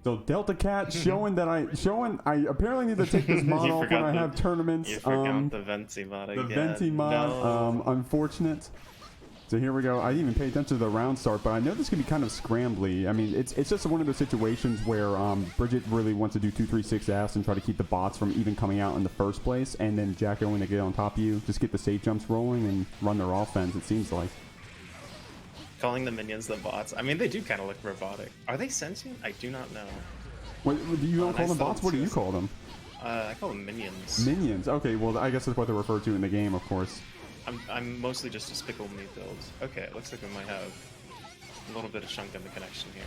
So DeltaCat showing that I apparently need to take this mod off when I have tournaments. You forgot the Venti mod again. The Venti mod, unfortunate. So here we go. I didn't even pay attention to the round start, but I know this can be kind of scrambly. I mean, it's just one of those situations where Bridget really wants to do 2-3-6 and try to keep the bots from even coming out in the first place, and then Jacko, when they get on top of you, just get the safe jumps rolling and run their offense, it seems like. Calling the minions the bots. I mean, they do kind of look robotic. Are they sentient? I do not know. What, do you don't call them bots? What do you call them? I call them minions. Minions. Okay, well, I guess that's what they're referred to in the game, of course. I'm mostly just Despicable Me builds. Okay, it looks like we might have a little bit of chunk in the connection here.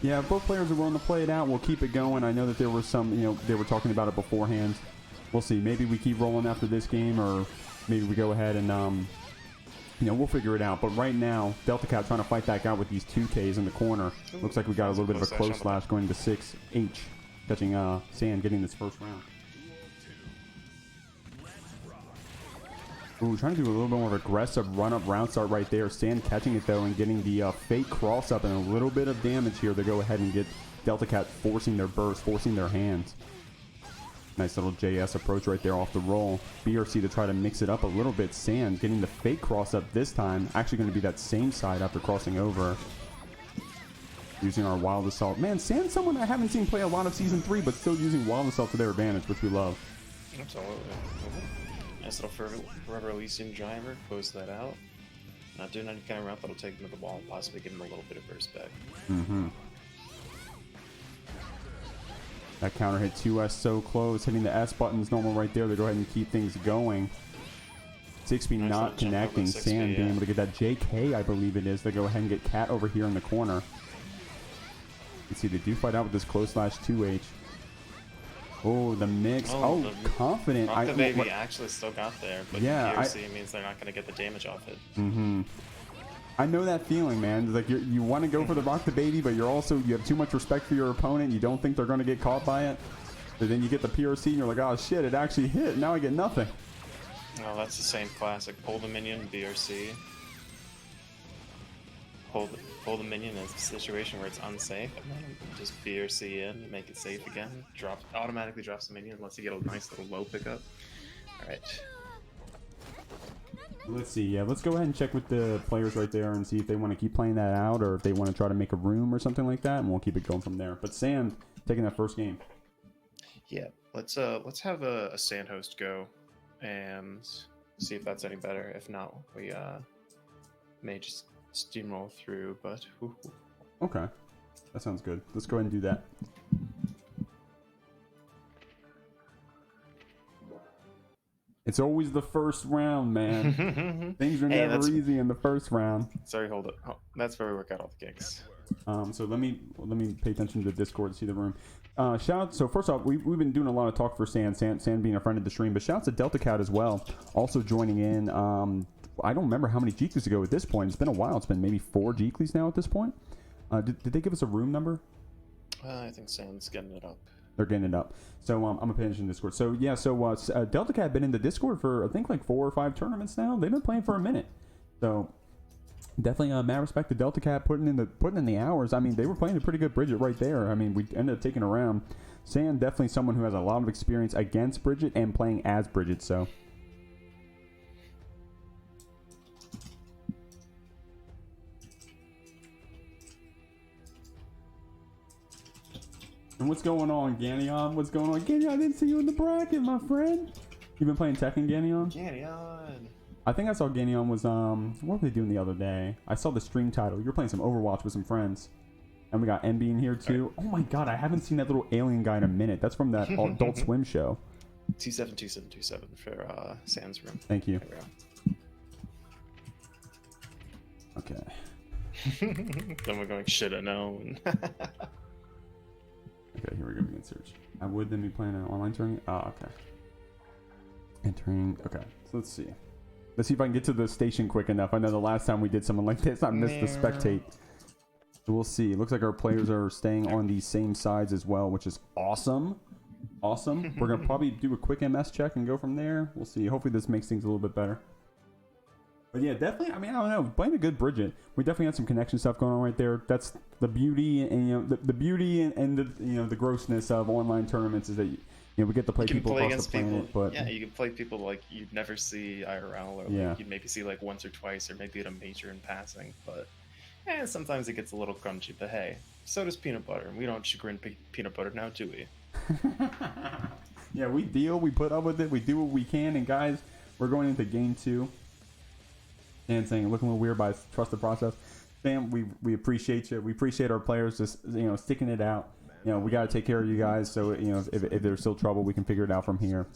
Yeah, if both players are willing to play it out, we'll keep it going. I know that there was some, they were talking about it beforehand. We'll see. Maybe we keep rolling after this game, or maybe we go ahead and, we'll figure it out. But right now, DeltaCat trying to fight that guy with these 2Ks in the corner. Ooh, looks like we got a little bit of a close slash going to 6H, catching Sand, getting this first round. Ooh, trying to do a little bit more of aggressive run-up round start right there. Sand catching it, though, and getting the fake cross-up and a little bit of damage here to go ahead and get DeltaCat forcing their burst, forcing their hands. Nice little JS approach right there off the roll. BRC to try to mix it up a little bit. Sand getting the fake cross-up this time. Actually going to be that same side after crossing over. Using our Wild Assault. Man, Sand's someone I haven't seen play a lot of Season 3, but still using Wild Assault to their advantage, which we love. Absolutely. Nice little Forever Elysian driver, close that out. Not doing any kind of route that'll take him to the wall, possibly give him a little bit of burst back. That counter hit 2S so close, hitting the S button's normal right there to go ahead and keep things going. 6B nice not connecting, Sand being able to get that JK, I believe it is, to go ahead and get Cat over here in the corner. You see they do fight out with this close slash 2H. Oh, the mix. Oh, confident. Rock the baby actually still got there, but yeah, PRC means they're not going to get the damage off it. I know that feeling, man. Like you want to go for the rock the baby, but you have too much respect for your opponent. You don't think they're going to get caught by it. But then you get the PRC and you're like, oh shit, it actually hit. Now I get nothing. Oh, that's the same classic. Pull the minion, BRC. Pull the minion in a situation where it's unsafe, and then just BRC in, make it safe again. Automatically drops the minion unless you get a nice little low pickup. Alright. Let's see, yeah, let's go ahead and check with the players right there and see if they want to keep playing that out or if they want to try to make a room or something like that, and we'll keep it going from there. But Sand taking that first game. Yeah, let's have a Sand host go and see if that's any better. If not, we may just steamroll through, but okay, that sounds good. Let's go ahead and do that. It's always the first round, man. Things are never easy in the first round. Sorry, hold it. Oh, that's where we work out all the kinks. So let me pay attention to the Discord to see the room. Shout out. So first off, we've been doing a lot of talk for Sand being a friend of the stream, but shout out to DeltaCat as well, also joining in. I don't remember how many Jeeklys ago at this point. It's been a while. It's been maybe 4 Jeeklys now at this point. Did they give us a room number? I think Sand's getting it up. They're getting it up. So I'm gonna pay attention to Discord. So yeah, so DeltaCat been in the Discord for I think like 4 or 5 tournaments now. They've been playing for a minute. So definitely mad respect to DeltaCat putting in the hours. I mean, they were playing a pretty good Bridget right there. I mean, we ended up taking a round. Sand definitely someone who has a lot of experience against Bridget and playing as Bridget. So. And what's going on, Ganyon? What's going on? Ganyon, I didn't see you in the bracket, my friend. You been playing Tekken, Ganyon? Ganyon. I think I saw Ganyon was, what were they doing the other day? I saw the stream title. You were playing some Overwatch with some friends. And we got MB in here, too. Right. Oh my god, I haven't seen that little alien guy in a minute. That's from that Adult Swim show. 272727 for Sand's room. Thank you. Okay. Then we're going, should have known. Okay, here we go. We can search. I would then be playing an online tournament. Oh, okay. Entering. Okay, so let's see. Let's see if I can get to the station quick enough. I know the last time we did something like this, I missed the spectate. So we'll see. It looks like our players are staying on the same sides as well, which is awesome. Awesome. We're going to probably do a quick MS check and go from there. We'll see. Hopefully this makes things a little bit better. But yeah, definitely. I mean, I don't know. Playing a good Bridget, we definitely had some connection stuff going on right there. That's the beauty, and the beauty and the the grossness of online tournaments is that we get to play people across the planet. But yeah, you can play people like you'd never see IRL, or like you'd maybe see like once or twice, or maybe at a major in passing. But sometimes it gets a little crunchy. But hey, so does peanut butter, and we don't chagrin peanut butter now, do we? Yeah, we deal. We put up with it. We do what we can. And guys, we're going into game 2. And saying looking a little weird, but I trust the process. Sam, we appreciate you. We appreciate our players just sticking it out. We got to take care of you guys. So if there's still trouble, we can figure it out from here.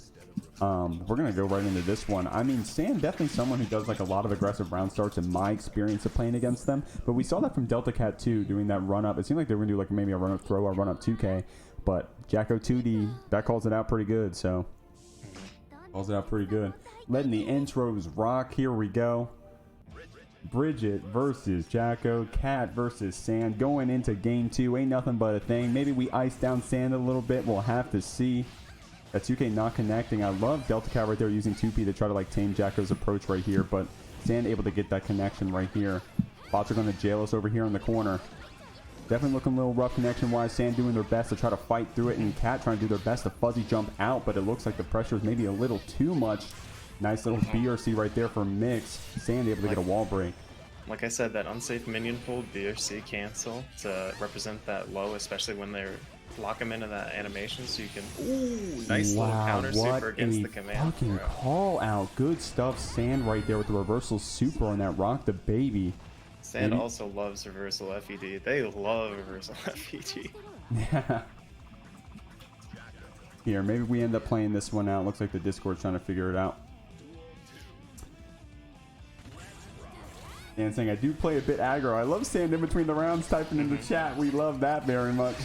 We're gonna go right into this one. I mean, Sand definitely someone who does like a lot of aggressive round starts in my experience of playing against them. But we saw that from DeltaCat too, doing that run up. It seemed like they were gonna do like maybe a run up throw or run up 2K, but Jacko 2D that calls it out pretty good. So calls it out pretty good. Letting the intros rock. Here we go. Bridget versus Jacko, Cat versus Sand going into game 2. Ain't nothing but a thing. Maybe we ice down Sand a little bit. We'll have to see. That 2K not connecting. I love DeltaCat right there using 2P to try to like tame Jacko's approach right here, but Sand able to get that connection right here. Bots are going to jail us over here in the corner. Definitely looking a little rough connection wise. Sand doing their best to try to fight through it, and Cat trying to do their best to fuzzy jump out, but it looks like the pressure is maybe a little too much. Nice little BRC right there for Mix. Sand able to get a wall break. Like I said, that unsafe minion pull, BRC cancel to represent that low, especially when they lock them into that animation, so you can nice little counter super against the command. Fucking call out. Good stuff. Sand right there with the reversal super on that rock the baby. Sand also loves reversal FED. They love reversal FED. Yeah. Here, maybe we end up playing this one out. Looks like the Discord's trying to figure it out. And saying I do play a bit aggro. I love Sand in between the rounds typing in the chat. We love that very much.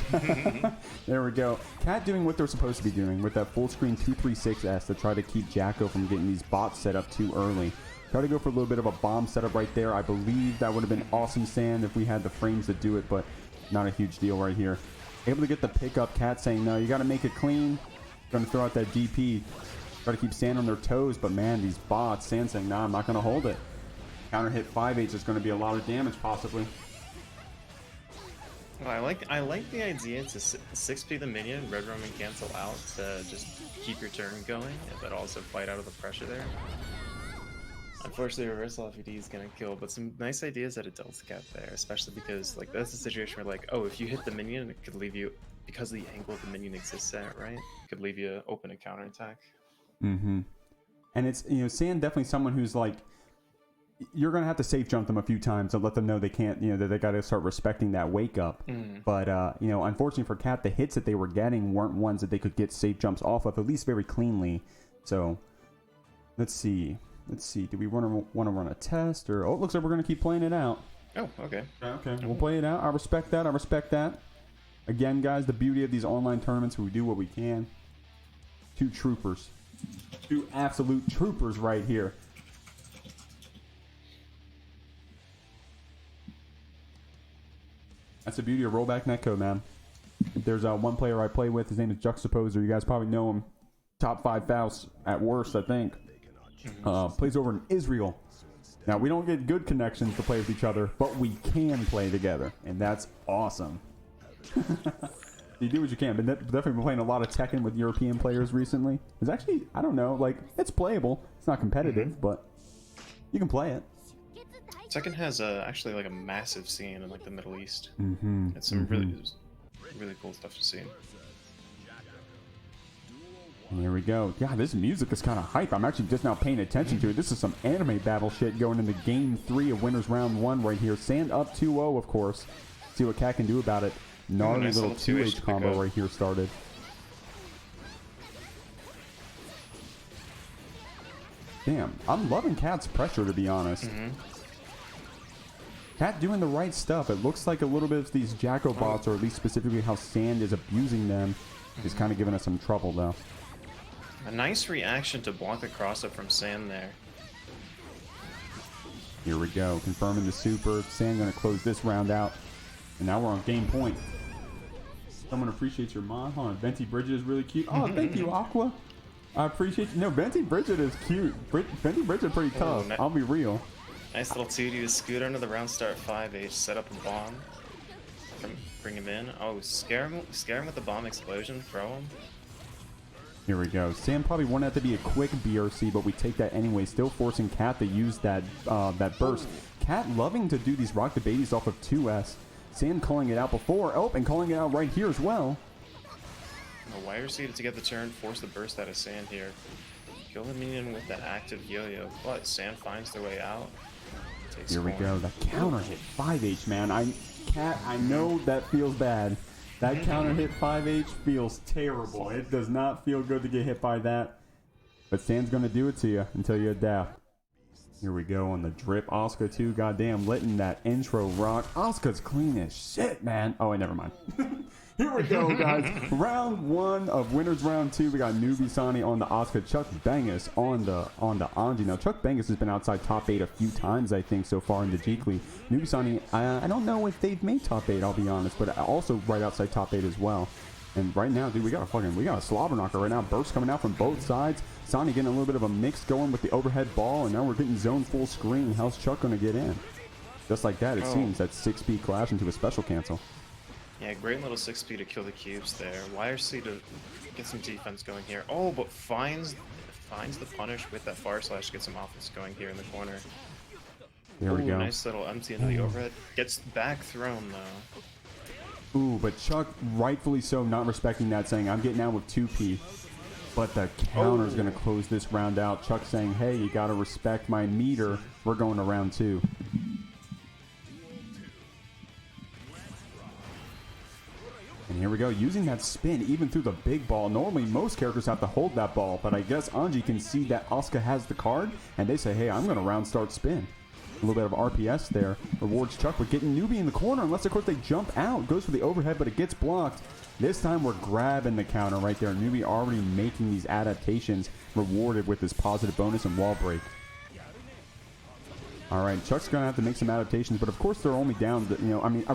There we go. Cat doing what they're supposed to be doing with that full screen 236S to try to keep Jacko from getting these bots set up too early. Try to go for a little bit of a bomb setup right there. I believe that would have been awesome, Sand, if we had the frames to do it, but not a huge deal right here. Able to get the pickup. Cat saying no, you got to make it clean. Going to throw out that DP. Try to keep Sand on their toes, but man, these bots. Sand saying nah, I'm not going to hold it. Counter hit 5/8 is going to be a lot of damage, possibly. Well, I like the idea to 6P the minion, red roam and cancel out to just keep your turn going, but also fight out of the pressure there. Unfortunately, reversal FED is going to kill, but some nice ideas out of DeltaCat there, especially because like that's a situation where like, oh, if you hit the minion, it could leave you, because of the angle the minion exists at, right? It could leave you open a counterattack. Mm-hmm. And it's, Sand definitely someone who's like, you're going to have to safe jump them a few times to let them know they can't, that they got to start respecting that wake up. But, unfortunately for Cat, the hits that they were getting weren't ones that they could get safe jumps off of, at least very cleanly. So, let's see. Do we want to run a test? Or, oh, it looks like we're going to keep playing it out. Oh, okay. Okay, we'll play it out. I respect that. Again, guys, the beauty of these online tournaments, we do what we can. 2 troopers. 2 absolute troopers right here. That's the beauty of rollback netcode, man. There's one player I play with. His name is Juxtaposer. You guys probably know him. Top 5 Faust at worst, I think. Plays over in Israel. Now, we don't get good connections to play with each other, but we can play together, and that's awesome. You do what you can, but definitely been playing a lot of Tekken with European players recently. It's actually, I don't know, like, it's playable. It's not competitive, but you can play it. Tekken has actually like a massive scene in like the Middle East. It's some really cool stuff to see. There we go. Yeah, this music is kind of hype. I'm actually just now paying attention to it. This is some anime battle shit going into game 3 of Winners Round 1 right here. Sand up 2-0, of course. See what Cat can do about it. Gnarly nice little 2H combo right here started. Damn, I'm loving Cat's pressure, to be honest. Cat doing the right stuff. It looks like a little bit of these Jacko bots, or at least specifically how Sand is abusing them, is kind of giving us some trouble, though. A nice reaction to block the cross-up from Sand there. Here we go. Confirming the super. Sand going to close this round out. And now we're on game point. Someone appreciates your mod. Hold on. Venti Bridget is really cute. Oh, thank you, Aqua. I appreciate you. No, Venti Bridget is cute. Venti Bridget pretty tough. I'll be real. Nice little 2D to scoot under the round start 5H, set up a bomb. Bring him in. Oh, scare him with the bomb explosion, throw him. Here we go. Sam probably wanted that to be a quick BRC, but we take that anyway. Still forcing Cat to use that that burst. Cat loving to do these rock the babies off of 2S. Sam calling it out before. Oh, and calling it out right here as well. A wire seed to get the turn, force the burst out of Sand here. Kill the minion with that active yo-yo, but Sand finds their way out. Here we go. The counter hit 5H, man. Cat, I know that feels bad. That counter hit 5H feels terrible. It does not feel good to get hit by that. But Sand's going to do it to you until you adapt. Here we go on the drip. Asuka too, goddamn, letting that intro rock. Asuka's clean as shit, man. Oh, wait, never mind. Here we go, guys. Round 1 of winners round 2. We got NewbieSani on the Asuka, Chuck Bengis on the Anji. Now, Chuck Bengis has been outside top 8 a few times, I think, so far in the Jeekly. NewbieSani, I don't know if they've made top 8, I'll be honest, but also right outside top 8 as well. And right now, dude, we got a slobber knocker right now. Burst coming out from both sides. Sani getting a little bit of a mix going with the overhead ball, and now we're getting zone full screen. How's Chuck going to get in? Just like that, it seems. That 6-speed clash into a special cancel. Yeah, great little 6-speed to kill the cubes there. YRC to get some defense going here. Oh, but finds the punish with that fire slash to get some offense going here in the corner. There we go. Nice little empty into the overhead. Gets back thrown though. Ooh, but Chuck, rightfully so, not respecting that, saying, I'm getting out with 2P. But the counter's going to close this round out. Chuck saying, hey, you got to respect my meter. We're going to round 2. And here we go, using that spin even through the big ball. Normally, most characters have to hold that ball, but I guess Anji can see that Asuka has the card, and they say, hey, I'm going to round start spin. A little bit of RPS there. Rewards Chuck with getting Newbie in the corner, unless, of course, they jump out. Goes for the overhead, but it gets blocked. This time, we're grabbing the counter right there. Newbie already making these adaptations, rewarded with this positive bonus and wall break. All right, Chuck's going to have to make some adaptations, but of course they're only down,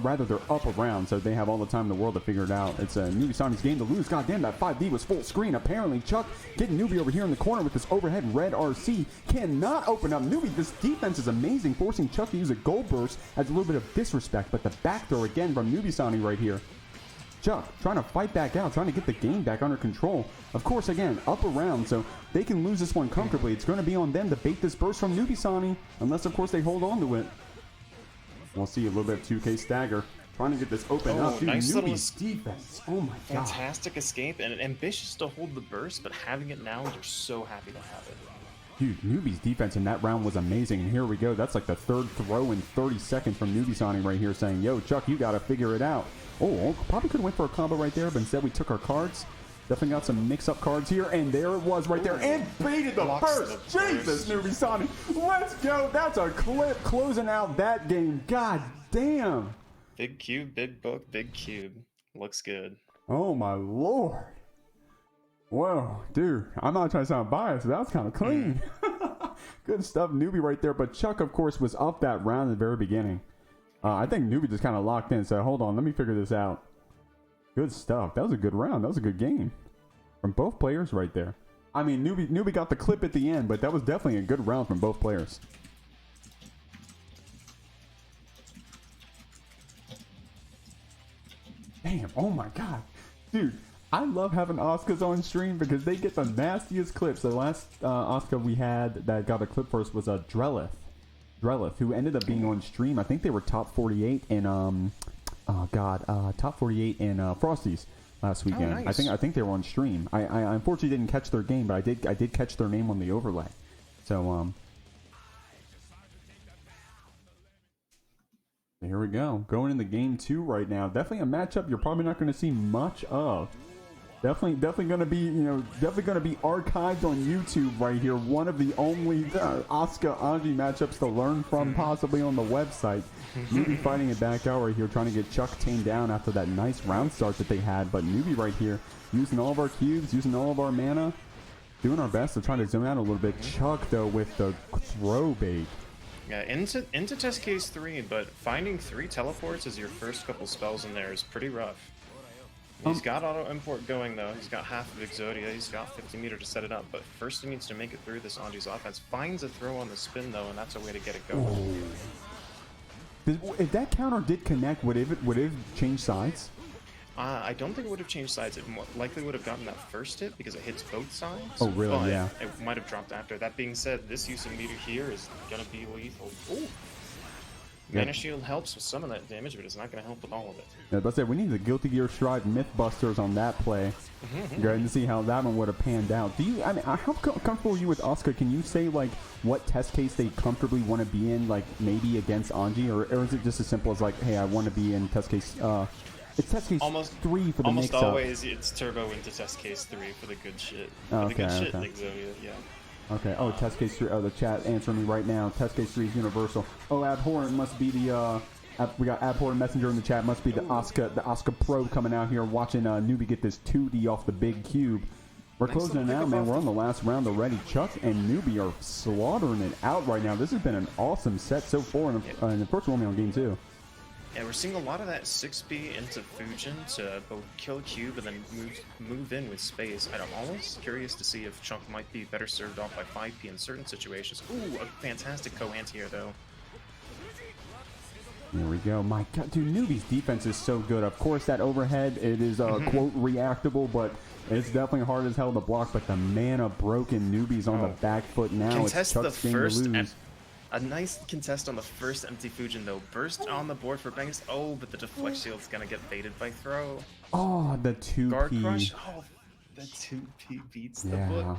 rather they're up around, so they have all the time in the world to figure it out. It's a NewbieSani's game to lose. Goddamn, that 5D was full screen. Apparently, Chuck getting Newbie over here in the corner with this overhead red RC. Cannot open up Newbie. This defense is amazing, forcing Chuck to use a gold burst as a little bit of disrespect, but the back throw again from NewbieSani right here. Chuck trying to fight back out, trying to get the game back under control. Of course, again, up around, so they can lose this one comfortably. It's going to be on them to bait this burst from NewbieSani, unless, of course, they hold on to it. We'll see a little bit of 2K stagger. Trying to get this open up. Dude, nice Newbie's defense. Oh, my God. Fantastic escape, and ambitious to hold the burst, but having it now, they're so happy to have it. Dude, Newbie's defense in that round was amazing, and here we go. That's like the third throw in 30 seconds from NewbieSani right here saying, yo, Chuck, you got to figure it out. Oh, probably could have went for a combo right there, but instead we took our cards. Definitely got some mix-up cards here, and there it was right there, and baited the burst. Jesus, NewbieSani, let's go. That's a clip closing out that game. God damn. Big cube, big book, big cube. Looks good. Oh, my Lord. Whoa, dude, I'm not trying to sound biased, but that was kind of clean. Good stuff, Newbie right there, but Chuck, of course, was up that round at the very beginning. I think Newbie just kind of locked in, so hold on, let me figure this out. Good stuff. That was a good round. That was a good game from both players right there. I mean, Newbie got the clip at the end, but that was definitely a good round from both players. Damn, oh my God. Dude, I love having Asukas on stream because they get the nastiest clips. The last Asuka we had that got a clip for us was a Drellith, who ended up being on stream. I think they were top 48 in top 48 in Frosties last weekend. Oh, nice. I think they were on stream. I unfortunately didn't catch their game, but I did catch their name on the overlay. So here we go. Going into game 2 right now. Definitely a matchup you're probably not going to see much of. Definitely going to be, archived on YouTube right here. One of the only Asuka Anji matchups to learn from, possibly on the website. Newbie fighting it back out right here, trying to get Chuck tamed down after that nice round start that they had. But Newbie right here, using all of our cubes, using all of our mana, doing our best to try to zone out a little bit. Chuck, though, with the throw bait. Yeah, into test case 3, but finding 3 teleports as your first couple spells in there is pretty rough. He's got auto import going though. He's got half of Exodia. He's got 50 meter to set it up. But first he needs to make it through this Anji's offense. Finds a throw on the spin though, and that's a way to get it going. If that counter did connect, would it change sides? I don't think it would have changed sides. It likely would have gotten that first hit because it hits both sides. Oh, really? But yeah. It might have dropped after. That being said, this use of meter here is gonna be lethal. Ooh. Mana Shield helps with some of that damage, but it's not going to help with all of it. Yeah, but I said we need the Guilty Gear Stride Mythbusters on that play. Go ahead and see how that one would have panned out. Do you? I mean, how comfortable are you with Asuka? Can you say like what test case they comfortably want to be in, like maybe against Anji, or is it just as simple as like, hey, I want to be in test case? It's test case 3 for the almost mix-up. always it's turbo into test case 3 for the good shit. Oh, for the good shit, okay. Exodia, yeah. Okay. Oh, test case 3. Oh, the chat answering me right now. Test case 3 is universal. Oh, Abhorrent must be the. We got Abhorrent Messenger in the chat. Must be the Asuka Pro coming out here watching Newbie get this 2D off the big cube. We're closing it out, man. We're on the last round already. Chuck and Newbie are slaughtering it out right now. This has been an awesome set so far in the first Romeo game too. Yeah, we're seeing a lot of that 6B into Fujin to both kill cube and then move in with space. I'm almost curious to see if Chunk might be better served off by 5P in certain situations. Ooh, a fantastic co-anti-air though. There we go. My God, dude, Newbie's defense is so good. Of course, that overhead, it is, quote, reactable, but it's definitely hard as hell to block. But the mana broken Newbie's on the back foot now. Contest it's Chuck's the game first to lose. A nice contest on the first empty Fujin, though. Burst on the board for Bengis. Oh, but the deflect shield's gonna get baited by throw. Oh, the 2P. Guard crush. Oh, the 2P beats the book.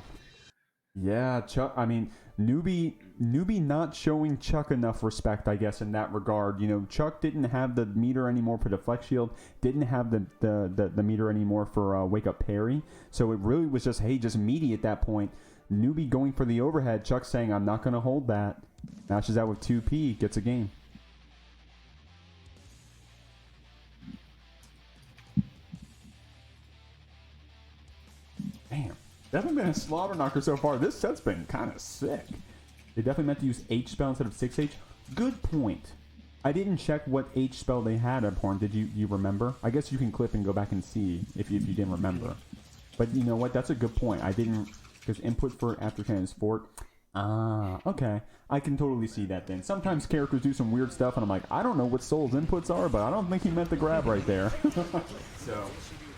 Yeah, Chuck. I mean, Newbie not showing Chuck enough respect, I guess, in that regard. You know, Chuck didn't have the meter anymore for deflect shield, didn't have the meter anymore for wake up parry. So it really was just, hey, just meaty at that point. Newbie going for the overhead. Chuck saying, I'm not going to hold that. Matches out with 2P, gets a game. Damn. Definitely been a slaughter knocker so far. This set's been kind of sick. They definitely meant to use H spell instead of 6H. Good point. I didn't check what H spell they had up Horn. Did you remember? I guess you can clip and go back and see if you didn't remember. But you know what? That's a good point. I didn't, because input for after transport. Ah, okay. I can totally see that then. Sometimes characters do some weird stuff and I'm like, I don't know what Soul's inputs are, but I don't think he meant the grab right there. So,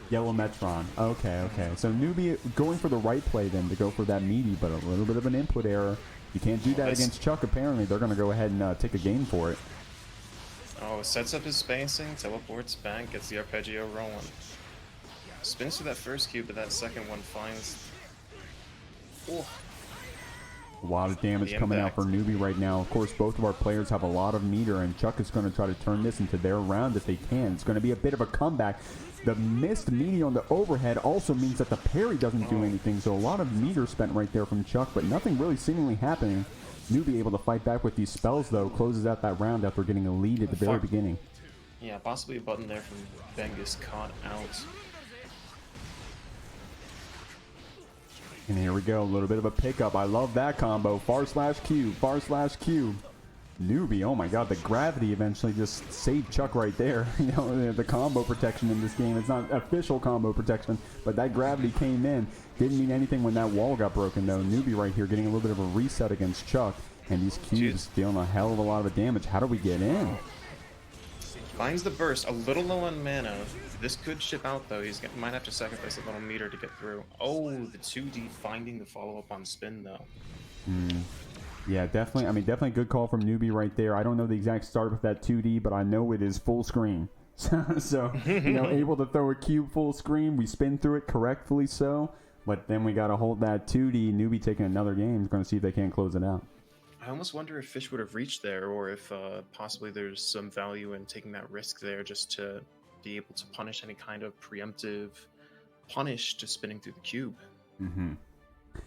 Yellow Metron. Okay. So Newbie going for the right play then to go for that meaty, but a little bit of an input error. You can't do that against Chuck, apparently. They're going to go ahead and take a game for it. Oh, sets up his spacing, teleports back, gets the arpeggio rolling. Spins to that first cube, but that second one finds... Oh. A lot of damage coming out for Newbie right now. Of course, both of our players have a lot of meter, and Chuck is going to try to turn this into their round if they can. It's going to be a bit of a comeback. The missed meaty on the overhead also means that the parry doesn't do anything, so a lot of meter spent right there from Chuck, but nothing really seemingly happening. Newbie able to fight back with these spells, though, closes out that round after getting a lead at the very beginning. Yeah, possibly a button there from Bengis caught out. And here we go, a little bit of a pickup. I love that combo. Far/Q, Far/Q. Newbie, oh my god, the gravity eventually just saved Chuck right there. You know, the combo protection in this game, it's not official combo protection, but that gravity came in. Didn't mean anything when that wall got broken, though. Newbie right here getting a little bit of a reset against Chuck, and these cubes dealing a hell of a lot of damage. How do we get in? Finds the burst, a little low on mana. This could ship out though. Might have to sacrifice a little meter to get through. Oh, the 2D finding the follow-up on spin though. Yeah, definitely. I mean, definitely a good call from Newbie right there. I don't know the exact start with that 2D, but I know it is full screen. So, you know, able to throw a cube full screen. We spin through it correctly so, but then we got to hold that 2D. Newbie taking another game. Is going to see if they can't close it out. I almost wonder if Fish would have reached there, or if possibly there's some value in taking that risk there just to be able to punish any kind of preemptive punish to spinning through the cube.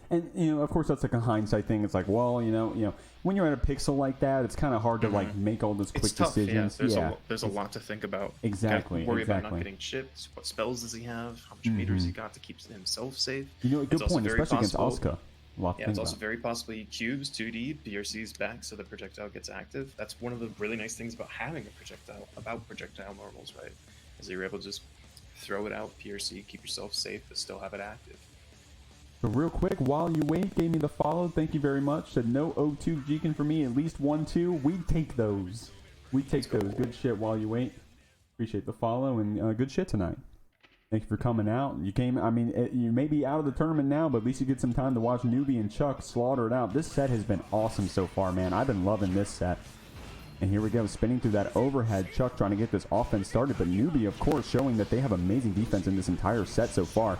And, you know, of course, that's like a hindsight thing. It's like, well, you know, when you're at a pixel like that, it's kind of hard to, like, make all those quick decisions. There's a lot to think about. Exactly. Worry about not getting chipped. What spells does he have? How much meters he got to keep himself safe? You know, good point, especially against Asuka. Yeah, it's also very possibly cubes, 2D, PRC's back so the projectile gets active. That's one of the really nice things about having a projectile, about projectile normals, right? Is you're able to just throw it out, PRC, keep yourself safe, but still have it active. So real quick, while you wait, gave me the follow. Thank you very much. Said no O2 Jeeking for me, at least 1-2. We take those. We take those. Good shit while you wait. Appreciate the follow and good shit tonight. Thank you for coming out. You came, I mean, you may be out of the tournament now, but at least you get some time to watch Newbie and Chuck slaughter it out. This set has been awesome so far, man. I've been loving this set. And here we go, spinning through that overhead. Chuck trying to get this offense started, but Newbie, of course, showing that they have amazing defense in this entire set so far.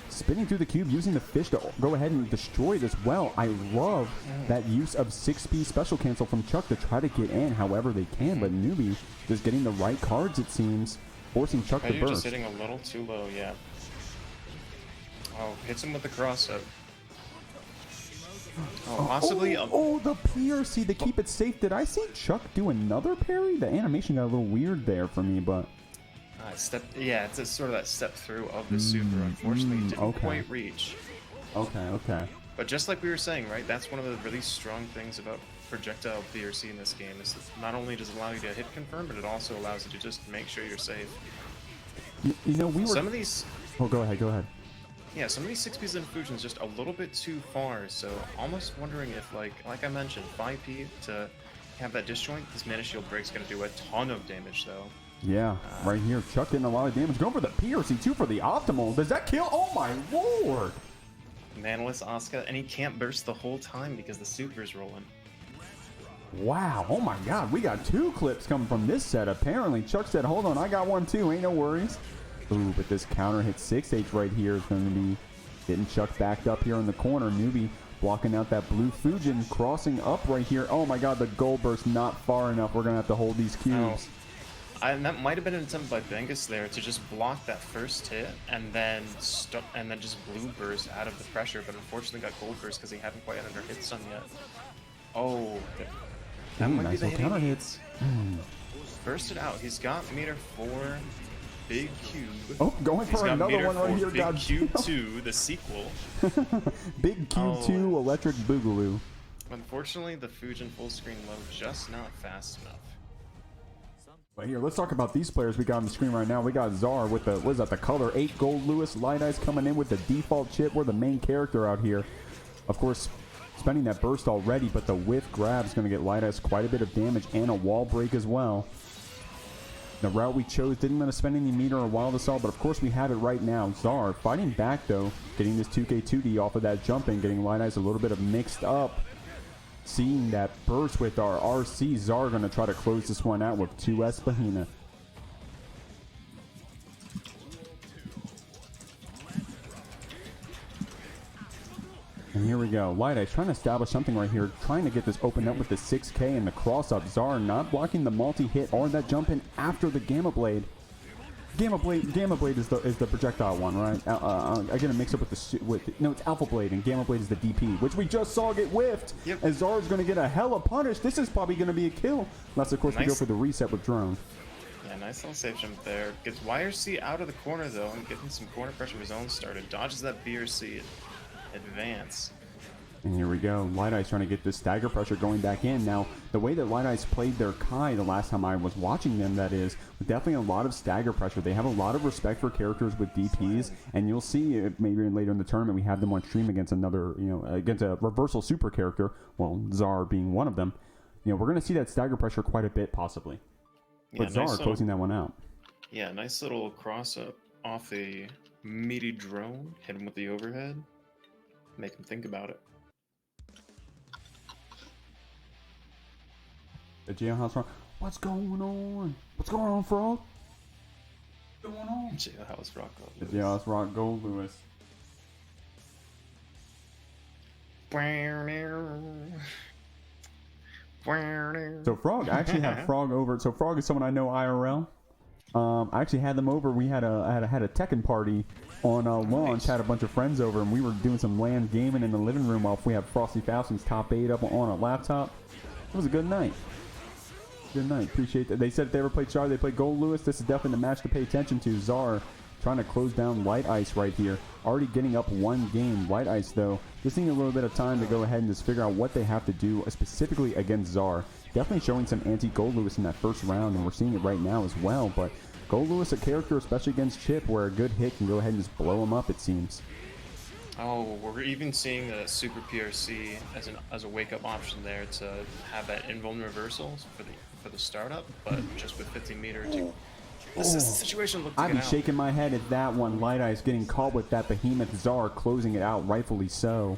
Spinning through the cube, using the fish to go ahead and destroy it as well. I love that use of 6P special cancel from Chuck to try to get in however they can, but Newbie just getting the right cards, it seems, forcing Chuck to burst. You're just hitting a little too low, yeah. Oh, hits him with the cross-up. Oh, possibly. Oh, the PRC to keep it safe. Did I see Chuck do another parry? The animation got a little weird there for me, but... yeah, it's sort of that step through of the super. Unfortunately, it didn't quite reach. Okay. But just like we were saying, right, that's one of the really strong things about projectile PRC in this game, is that not only does it allow you to hit confirm, but it also allows you to just make sure you're safe. You know, we were... Some of these... Oh, go ahead. Yeah, some of these 6Ps and fusions just a little bit too far, so almost wondering if, like I mentioned, 5P to have that disjoint, this Mana Shield Break's going to do a ton of damage, though. Yeah, right here, Chuck getting a lot of damage. Going for the PRC, too, for the optimal. Does that kill? Oh, my lord! Manaless Asuka, and he can't burst the whole time because the super's rolling. Wow, oh my god, we got 2 clips coming from this set. Apparently, Chuck said, hold on, I got one too, ain't no worries. Ooh, but this counter hit 6H right here is going to be getting Chuck backed up here in the corner. Newbie blocking out that blue Fujin, crossing up right here. Oh my god, the gold burst not far enough. We're going to have to hold these cubes. And that might have been an attempt by Bengis there to just block that first hit and then just blue burst out of the pressure, but unfortunately got gold burst because he hadn't quite under hit stun yet. Oh, that might be the counter hits. Bursted out. He's got meter 4. Big Cube. Oh, going for another one right here. Big Cube 2, the sequel. Big Cube 2, Electric Boogaloo. Unfortunately, the Fujin full screen load just not fast enough. But here, let's talk about these players we got on the screen right now. We got Tzar with the, what is that, the color 8 Goldlewis. Lightice coming in with the default chip. We're the main character out here. Of course, spending that burst already, but the whiff grab is going to get Lightice quite a bit of damage and a wall break as well. The route we chose didn't let us spend any meter or wild assault, but of course we have it right now. Tzar fighting back though, getting this 2K2D off of that jumping, getting Lightice a little bit of mixed up. Seeing that burst with our RC, Tzar going to try to close this one out with 2S Bahina. And here we go. Lightice trying to establish something right here, trying to get this opened up with the 6K and the cross-up. Tzar not blocking the multi-hit or that jump in after the Gamma Blade. Gamma Blade is the projectile one, right? I'm gonna mix up with no, it's Alpha Blade and Gamma Blade is the DP, which we just saw get whiffed. Yep. And Tzar's gonna get a hella punish. This is probably gonna be a kill, unless of course we go for the reset with drone. Yeah, nice little safe jump there. Gets YRC out of the corner though, and getting some corner pressure of his own started. Dodges that BRC advance. And here we go. Lightice trying to get this stagger pressure going back in. Now, the way that Lightice played their Kai the last time I was watching them, that is, with definitely a lot of stagger pressure. They have a lot of respect for characters with DPs, and you'll see maybe later in the tournament we have them on stream against another, against a reversal super character. Well, Tzar being one of them. We're going to see that stagger pressure quite a bit, possibly. Yeah, but Tzar closing that one out. Yeah, nice little cross up off a meaty drone. Hit him with the overhead. Make him think about it. The jailhouse rock. What's going on? What's going on, Frog? What's going on? Jailhouse rock. The jailhouse rock Goldlewis. So Frog, I actually have Frog over. So Frog is someone I know IRL. I actually had them over. We had a Tekken party on launch. Had a bunch of friends over, and we were doing some LAN gaming in the living room while we had Frosty Falson's top 8 up on a laptop. It was a good night. Good night. Appreciate that. They said if they ever played Tzar, they played Goldlewis. This is definitely the match to pay attention to. Tzar trying to close down Lightice right here. Already getting up one game. Lightice, though, just needing a little bit of time to go ahead and just figure out what they have to do, specifically against Tzar. Definitely showing some anti-Goldlewis in that first round, and we're seeing it right now as well. But Goldlewis a character, especially against Chipp, where a good hit can go ahead and just blow him up, it seems. Oh, we're even seeing the Super PRC as a wake-up option there to have that invuln reversal for the startup, but just with 50 meter to... This is the situation looked to I'd get be out. shaking my head at that one. Lightice getting caught with that behemoth Tzar, closing it out, rightfully so.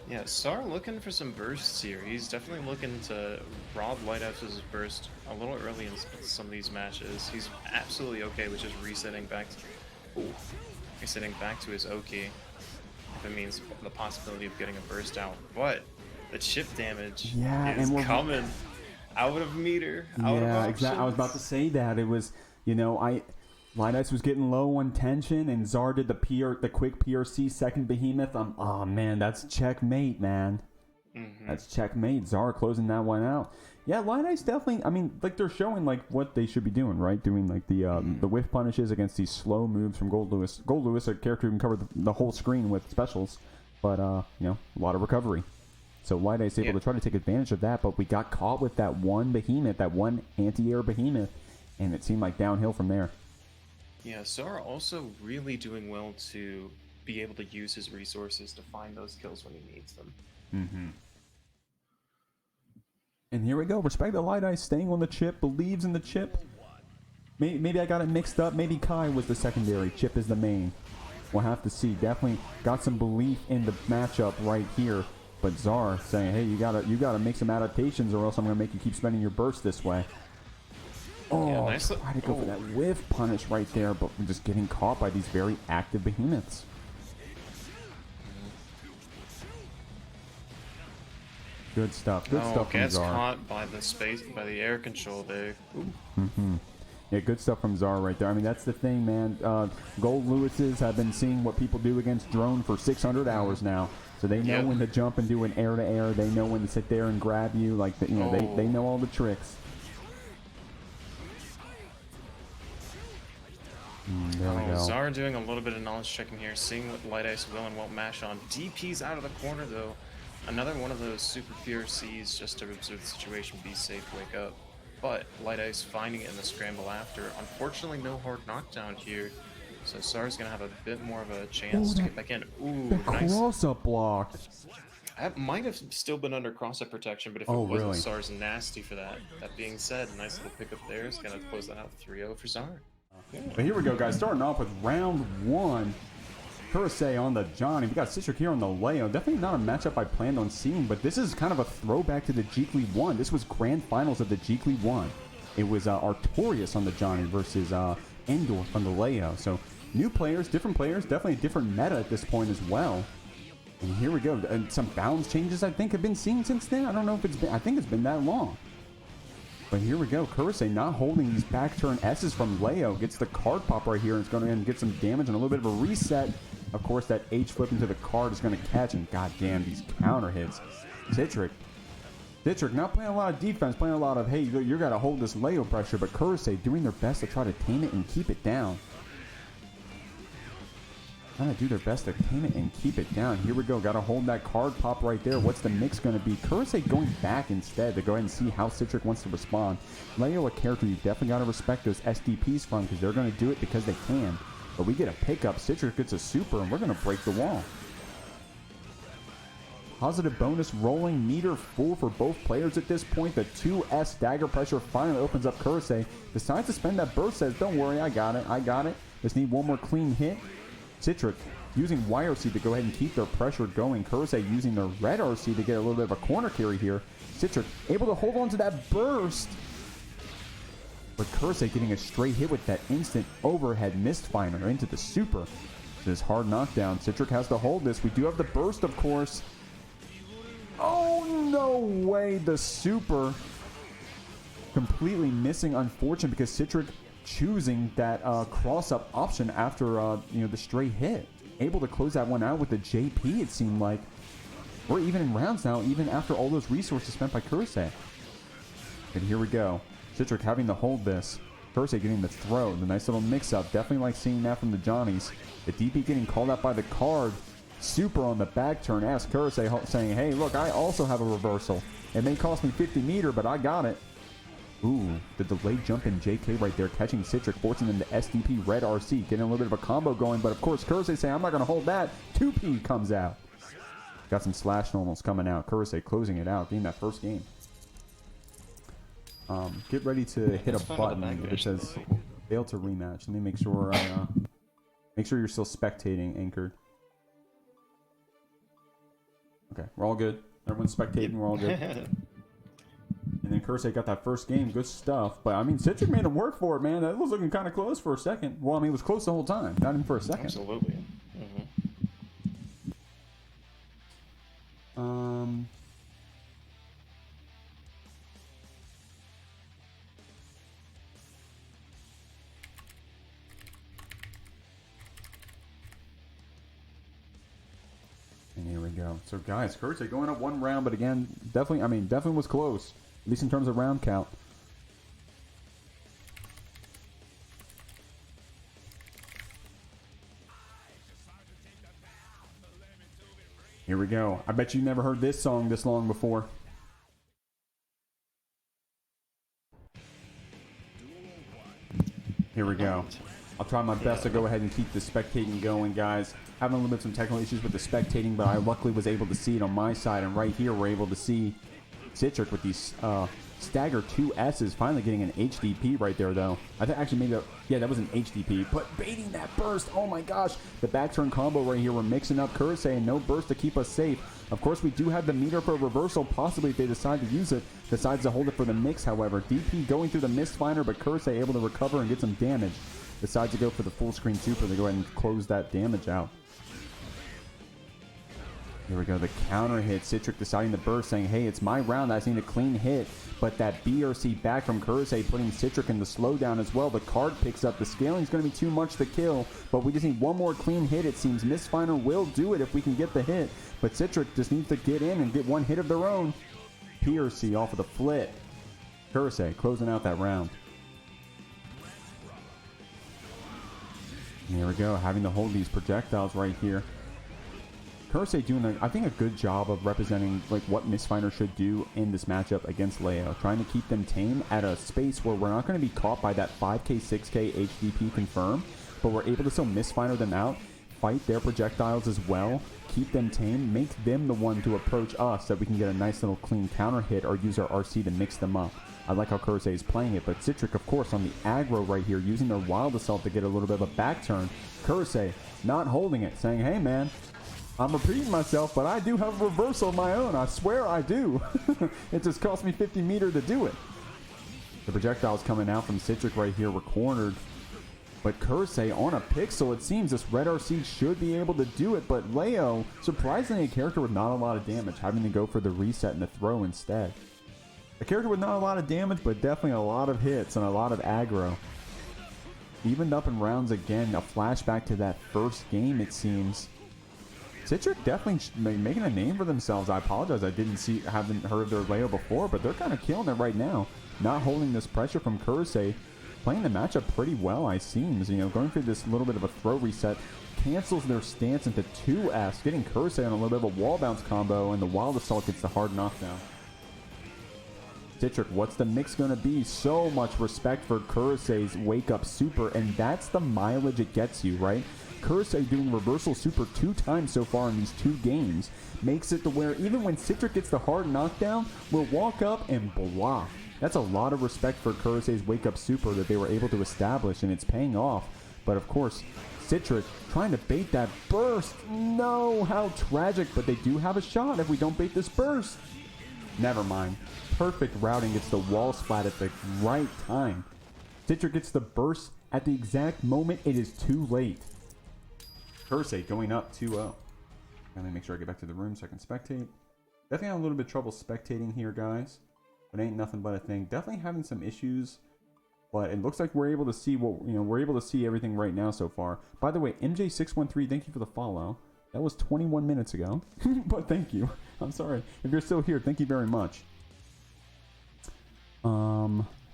Yeah, Tzar looking for some bursts here. He's definitely looking to rob Lightice's burst a little early in some of these matches. He's absolutely okay with just resetting back to his Oki, if it means the possibility of getting a burst out. But the chip damage is coming out of meter. Yeah, exactly. I was about to say that. It was, you know, Lightice was getting low on tension, and Tzar did the quick PRC second behemoth. Oh man, that's checkmate, man. That's checkmate. Tzar closing that one out. Yeah, Lightice definitely. I mean, like they're showing like what they should be doing, right? Doing like the whiff punishes against these slow moves from Goldlewis. Goldlewis, a character who can cover the whole screen with specials, but you know, a lot of recovery. So Lightice able to try to take advantage of that, but we got caught with that one behemoth, that one anti-air behemoth, and it seemed like downhill from there. Yeah, Tzar also really doing well to be able to use his resources to find those kills when he needs them. And here we go. Respect the Lightice staying on the chip, believes in the chip. Maybe I got it mixed up. Maybe Kai was the secondary. Chipp is the main. We'll have to see. Definitely got some belief in the matchup right here. But Tzar saying, hey, you gotta make some adaptations or else I'm gonna make you keep spending your burst this way. Oh, yeah, nice. Try to go for that whiff punish right there, but we're just getting caught by these very active behemoths. Good stuff. Good stuff from gets Tzar. Caught by the air control there. Yeah, good stuff from Tzar right there. I mean, that's the thing, man. Goldlewises have been seeing what people do against drone for 600 hours now. So they know when to jump and do an air-to-air. They know when to sit there and grab you. Like, they know all the tricks. There we go. Tzar doing a little bit of knowledge checking here, seeing what Lightice will and won't mash on. DP's out of the corner, though. Another one of those super PRCs just to observe the situation, be safe, wake up. But Lightice finding it in the scramble after. Unfortunately, no hard knockdown here. So Tzar's going to have a bit more of a chance to get back in. Ooh, nice. Cross-up block. That might have still been under cross-up protection, but if it wasn't, Tzar's nasty for that. That being said, nice little pickup there is going to close that out 3-0 for Tzar. But here we go, guys. Starting off with round one. MjKurase on the Johnny. We got Citric here on the Leo. Definitely not a matchup I planned on seeing, but this is kind of a throwback to the Jeekly 1. This was grand finals of the Jeekly 1. It was Artorias on the Johnny versus Endor on the Leo. So new players, definitely a different meta at this point as well. And here we go. And some balance changes I think have been seen since then. I don't know if it's been, I think it's been that long. But here we go. MjKurase not holding these back turn S's from Leo. Gets the card pop right here and it's going to get some damage and a little bit of a reset. Of course, that H flip into the card is going to catch, and goddamn, these counter hits. Citric not playing a lot of defense, playing a lot of, hey, you got to hold this Leo pressure, but MjKurase doing their best to try to tame it and keep it down. Trying to do their best to tame it and keep it down. Here we go. Got to hold that card pop right there. What's the mix going to be? MjKurase going back instead to go ahead and see how Citric wants to respond. Leo, a character you definitely got to respect those SDPs from because they're going to do it because they can. But we get a pickup. Citric gets a super, and we're going to break the wall. Positive bonus rolling meter full for both players at this point. The 2S dagger pressure finally opens up. MjKurase decides to spend that burst, says, don't worry, I got it. Just need one more clean hit. Citric using YRC to go ahead and keep their pressure going. MjKurase using their red RC to get a little bit of a corner carry here. Citric able to hold on to that burst. But MjKurase getting a straight hit with that instant overhead mistfinder into the super. This hard knockdown. Citric has to hold this. We do have the burst, of course. Oh, no way. The super completely missing. Unfortunate because Citric choosing that cross-up option after the straight hit. Able to close that one out with the JP, it seemed like. We're even in rounds now, even after all those resources spent by MjKurase. And here we go. Citric having to hold this. MjKurase getting the throw. The nice little mix-up. Definitely like seeing that from the Johnnies. The DP getting called out by the card. Super on the back turn. MjKurase saying, hey, look, I also have a reversal. It may cost me 50 meter, but I got it. Ooh, the delayed jump in JK right there, catching Citric, forcing them to SDP Red RC, getting a little bit of a combo going, but of course, Kurase saying, I'm not going to hold that. 2P comes out. Got some slash normals coming out. Kurase closing it out, getting that first game. Get ready to hit a button that says fail to rematch. Let me make sure make sure you're still spectating, anchored. Okay, we're all good. Everyone's spectating, we're all good. And then Kurase got that first game, good stuff. But I mean, Citric made him work for it, man. That was looking kind of close for a second. Well, I mean, it was close the whole time, not even for a second. Absolutely. And here we go. So guys, Kurase going up one round, but again, definitely was close, at least in terms of round count. Here we go. I bet you never heard this song this long before. Here we go. I'll try my best to go ahead and keep the spectating going, guys. Having a little bit of some technical issues with the spectating, but I luckily was able to see it on my side. And right here, we're able to see Citric with these stagger 2S's finally getting an HDP right there, though. I think actually maybe, yeah, that was an HDP. But baiting that burst, oh my gosh. The back turn combo right here. We're mixing up Kurase and no burst to keep us safe. Of course, we do have the meter for reversal, possibly if they decide to use it. Decides to hold it for the mix, however. DP going through the mist finder, but Kurase able to recover and get some damage. Decides to go for the full screen super to go ahead and close that damage out. Here we go, the counter hit. Citric deciding to burst, saying, hey, it's my round. I just need a clean hit. But that BRC back from Kurase putting Citric in the slowdown as well. The card picks up. The scaling's going to be too much to kill. But we just need one more clean hit, it seems. Mistfinder will do it if we can get the hit. But Citric just needs to get in and get one hit of their own. PRC off of the flip. Kurase closing out that round. And here we go, having to hold these projectiles right here. Kurase doing, I think, a good job of representing like what Mistfinder should do in this matchup against Leo. Trying to keep them tame at a space where we're not going to be caught by that 5k, 6k HDP confirm, but we're able to still Mistfinder them out, fight their projectiles as well, keep them tame, make them the one to approach us so that we can get a nice little clean counter hit or use our RC to mix them up. I like how Kurase is playing it, but Citric, of course, on the aggro right here, using their Wild Assault to get a little bit of a back turn. Kurase not holding it, saying, hey man, I'm repeating myself, but I do have a reversal of my own. I swear I do. It just cost me 50 meter to do it. The projectiles coming out from Citric right here were cornered. But Kurase on a pixel, it seems this Red RC should be able to do it. But Leo, surprisingly a character with not a lot of damage, having to go for the reset and the throw instead. A character with not a lot of damage, but definitely a lot of hits and a lot of aggro. Evened up in rounds again, a flashback to that first game, it seems. Citric definitely making a name for themselves. I apologize, I haven't heard of their Leo before, but they're kind of killing it right now. Not holding this pressure from Kurase, playing the matchup pretty well, I seems. You know, going through this little bit of a throw reset, cancels their stance into 2S, getting Kurase on a little bit of a wall bounce combo, and the Wild Assault gets the hard knockdown. Citric, what's the mix going to be? So much respect for Kurase's Wake Up Super, and that's the mileage it gets you, right? Kurase doing reversal super 2 times so far in these 2 games makes it to where even when Citric gets the hard knockdown, we'll walk up and block. That's a lot of respect for Kurase's Wake Up Super that they were able to establish, and it's paying off. But of course, Citric trying to bait that burst. No, how tragic, but they do have a shot if we don't bait this burst. Never mind. Perfect routing, gets the wall splat at the right time. Citric gets the burst at the exact moment it is too late. Kurase going up 2-0. Let me make sure I get back to the room so I can spectate. Definitely have a little bit of trouble spectating here, guys. But ain't nothing but a thing. Definitely having some issues. But it looks like we're able to see what, we're able to see everything right now so far. By the way, MJ613, thank you for the follow. That was 21 minutes ago. But thank you. I'm sorry. If you're still here, thank you very much.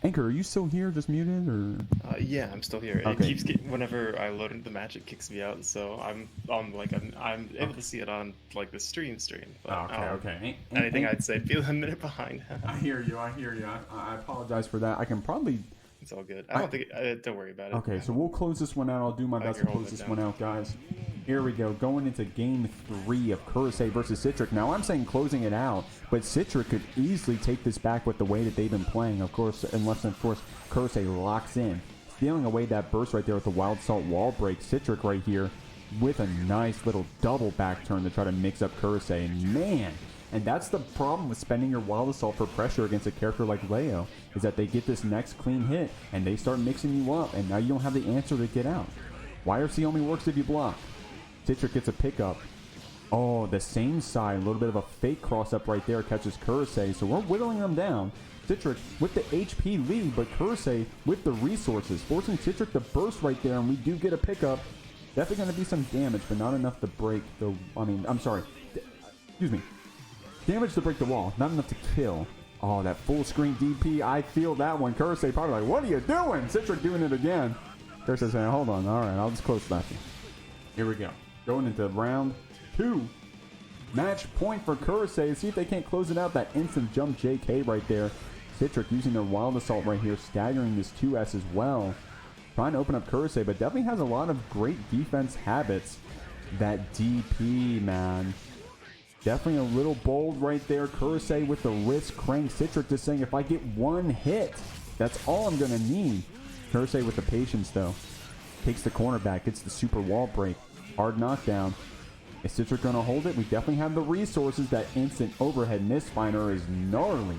Anchor, are you still here, just muted, or? Yeah, I'm still here. It Okay. keeps whenever I load into the match, it kicks me out. So I'm I'm able to see it on like the stream. But, Okay. Anything I'd say, feel a minute behind. I hear you. I apologize for that. I can probably. It's all good. I don't think. Don't worry about it. Okay, so we'll close this one out. I'll do my best to you're close holding it this down. one out, guys. Here we go, going into game 3 of Kurase versus Citric. Now, I'm saying closing it out, but Citric could easily take this back with the way that they've been playing, of course, unless, of course, Kurase locks in. Stealing away that burst right there with the Wild Salt wall break. Citric right here with a nice little double back turn to try to mix up Kurase. And man, and that's the problem with spending your Wild Assault for pressure against a character like Leo, is that they get this next clean hit, and they start mixing you up, and now you don't have the answer to get out. YRC only works if you block. Citric gets a pickup. Oh, the same side, a little bit of a fake cross-up right there, catches Kurase, so we're whittling them down. Citric with the HP lead, but Kurase with the resources, forcing Citric to burst right there, and we do get a pickup. Definitely going to be some damage, but not enough to break the... I'm sorry. Excuse me. Damage to break the wall, not enough to kill. Oh, that full screen DP, I feel that one. Kurase probably like, what are you doing? Citric doing it again. Kurase saying, hold on, all right, I'll just close that. Here we go. Going into round 2. Match point for Kurase. See if they can't close it out. That instant jump JK right there. Citric using their Wild Assault right here, staggering this 2S as well. Trying to open up Kurase, but definitely has a lot of great defense habits. That DP, man. Definitely a little bold right there. Kurase with the wrist crank. Citric just saying, if I get one hit, that's all I'm going to need. Kurase with the patience, though. Takes the corner back. Gets the super wall break. Hard knockdown. Is Citric going to hold it? We definitely have the resources. That instant overhead misfiner is gnarly.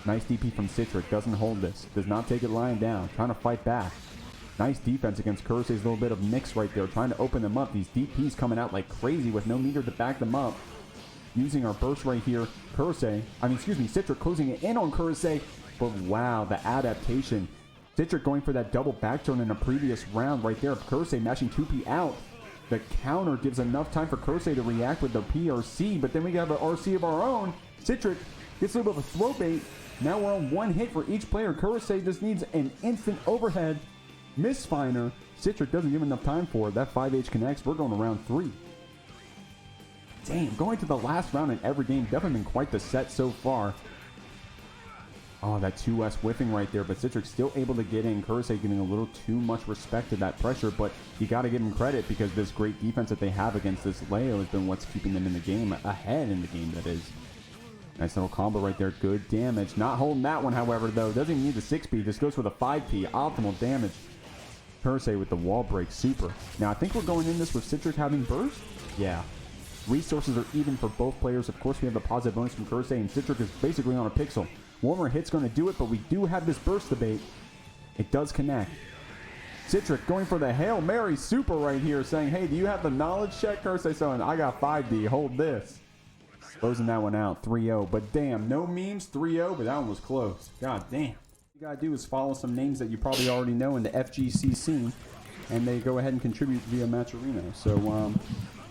Nice DP from Citric. Doesn't hold this. Does not take it lying down. Trying to fight back. Nice defense against Kurase's little bit of mix right there. Trying to open them up. These DPs coming out like crazy with no meter to back them up. Using our burst right here. Citric closing it in on Kurase. But wow, the adaptation. Citric going for that double back turn in a previous round right there. Kurase mashing 2P out. The counter gives enough time for Kurase to react with the PRC, but then we got the RC of our own. Citric gets a little bit of a throw bait. Now we're on one hit for each player. Kurase just needs an instant overhead misfiner. Citric doesn't give enough time for it. That 5H connects. We're going to round 3. Damn, going to the last round in every game. Definitely been quite the set so far. Oh, that 2S whiffing right there, but Citric still able to get in. Kurase giving a little too much respect to that pressure, but you got to give him credit because this great defense that they have against this Leo has been what's keeping them in the game, ahead in the game, that is. Nice little combo right there, good damage. Not holding that one, however, though. Doesn't even need the 6P, just goes for the 5P. Optimal damage. Kurase with the wall break, super. Now, I think we're going in this with Citric having burst? Yeah. Resources are even for both players. Of course, we have the positive bonus from Kurase, and Citric is basically on a pixel. One more hit's going to do it, but we do have this burst debate. It does connect. Citric going for the Hail Mary super right here, saying, hey, do you have the knowledge check? Kurase saying, I got 5D, hold this. Closing that one out, 3-0. But damn, no memes, 3-0, but that one was close. God damn. All you got to do is follow some names that you probably already know in the FGC scene, and they go ahead and contribute via Matcherino. So,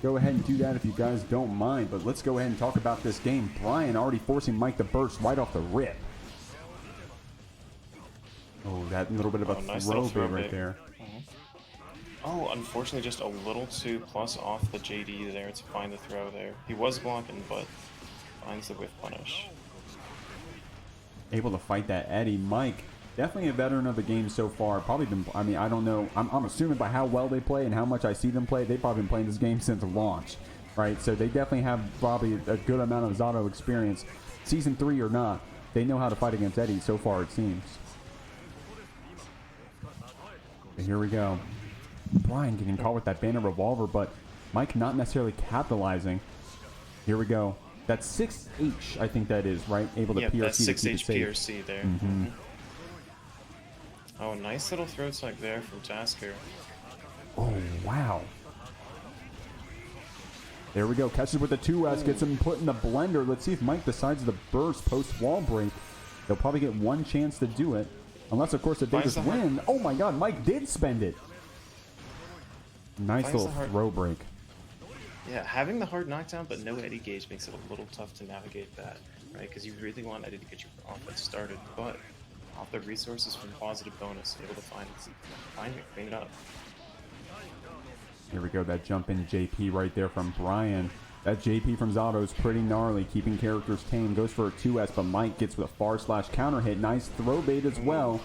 go ahead and do that if you guys don't mind. But let's go ahead and talk about this game. Brian already forcing Mike to burst right off the rip. Oh, that little bit of a nice throw throw bait right bait. there. Oh, unfortunately, just a little too plus off the JD there to find the throw there. He was blocking, but finds the whiff punish. Able to fight that Eddie. Mike, definitely a veteran of the game so far. Probably been, I mean, I don't know. I'm assuming by how well they play and how much I see them play, they've probably been playing this game since launch, right? So they definitely have probably a good amount of Zato experience. Season 3 or not, they know how to fight against Eddie so far, it seems. And here we go. Brian getting caught with that banner revolver, but Mike not necessarily capitalizing. Here we go. That's 6H, I think that is, right? Able to Yeah, PRC that's to keep it 6H safe. PRC there. Oh, nice little throw tug there from Tasker. Oh, wow. There we go. Catches with the 2S, gets him put in the blender. Let's see if Mike decides to burst post-wall break. They'll probably get one chance to do it. Unless, of course, if they just win. Oh, my God. Mike did spend it. Nice little throw break. Yeah, having the hard knockdown but no Eddie gauge makes it a little tough to navigate that, right? Because you really want Eddie to get your offense started, but off the resources from positive bonus, able to find it, clean it up. Here we go, that jump in JP right there from Brian. That JP from Zato is pretty gnarly, keeping characters tame. Goes for a 2S, but Mike gets with a far/counter hit. Nice throw bait as well.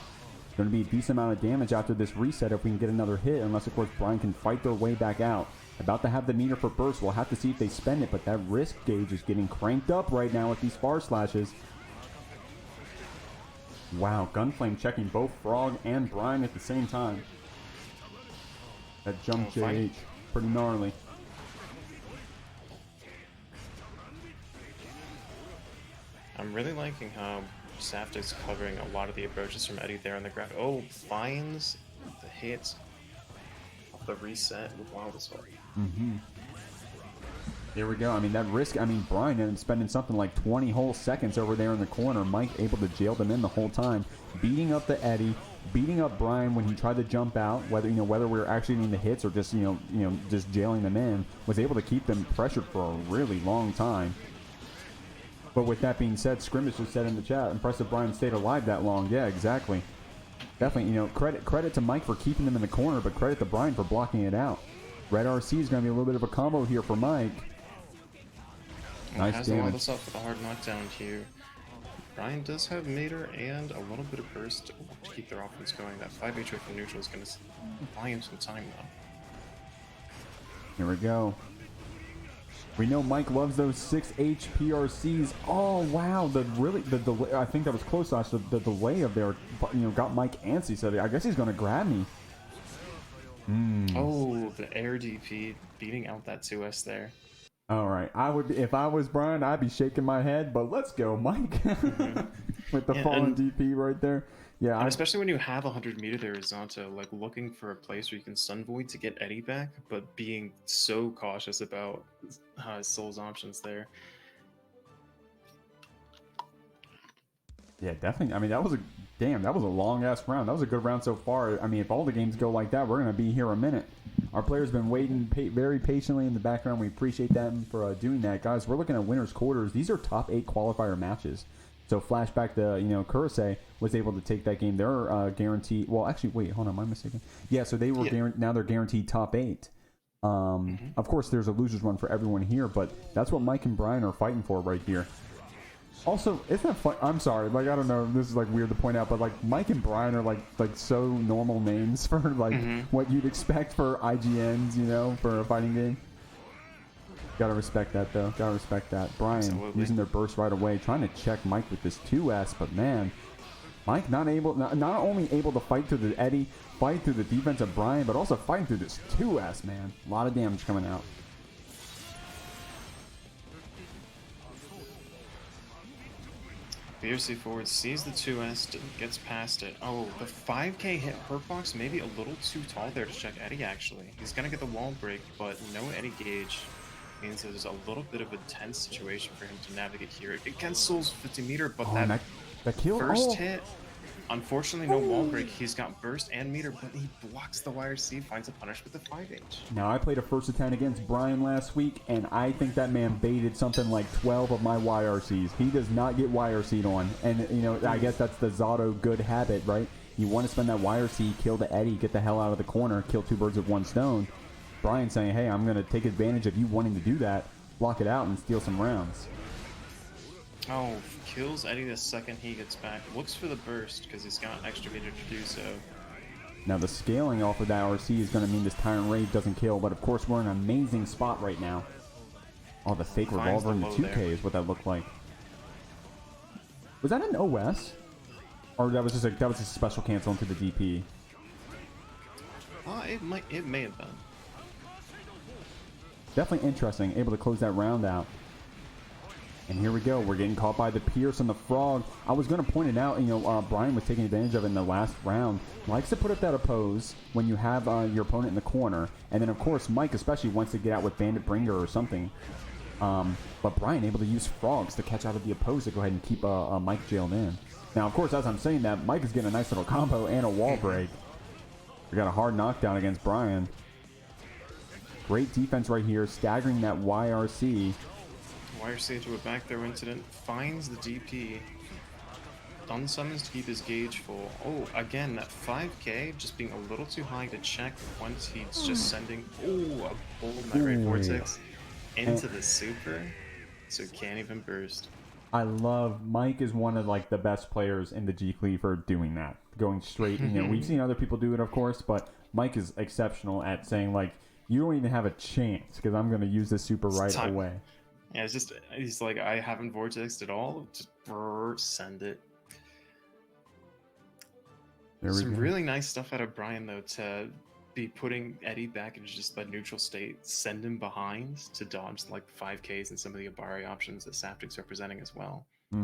Going to be a decent amount of damage after this reset if we can get another hit, unless, of course, Brian can fight their way back out. About to have the meter for burst. We'll have to see if they spend it, but that risk gauge is getting cranked up right now with these far slashes. Wow, Gunflame checking both Frog and Brian at the same time. That jump JH, pretty gnarly. I'm really liking how Saftig's covering a lot of the approaches from Eddie there on the ground. Oh, finds the hit off the reset with Wildosaur. Here we go. I mean, that risk, I mean, Brian ended up spending something like 20 whole seconds over there in the corner. Mike able to jail them in the whole time, beating up the Eddie, beating up Brian when he tried to jump out, whether we were actually needing the hits or just, just jailing them in, was able to keep them pressured for a really long time. But with that being said, Scrimmage just said in the chat, impressive Brian stayed alive that long. Yeah, exactly. Definitely, credit to Mike for keeping them in the corner, but credit to Brian for blocking it out. Red RC is going to be a little bit of a combo here for Mike. Nice damage. Has up with a hard knockdown here. Brian does have meter and a little bit of burst to keep their offense going. That 5 HP from neutral is going to buy him some time though. Here we go. We know Mike loves those 6 HPRCs. Oh wow, the delay. I think that was close. The delay of there, got Mike antsy. So I guess he's going to grab me. Oh, the air DP beating out that 2S there. All right, if I was Brian, I'd be shaking my head. But let's go, Mike, with the fallen DP right there. Yeah, and especially when you have 100 meter there, Zonto, like looking for a place where you can Sun Void to get Eddie back, but being so cautious about Soul's options there. Yeah, definitely. I mean, that was a long ass round. That was a good round so far. I mean, if all the games go like that, we're gonna be here a minute. Our players been waiting very patiently in the background. We appreciate them for doing that, guys. We're looking at winners quarters. These are top 8 qualifier matches. So flashback to MjKurase was able to take that game. They're guaranteed. Well, actually, wait, hold on, am I mistaken? Yeah, so they were now they're guaranteed top 8. Of course, there's a losers one for everyone here, but that's what Mike and Brian are fighting for right here. Also, isn't that fun? I'm sorry, like, I don't know, this is like weird to point out, but like Mike and Brian are like so normal names for like what you'd expect for IGNs, for a fighting game. Gotta respect that though. Gotta respect that. Brian using their burst right away, trying to check Mike with this 2S, but man, Mike not only able to fight through the Eddie, fight through the defense of Brian, but also fighting through this 2S, man. A lot of damage coming out. BRC forward sees the 2S, gets past it. Oh, the 5k hit hurt box maybe a little too tall there to check Eddie actually. He's gonna get the wall break, but no Eddie gauge means there's a little bit of a tense situation for him to navigate here. Against Soul's 50 meter, but that first hit, unfortunately no wall break. He's got burst and meter, but he blocks the YRC, finds a punish with the 5H. Now, I played a first attempt against Brian last week, and I think that man baited something like 12 of my YRCs. He does not get YRC'd on, and, I guess that's the Zato good habit, right? You want to spend that YRC, kill the Eddie, get the hell out of the corner, kill 2 birds with 1 stone. Brian saying, hey, I'm going to take advantage of you wanting to do that, block it out, and steal some rounds. Oh, kills Eddie the second he gets back. Looks for the burst because he's got extra meter to do so. Now the scaling off of that RC is going to mean this Tyrant Rage doesn't kill, but of course we're in an amazing spot right now. Oh, the fake revolver in the 2K there is what that looked like. Was that an OS? Or that was just a special cancel into the DP? It may have been. Definitely interesting, able to close that round out. And here we go. We're getting caught by the Pierce and the Frog. I was going to point it out, Brian was taking advantage of it in the last round. Likes to put up that oppose when you have your opponent in the corner. And then, of course, Mike especially wants to get out with Bandit Bringer or something. But Brian able to use Frogs to catch out of the oppose to go ahead and keep Mike jailed in. Now, of course, as I'm saying that, Mike is getting a nice little combo and a wall break. We got a hard knockdown against Brian. Great defense right here, staggering that YRC. YRC into a back throw incident, finds the DP. done summons to keep his gauge full. Oh, again, that 5k just being a little too high to check once he's just sending, a bold Night Raid Vortex into the super, so he can't even burst. I love Mike is one of like the best players in the Jeekly for doing that, going straight. You know, we've seen other people do it, of course, but Mike is exceptional at saying like, you don't even have a chance because I'm going to use this super right away. Yeah, it's just, he's like, I haven't vortexed at all, just send it. Some really nice stuff out of Brian though, to be putting Eddie back into just the neutral state, send him behind to dodge like 5Ks and some of the Abari options that Saftig's representing as well. I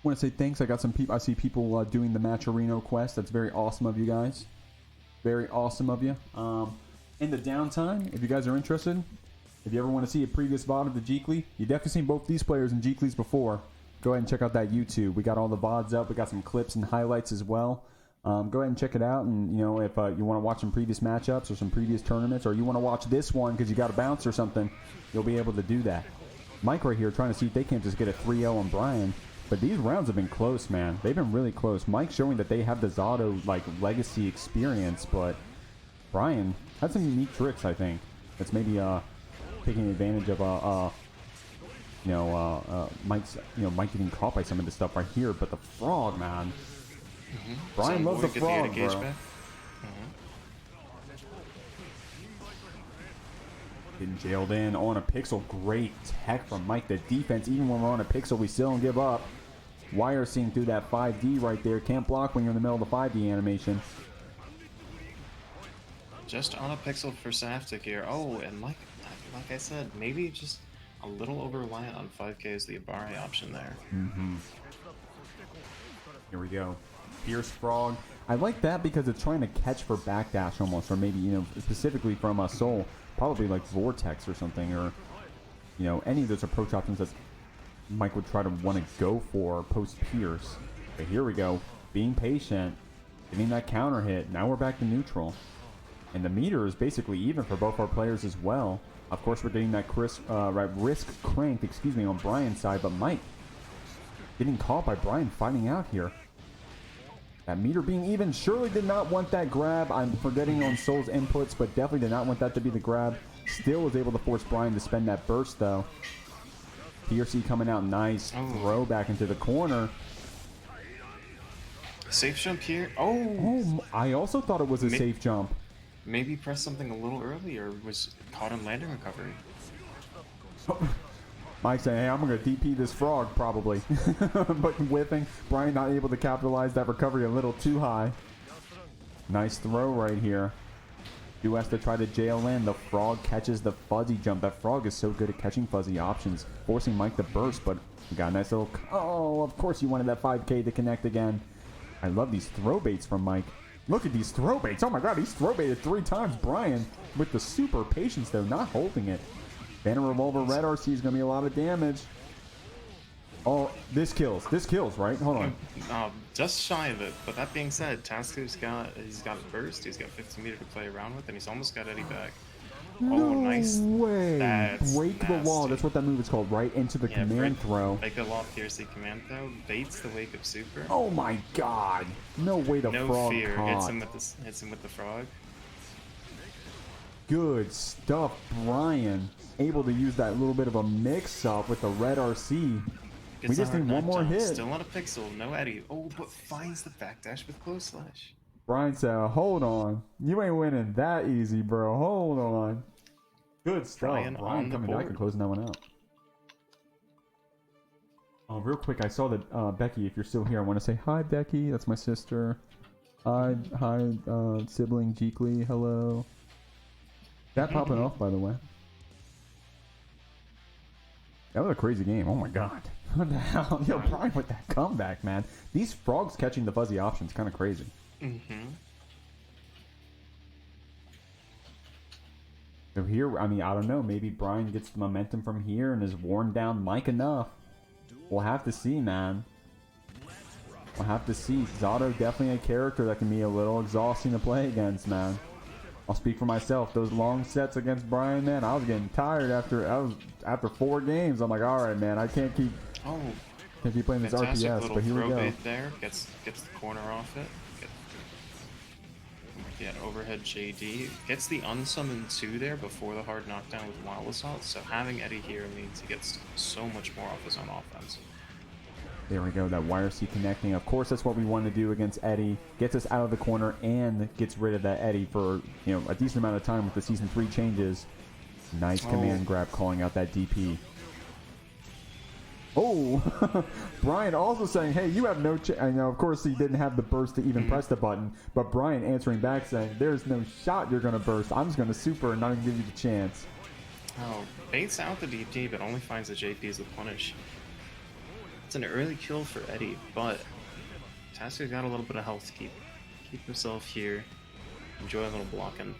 want to say thanks. I got some people. I see people doing the Matcherino quest. That's very awesome of you guys. Very awesome of you. In the downtime, if you guys are interested, if you ever want to see a previous VOD of the Jeekly, you've definitely seen both these players in Jeeklys before. Go ahead and check out that YouTube. We got all the VODs up. We got some clips and highlights as well. Go ahead and check it out. And, you know, if you want to watch some previous matchups or some previous tournaments, or you want to watch this one because you got a bounce or something, you'll be able to do that. Mike right here trying to see if they can't just get a 3-0 on Brian. But these rounds have been close, man. They've been really close. Mike showing that they have the Zato, like, legacy experience, but Brian had some unique tricks, I think. That's maybe taking advantage of Mike getting caught by some of this stuff right here. But the frog, man. Brian loves the frog, bro. Getting jailed in on a pixel. Great tech from Mike. The defense, even when we're on a pixel, we still don't give up. Wire seeing through that 5D right there. Can't block when you're in the middle of the 5D animation. Just on a pixel for Saftig here. Oh, and like I said, maybe just a little over-reliant on 5K is the Abari option there. Here we go. Pierce Frog. I like that because it's trying to catch for backdash almost, or maybe, you know, specifically from Soul. Probably like Vortex or something, or, you know, any of those approach options that Mike would try to want to go for post-Pierce. But here we go. Being patient. Getting that counter hit. Now we're back to neutral. And the meter is basically even for both our players as well. Of course, we're getting that risk cranked, on Brian's side, but Mike getting caught by Brian fighting out here. That meter being even. Surely did not want that grab. I'm forgetting on Soul's inputs, but definitely did not want that to be the grab. Still was able to force Brian to spend that burst, though. PRC coming out nice. Throw back into the corner. Safe jump here. I also thought it was a safe jump. Maybe press something a little early, or was caught on landing recovery. Mike saying, hey, I'm going to DP this frog, probably. But whiffing. Brian not able to capitalize that recovery a little too high. Nice throw right here. Do has to try to jail in. The frog catches the fuzzy jump. That frog is so good at catching fuzzy options, forcing Mike to burst, but we got a nice little... Oh, of course you wanted that 5K to connect again. I love these throw baits from Mike. Look at these throw baits. Oh my god, he's throw baited 3 times. Brian with the super patience, though, not holding it. Banner Revolver Red RC is going to be a lot of damage. Oh, this kills. This kills, right? Hold on. Just shy of it. But that being said, Taska's got a burst. He's got 15 meter to play around with, and he's almost got Eddie back. No nice. Way. That's break nasty. The wall. That's what that move is called, right? Into the command throw. Break the wall, PRC command throw. Baits the wake of super. Oh my god. No way the frog fear. caught. Hits him with the frog. Good stuff, Brian. Able to use that little bit of a mix-up with the red RC. We just need one more hit. Still on a pixel, no Eddie. Oh, but finds the backdash with close slash. Brian said, hold on. You ain't winning that easy, bro. Hold on. Good stuff. Brian coming back and closing that one out. Oh, real quick, I saw that Becky, if you're still here, I want to say hi, Becky. That's my sister. Hi, sibling Jeekly. Hello. That popping off, by the way. That was a crazy game. Oh my god. What the hell? Yo, Brian with that comeback, man. These frogs catching the fuzzy options, kind of crazy. So here, I mean, I don't know. Maybe Brian gets the momentum from here and has worn down Mike enough. We'll have to see, man. We'll have to see. Zato definitely a character that can be a little exhausting to play against, man. I'll speak for myself. Those long sets against Brian, man, I was getting tired after 4 games. I'm like, all right, man, I can't keep. Can't keep playing this Fantastic RPS, little but here we throw go. bait there. Gets the corner off it. Get overhead JD. Gets the unsummoned 2 there before the hard knockdown with Wild Assault. So having Eddie here means he gets so much more off his own offense. There we go, that wire C connecting. Of course, that's what we want to do against Eddie. Gets us out of the corner and gets rid of that Eddie for, you know, a decent amount of time with the Season 3 changes. Nice command grab calling out that DP. Oh, Brian also saying, hey, you have no I know, of course, he didn't have the burst to even press the button, but Brian answering back saying, there's no shot you're going to burst. I'm just going to super and not even give you the chance. Oh, baits out the DP, but only finds the JP as the punish. It's an early kill for Eddie, but Tasker's got a little bit of health to keep himself here. Enjoy a little blocking.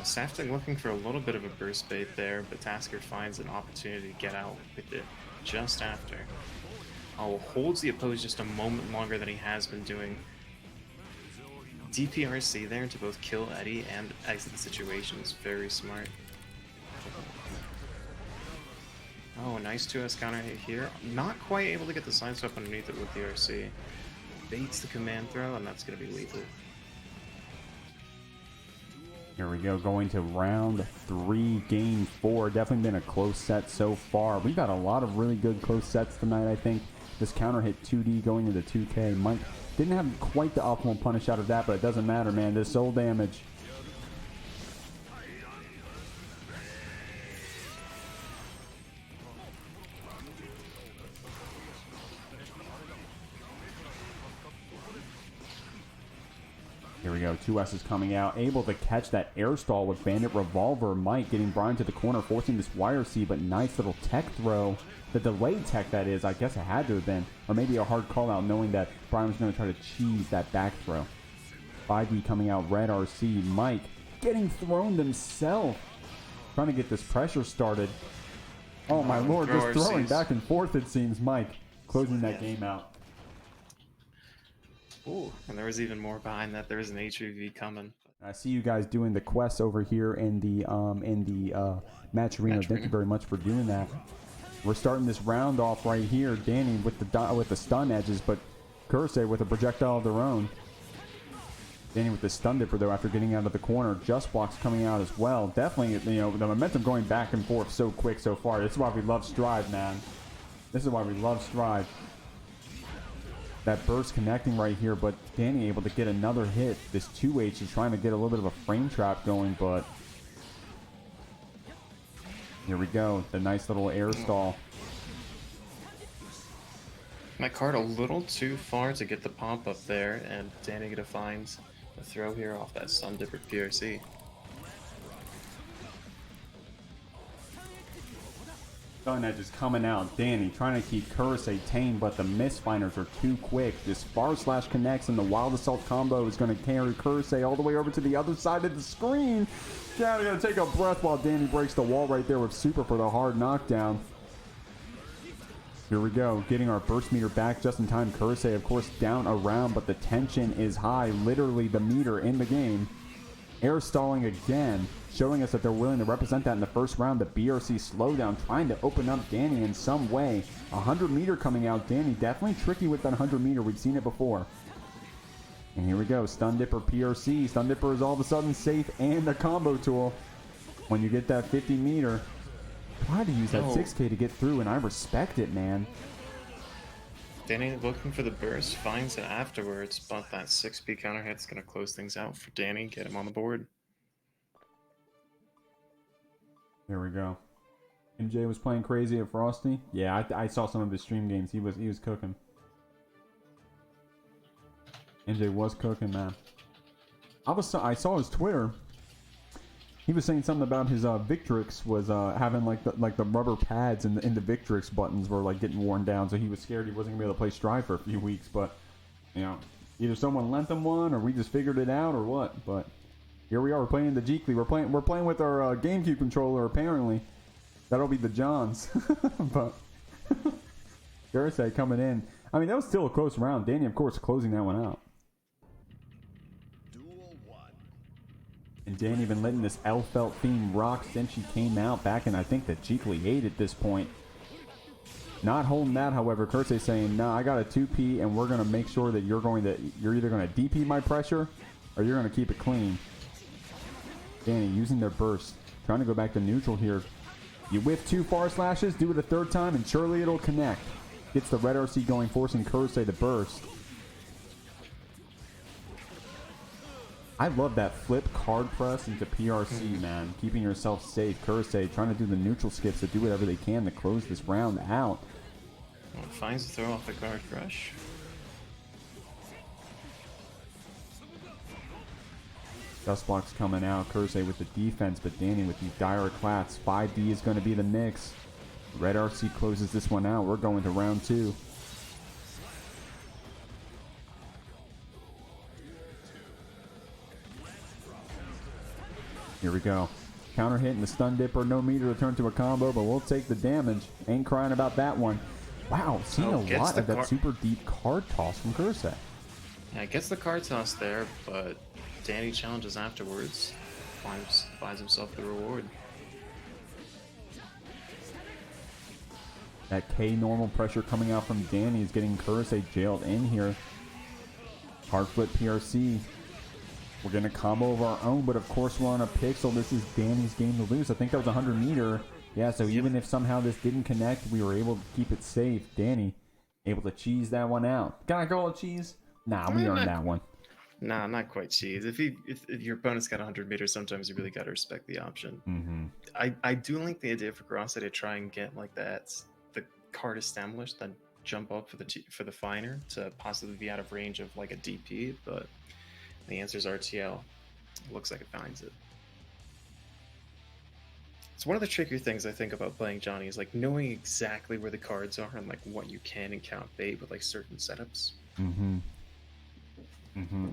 Saftig looking for a little bit of a burst bait there, but Tasker finds an opportunity to get out with it just after. Holds the oppose just a moment longer than he has been doing. DPRC there to both kill Eddie and exit the situation is very smart. Oh, a nice 2S counter hit here. Not quite able to get the sidestep underneath it with the RC. Baits the command throw, and that's going to be lethal. Here we go, going to round 3, game 4. Definitely been a close set so far. We've got a lot of really good close sets tonight, I think. This counter hit 2D going into 2K. Mike didn't have quite the optimal punish out of that, but it doesn't matter, man. This soul damage. Here we go, 2S is coming out, able to catch that air stall with Bandit Revolver. Mike getting Brian to the corner, forcing this wire C, but nice little tech throw. The delayed tech, that is, I guess it had to have been. Or maybe a hard call out knowing that Brian was going to try to cheese that back throw. 5D coming out, red RC. Mike getting thrown himself. Trying to get this pressure started. Oh my lord, just throwing back and forth it seems. Mike closing that game out. Ooh, and there was even more behind that. There was an HVV coming. I see you guys doing the quests over here in the match arena. Thank you very much for doing that. We're starting this round off right here. Dany with the stun edges, but MjKurase with a projectile of their own. Dany with the stun dipper though after getting out of the corner. Just blocks coming out as well. Definitely, you know, the momentum going back and forth so quick so far. This is why we love Strive, man. This is why we love Strive. That burst connecting right here, but Dany able to get another hit. This 2H is trying to get a little bit of a frame trap going, but here we go. The nice little air stall. My card a little too far to get the pump up there, and Dany gonna find a throw here off that Sun Dipper PRC. Stun edge is coming out. Dany trying to keep MjKurase tame, but the misfinders are too quick. This bar slash connects, and the Wild Assault combo is going to carry MjKurase all the way over to the other side of the screen. Gotta take a breath while Dany breaks the wall right there with super for the hard knockdown. Here we go, getting our burst meter back just in time. MjKurase, of course, down around, but the tension is high. Literally the meter in the game. Air stalling again, showing us that they're willing to represent that in the first round. The BRC slowdown, trying to open up Dany in some way. 100 meter coming out. Dany definitely tricky with that 100 meter. We've seen it before. And here we go. Stun Dipper PRC. Stun Dipper is all of a sudden safe and a combo tool. When you get that 50 meter, try to use that 6K to get through, and I respect it, man. Dany looking for the burst, finds it afterwards, but that 6P counter hit's going to close things out for Dany, get him on the board. Here we go. MJ was playing crazy at Frosty. Yeah, I saw some of his stream games. He was cooking. MJ was cooking, man. I saw his Twitter. He was saying something about his Victrix was having like the rubber pads in the Victrix buttons were like getting worn down, so he was scared he wasn't gonna be able to play Strive for a few weeks. But you know, either someone lent him one or we just figured it out or what. But here we are. We're playing the Jeekly. We're playing with our GameCube controller. Apparently, that'll be the Johns. But MjKurase coming in. I mean, that was still a close round. Dany, of course, closing that one out. And Dany been letting this Elfelt theme rock since she came out back in, I think, the Jeekly 8 at this point. Not holding that, however. MjKurase saying, nah, I got a 2P, and we're going to make sure that you're either going to DP my pressure, or you're going to keep it clean. Dany using their burst. Trying to go back to neutral here. You whiff 2 far slashes, do it a 3rd time, and surely it'll connect. Gets the red RC going, forcing MjKurase to burst. I love that flip card press into PRC, man. Keeping yourself safe. MjKurase trying to do the neutral skips to do whatever they can to close this round out. Well, finds the throw off the guard crush. Dust blocks coming out. MjKurase with the defense, but Dany with these dire clats. 5D is going to be the mix. Red RC closes this one out. We're going to round 2. Here we go. Counter hit and the stun dipper. No meter to turn to a combo, but we'll take the damage. Ain't crying about that one. Wow, seen a lot of that super deep card toss from MjKurase. Yeah, gets the card toss there, but Dany challenges afterwards. Finds himself the reward. That K normal pressure coming out from Dany is getting MjKurase jailed in here. Hard flip PRC. We're going to combo of our own, but of course we're on a pixel. This is Dany's game to lose. I think that was 100 meter. Yeah, so even if somehow this didn't connect, we were able to keep it safe. Dany able to cheese that one out. Can I call it cheese? Nah, we earned that one. Nah, not quite cheese. If your opponent's got 100 meters, sometimes you really got to respect the option. I do like the idea for MjKurase to try and get like that, the card established, then jump up for the finer to possibly be out of range of like a DP, but the answer is RTL. Looks like it finds it. It's one of the trickier things I think about playing Johnny is like knowing exactly where the cards are and like what you can and can't bait with like certain setups.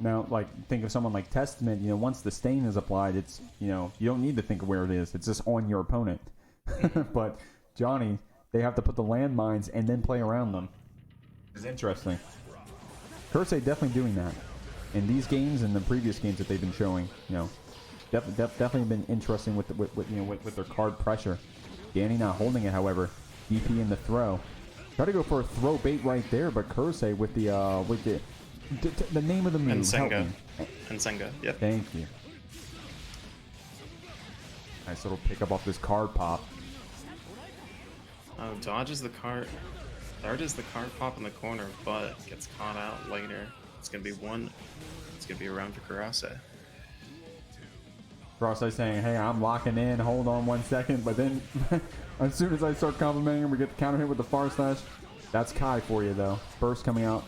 Now, like, think of someone like Testament, you know, once the stain is applied, it's, you know, you don't need to think of where it is. It's just on your opponent. But Johnny, they have to put the landmines and then play around them. It's interesting. MjKurase definitely doing that. In these games and the previous games that they've been showing, you know, definitely been interesting with their card pressure. Dany not holding it, however. DP in the throw. Try to go for a throw bait right there, but MjKurase with the name of the move. Ensenga, yep. Thank you. Nice little pickup off this card pop. Oh, dodges the card pop in the corner, but gets caught out later. It's gonna be a round for MjKurase. MjKurase saying, hey, I'm locking in, hold on 1 second, but then as soon as I start complimenting him, we get the counter hit with the far slash. That's Kai for you, though. Burst coming out.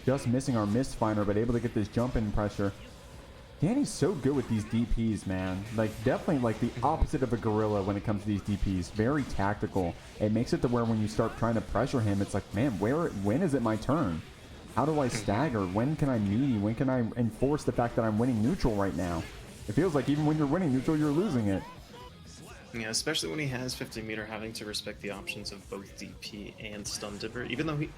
Just missing our mist finder, but able to get this jump in pressure. Dany's so good with these DPs, man. Like, definitely like the opposite of a gorilla when it comes to these DPs. Very tactical. It makes it to where when you start trying to pressure him, it's like, man, when is it my turn? How do I stagger? When can I meaty? When can I enforce the fact that I'm winning neutral right now? It feels like even when you're winning neutral, you're losing it. Yeah, especially when he has 50 meter, having to respect the options of both DP and stun dipper. Even though he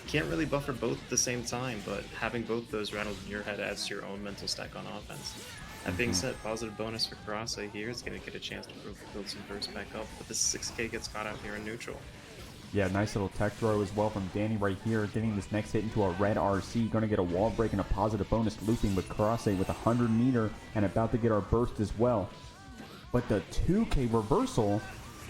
can't really buffer both at the same time, but having both those rattled in your head adds to your own mental stack on offense. That being said, positive bonus for MjKurase here is going to get a chance to build some burst back up, but this 6K gets caught out here in neutral. Yeah, nice little tech throw as well from Dany right here, getting this next hit into a red RC. Going to get a wall break and a positive bonus looping with MjKurase with 100 meter and about to get our burst as well. But the 2K reversal,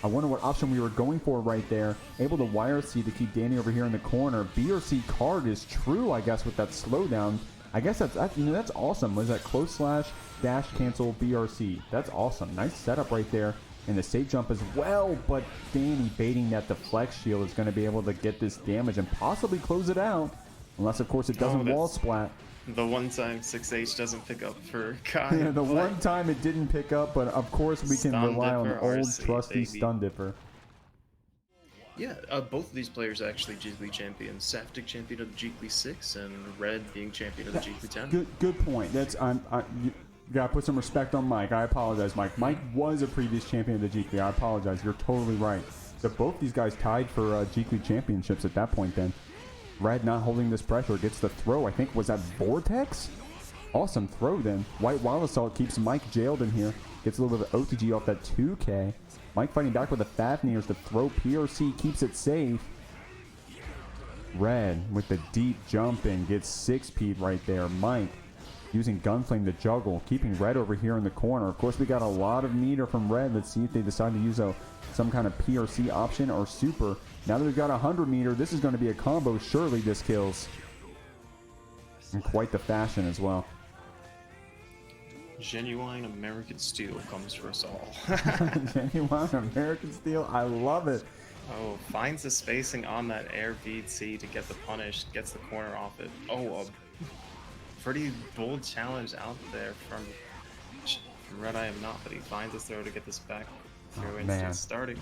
I wonder what option we were going for right there. Able to YRC to keep Dany over here in the corner. BRC card is true, I guess, with that slowdown. I guess that's awesome. Was that close slash, dash, cancel, BRC? That's awesome. Nice setup right there. And the safe jump as well, but Dany baiting that deflect shield is going to be able to get this damage and possibly close it out. Unless, of course, it doesn't wall splat. The one time 6H doesn't pick up for Kai. Yeah, the one time it didn't pick up, but of course we can rely on the old trusty stun dipper. Yeah, both of these players are actually Jeekly champions. Saftig champion of the Jeekly 6 and Red being champion of the Jeekly 10. Good point. That's you gotta put some respect on Mike. I apologize, Mike. Mike was a previous champion of the Jeekly. I apologize. You're totally right. So both these guys tied for Jeekly championships at that point then. Red not holding this pressure, gets the throw. I think, was that Vortex? Awesome throw then. White Wild Assault keeps Mike jailed in here. Gets a little bit of OTG off that 2K. Mike fighting back with the Fafnirs to throw PRC, keeps it safe. Red with the deep jump in gets 6P'd right there. Mike using Gunflame to juggle, keeping Red over here in the corner. Of course, we got a lot of meter from Red. Let's see if they decide to use some kind of PRC option or super. Now that we've got 100 meter, this is going to be a combo. Surely this kills. In quite the fashion as well. Genuine American steel comes for us all. Genuine American steel. I love it. Oh, finds the spacing on that air VC to get the punish, gets the corner off it. Oh, a pretty bold challenge out there from RedIAmNot, but he finds his throw to get this back through instant starting.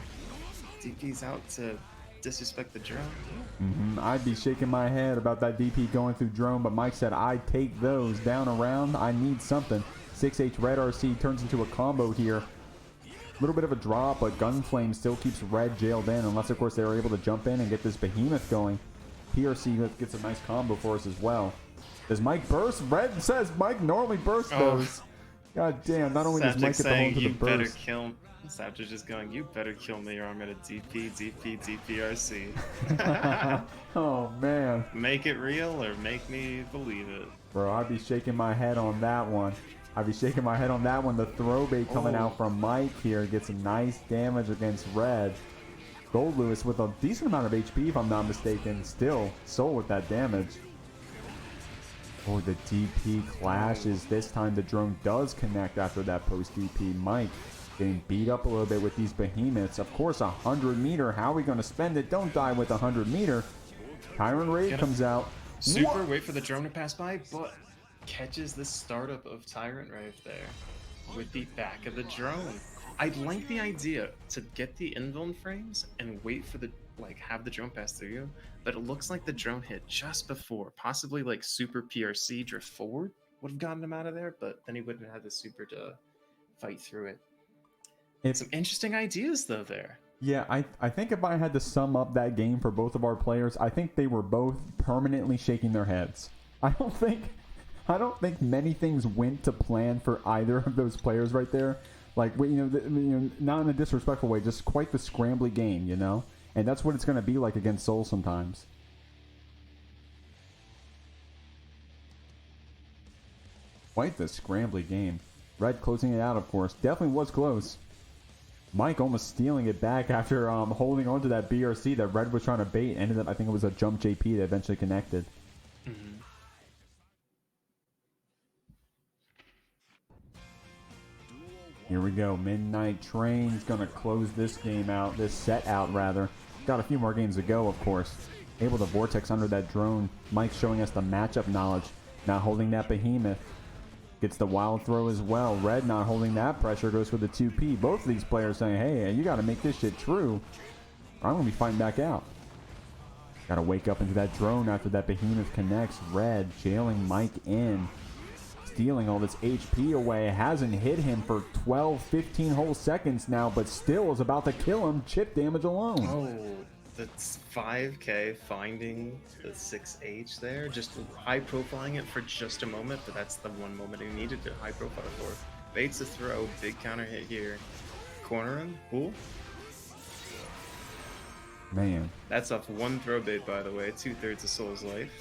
DP's out to disrespect the drone. I'd be shaking my head about that DP going through drone, but Mike said, I take those down around. I need something. 6H Red RC turns into a combo here. A little bit of a drop, but Gunflame still keeps Red jailed in, unless of course they were able to jump in and get this behemoth going. PRC gets a nice combo for us as well. Does Mike burst? Red says Mike normally bursts those. God damn, not only does Mike get the hold to the burst. You better kill Savage just going, you better kill me or I'm gonna DP RC. Oh man. Make it real or make me believe it. Bro, I'd be shaking my head on that one. The throw bait coming out from Mike here gets some nice damage against Red. Goldlewis with a decent amount of HP, if I'm not mistaken, still sold with that damage. Oh, the DP clashes. This time the drone does connect after that post DP. Mike getting beat up a little bit with these behemoths. Of course, 100 meter. How are we going to spend it? Don't die with 100 meter. Tyrant Raid comes out. Super, wait for the drone to pass by, but catches the startup of Tyrant Rave there with the back of the drone. I'd like the idea to get the invuln frames and wait for the, have the drone pass through you, but it looks like the drone hit just before, possibly super PRC drift forward would have gotten him out of there, but then he wouldn't have had the super to fight through it. Some interesting ideas though there. Yeah, I think if I had to sum up that game for both of our players, I think they were both permanently shaking their heads. I don't think many things went to plan for either of those players right there. Not in a disrespectful way, just quite the scrambly game, And that's what it's going to be like against Soul sometimes. Quite the scrambly game. Red closing it out, of course. Definitely was close. Mike almost stealing it back after holding on to that BRC that Red was trying to bait. Ended up, I think it was a jump JP that eventually connected. Here we go. Midnight Train's going to close this game out, this set out rather. Got a few more games to go, of course. Able to vortex under that drone. Mike showing us the matchup knowledge. Not holding that behemoth. Gets the wild throw as well. Red not holding that pressure. Goes for the 2P. Both of these players saying, hey, you got to make this shit true. Or I'm going to be fighting back out. Got to wake up into that drone after that behemoth connects. Red jailing Mike in. Stealing all this HP away. Hasn't hit him for 12, 15 whole seconds now, but still is about to kill him. Chip damage alone. Oh, that's 5K finding the 6H there. Just high profiling it for just a moment, but that's the one moment he needed to high profile for. Baits a throw, big counter hit here. Corner him, cool. Man. That's off one throw bait, by the way, 2/3 of Soul's life.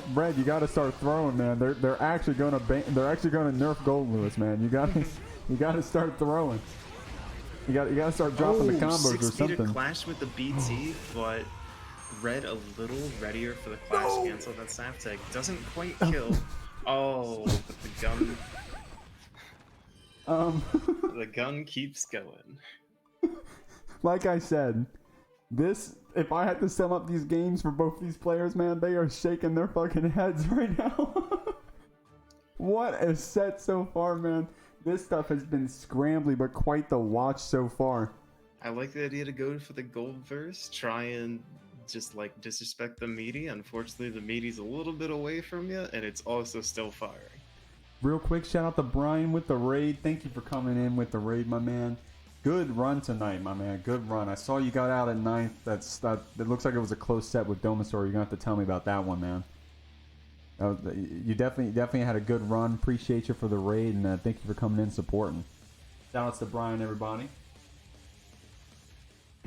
Brad, you got to start throwing, man. They're actually gonna nerf Goldlewis, man. You got to start throwing. You got to start dropping the combos or something. Clash with the BT, but Red a little readier for the clash cancel. That Saftig doesn't quite kill. Oh, but the gun. The gun keeps going. Like I said, if I had to sum up these games for both these players, man, they are shaking their fucking heads right now. What a set so far, man. This stuff has been scrambly, but quite the watch so far. I like the idea to go for the gold verse, try and just disrespect the meaty. Unfortunately, the meaty's a little bit away from you, and it's also still firing. Real quick, shout out to Brian with the raid. Thank you for coming in with the raid, my man. Good run tonight, my man. Good run. I saw you got out at 9th. It looks like it was a close set with Domasaur. You're going to have to tell me about that one, man. You definitely had a good run. Appreciate you for the raid, and thank you for coming in supporting. Shout outs to Brian, everybody.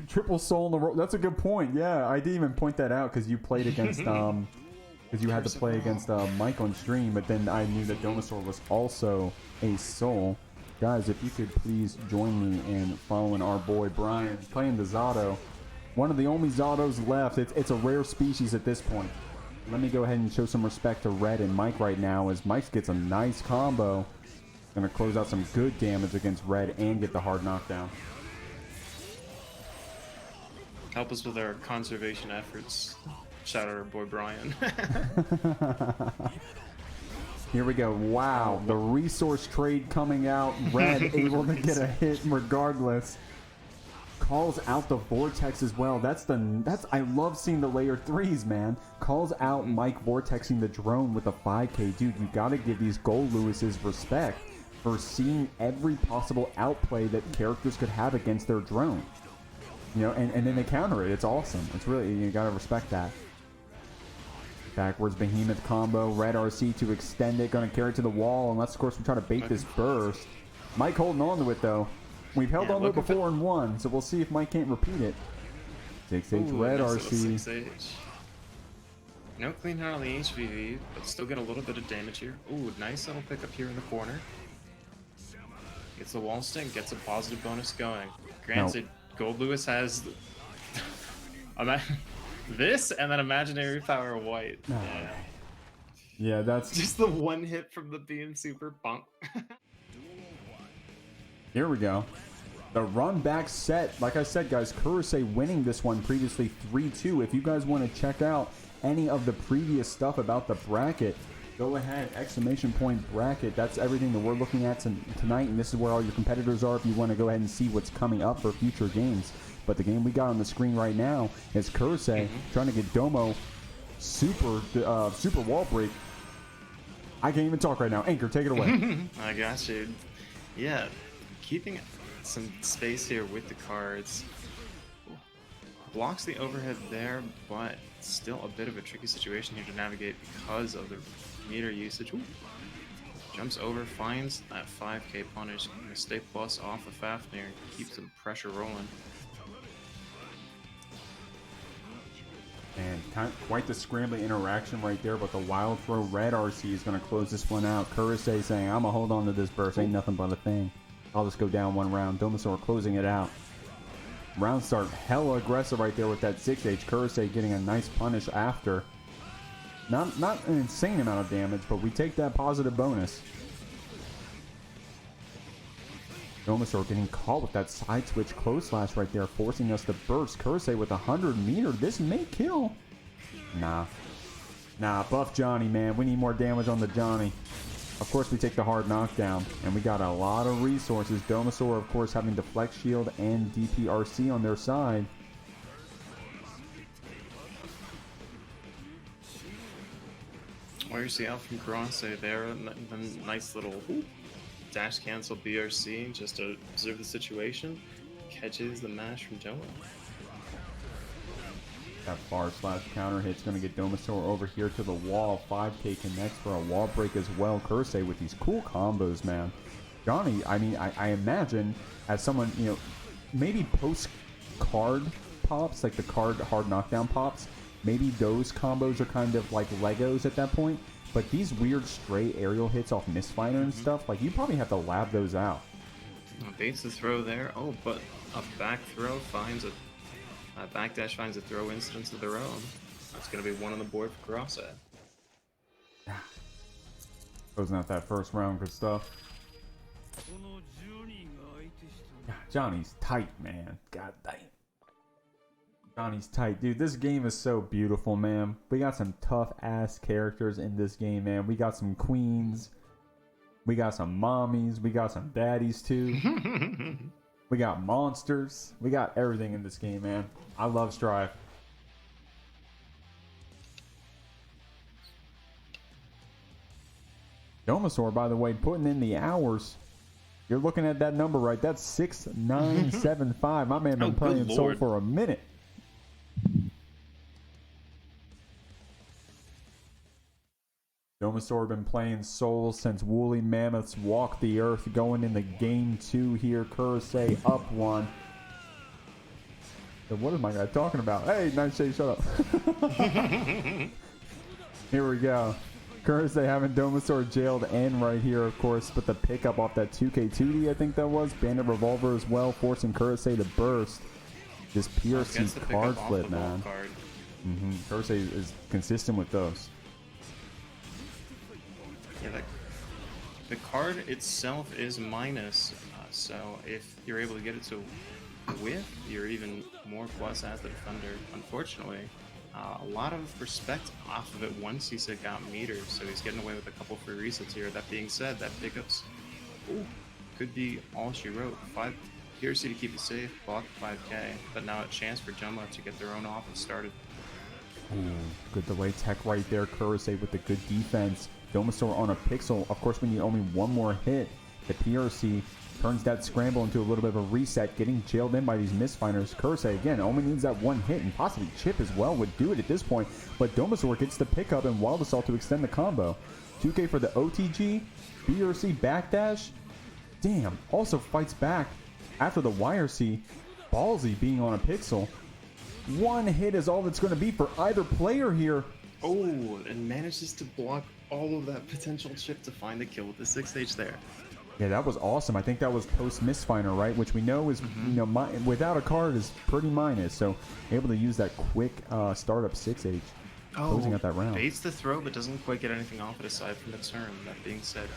Triple soul in the roll. That's a good point. Yeah, I didn't even point that out because you played against because you had to play against Mike on stream, but then I knew that Domasaur was also a soul. Guys, if you could please join me in following our boy Brian playing the Zato. One of the only Zatos left. It's a rare species at this point. Let me go ahead and show some respect to Red and Mike right now as Mike gets a nice combo. Gonna close out some good damage against Red and get the hard knockdown. Help us with our conservation efforts. Shout out our boy Brian. Here we go. Wow, the resource trade coming out. Red able to get a hit regardless. Calls out the vortex as well. I love seeing the layer 3s, man. Calls out Mike vortexing the drone with a 5k. Dude, you gotta give these Goldlewises respect for seeing every possible outplay that characters could have against their drone. You know, and then they counter it. It's awesome. It's really, you gotta respect that. Backwards Behemoth combo. Red RC to extend it. Gonna carry it to the wall. Unless, of course, we try to bait this burst. Mike holding on to it, though. We've held on to it before and won, so we'll see if Mike can't repeat it. 6H Red nice RC. 6H. No clean out on the HVV, but still get a little bit of damage here. Ooh, nice little pick up here in the corner. Gets the wall stick, gets a positive bonus going. Granted, Goldlewis has this and then imaginary power white. Yeah, that's just the one hit from the beam super bonk. Here we go. The run back set. Like I said, guys, MjKurase winning this one previously 3-2. If you guys want to check out any of the previous stuff about the bracket, go ahead, !bracket. That's everything that we're looking at tonight, and this is where all your competitors are if you want to go ahead and see what's coming up for future games. But the game we got on the screen right now is MjKurase trying to get Domo super wall break. I can't even talk right now. Anchor, take it away. I got you. Yeah, keeping some space here with the cards. Blocks the overhead there, but still a bit of a tricky situation here to navigate because of the meter usage. Ooh. Jumps over, finds that 5k punish, gonna stay plus off of Fafnir, keeps the pressure rolling. And quite the scrambling interaction right there, but the wild throw Red RC is going to close this one out. MjKurase saying, I'm going to hold on to this burst, ain't nothing but a thing. I'll just go down one round. Domasaur closing it out. Round start hella aggressive right there with that 6H. MjKurase getting a nice punish after. Not an insane amount of damage, but we take that positive bonus. Domasaur getting caught with that side switch close slash right there, forcing us to burst. MjKurase with 100 meter. This may kill. Nah, buff Johnny, man. We need more damage on the Johnny. Of course, we take the hard knockdown, and we got a lot of resources. Domasaur, of course, having Deflect Shield and DPRC on their side. Where's the out from MjKurase there? The nice little dash cancel BRC just to observe the situation. Catches the mash from Domo. That bar slash counter hit's going to get Domasaur over here to the wall. 5k connects for a wall break as well. MjKurase with these cool combos, man. Johnny, I mean, I imagine as someone, you know, maybe post card pops, like the card hard knockdown pops, maybe those combos are kind of like Legos at that point. But these weird stray aerial hits off Misfire and stuff, like you probably have to lab those out. Baits the throw there. Oh, but a back throw finds a backdash finds a throw instance of their own. That's going to be one on the board for MjKurase. Closing out that first round, good stuff. Johnny's tight, man. God damn. Johnny's tight. Dude, this game is so beautiful, man. We got some tough-ass characters in this game, man. We got some queens. We got some mommies. We got some daddies, too. We got monsters. We got everything in this game, man. I love Strive. Domasaur, by the way, putting in the hours. You're looking at that number right. That's 6975. My man been playing Soul for a minute. Domasaur been playing Soul since Woolly Mammoths walked the earth, going into game 2 here. Kurase up 1. So what is my guy talking about? Hey, Nightshade, shut up. Here we go. Kurase having Domasaur jailed and right here, of course, but the pickup off that 2K2D, I think that was. Bandit Revolver as well, forcing Kurase to burst. This PRC card flip, man. Kurase is consistent with those. Yeah, the card itself is minus, so if you're able to get it to whiff, you're even more plus as the defender. Unfortunately, a lot of respect off of it once he got meters, so he's getting away with a couple free resets here. That being said, that pickups could be all she wrote. 5 PRC to keep it safe, block 5k, but now a chance for Jumbo to get their own offense started. Ooh, good delay tech right there. Kurase with the good defense. Domasaur on a pixel. Of course, we need only one more hit. The PRC turns that scramble into a little bit of a reset, getting jailed in by these misfinders. Kurase, again, only needs that one hit, and possibly Chipp as well would do it at this point. But Domasaur gets the pickup and Wild Assault to extend the combo. 2K for the OTG. PRC backdash. Damn, also fights back after the YRC. Ballsy being on a pixel. One hit is all that's going to be for either player here. Oh, and manages to block all of that potential Chipp to find the kill with the 6H there. Yeah, that was awesome. I think that was post misfinder, right? Which we know is, you know, without a card is pretty minus. So able to use that quick startup 6H, closing out that round. Baits the throw, but doesn't quite get anything off it aside from the turn. That being said,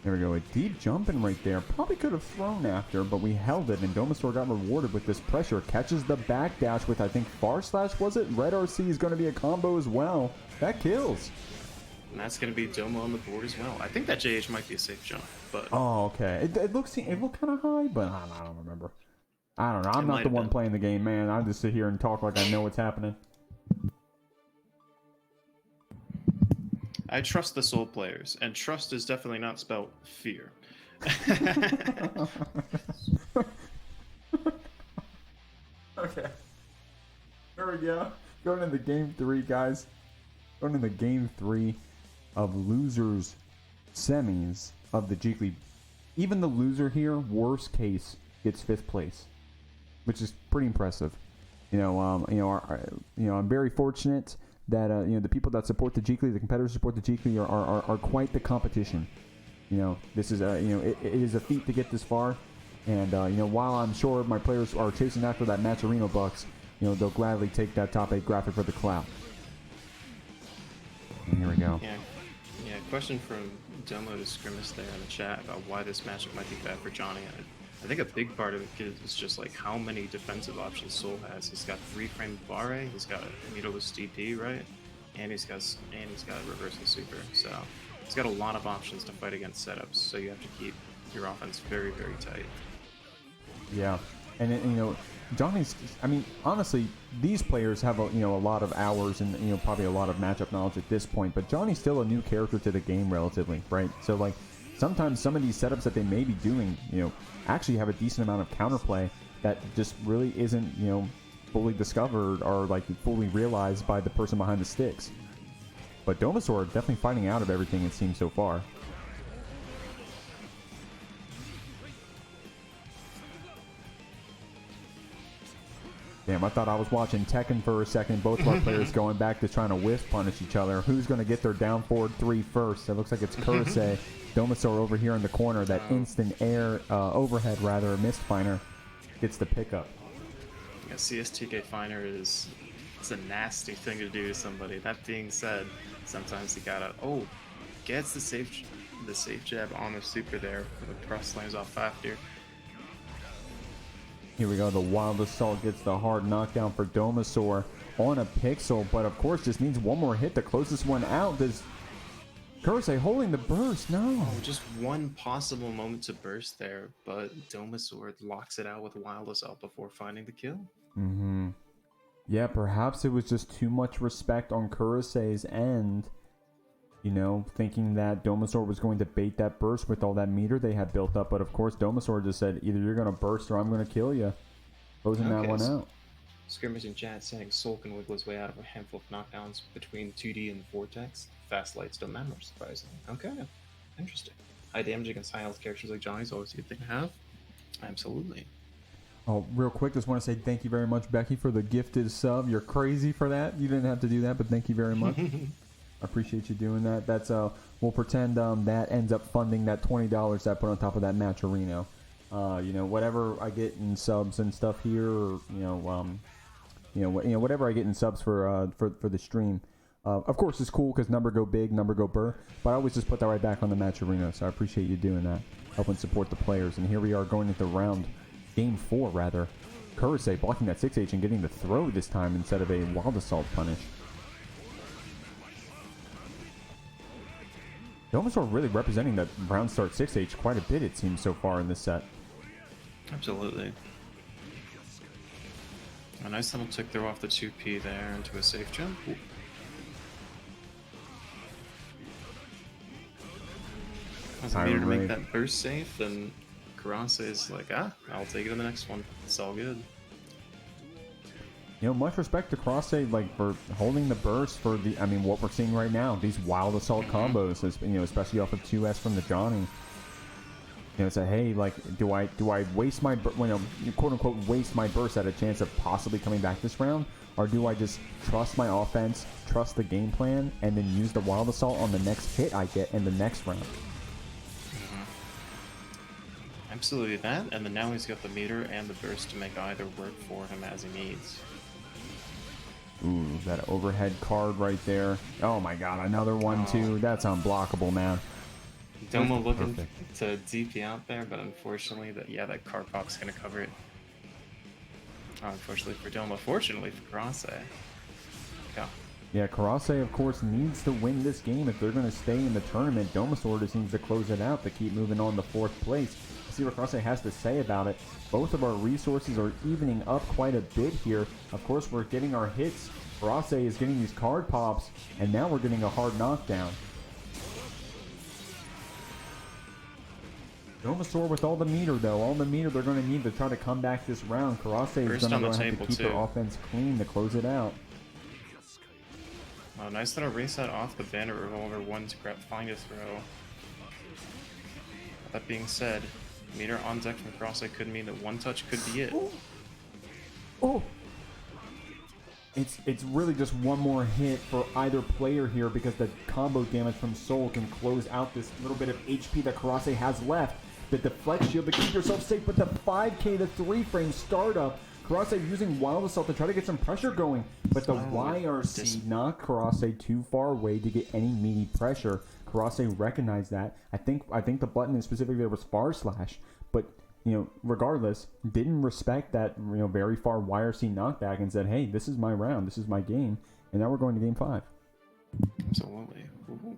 There we go, a deep jumping right there. Probably could have thrown after, but we held it, and Domasaur got rewarded with this pressure. Catches the backdash with, I think, Far Slash, was it? Red RC is going to be a combo as well. That kills. And that's going to be Doma on the board as well. I think that JH might be a safe jump, but... Oh, okay. It looked kind of high, but I don't remember. I don't know. I'm not the one playing the game, man. I just sit here and talk like I know what's happening. I trust the Soul players, and trust is definitely not spelled fear. Okay. There we go. Going into game 3, guys. Going into game 3 of losers semis of the Jeekly. Even the loser here, worst case, gets 5th place, which is pretty impressive. I'm very fortunate that the people that support the Jeekly, the competitors who support the Jeekly, are quite the competition. This is it is a feat to get this far, and while I'm sure my players are chasing after that Matcherino bucks, they'll gladly take that top 8 graphic for the clout. And here we go. Yeah. Question from Domo to Scrimus there in the chat about why this matchup might be bad for Johnny. I think a big part of it is just like how many defensive options Soul has. He's got 3-frame Barre, he's got a meterless DP, right? And he's got a reversal super. So he's got a lot of options to fight against setups. So you have to keep your offense very, very tight. Yeah, and Johnny's. I mean, honestly, these players have a lot of hours and probably a lot of matchup knowledge at this point. But Johnny's still a new character to the game, relatively, right? So like. Sometimes some of these setups that they may be doing, actually have a decent amount of counterplay that just really isn't, fully discovered or like fully realized by the person behind the sticks. But Domasaur definitely finding out of everything it seems so far. Damn, I thought I was watching Tekken for a second. Both of our players going back to trying to whiff punish each other. Who's going to get their down forward 3 first? It looks like it's Kurase. Domasaur over here in the corner. That instant air overhead, rather, Mistfinder gets the pickup. Yeah, CSTK Finer it's a nasty thing to do to somebody. That being said, sometimes you gotta... Oh, gets the safe jab on the super there. The cross slams off after. Here we go. The Wild Assault gets the hard knockdown for Domasaur on a pixel, but of course just needs one more hit. The closest one out. Does Kurase holding the burst? No. Oh, just one possible moment to burst there, but Domasaur locks it out with Wild Assault before finding the kill. Mm-hmm. Yeah, perhaps it was just too much respect on Kurase's end. Thinking that Domasaur was going to bait that burst with all that meter they had built up. But of course, Domasaur just said, either you're going to burst or I'm going to kill you. Closing that one out. Scrimmage in chat saying Soul can wiggle his way out of a handful of knockdowns between 2D and Vortex. Fast lights don't matter, surprisingly. Okay, interesting. High damage against high health characters like Johnny's always a good thing to have. Absolutely. Oh, real quick, just want to say thank you very much, Becky, for the gifted sub. You're crazy for that. You didn't have to do that, but thank you very much. I appreciate you doing that. That's we'll pretend that ends up funding that $20 that I put on top of that match arena. You know, whatever I get in subs and stuff here, or, whatever I get in subs for the stream. Of course, it's cool because number go big, number go burr. But I always just put that right back on the match arena. So I appreciate you doing that, helping support the players. And here we are going into game 4 rather. MjKurase blocking that 6H and getting the throw this time instead of a Wild Assault punish. Domasaur really representing that round start 6H quite a bit, it seems, so far in this set. Absolutely. A nice little tick throw off the 2P there into a safe jump. Ooh. Has a meter to make that burst safe, and MjKurase is like, I'll take it in the next one. It's all good. You know, much respect to MjKurase, like, for holding the burst for the, I mean, what we're seeing right now, these Wild Assault combos, especially off of 2S from the Johnny. You know, it's a, hey, like, do I waste my, quote unquote, waste my burst at a chance of possibly coming back this round? Or do I just trust my offense, trust the game plan, and then use the Wild Assault on the next hit I get in the next round? Absolutely that, and then now he's got the meter and the burst to make either work for him as he needs. Ooh, that overhead card right there. Oh my god, another one too. That's unblockable, man. Doma looking to DP out there, but unfortunately, that card pop's gonna cover it. Unfortunately for Doma, fortunately for MjKurase. Yeah, MjKurase, of course, needs to win this game if they're going to stay in the tournament. Domasaur just needs to close it out to keep moving on to 4th place. Let's see what MjKurase has to say about it. Both of our resources are evening up quite a bit here. Of course, we're getting our hits. MjKurase is getting these card pops, and now we're getting a hard knockdown. Domasaur with all the meter, though. All the meter they're going to need to try to come back this round. MjKurase is going to have to keep their offense clean to close it out. Nice little reset off the Bandit Revolver 1 to find a throw. That being said, meter on deck from MjKurase could mean that one touch could be it. Oh! It's really just one more hit for either player here because the combo damage from Soul can close out this little bit of HP that MjKurase has left. The deflect shield to keep yourself safe, but the 5K, the 3-frame startup. MjKurase using Wild Assault to try to get some pressure going, but the YRC knocked MjKurase too far away to get any meaty pressure. MjKurase recognized that. I think the button in specifically there was far slash, but regardless, didn't respect that very far YRC knockback and said, hey, this is my round, this is my game, and now we're going to game 5. Absolutely. Ooh.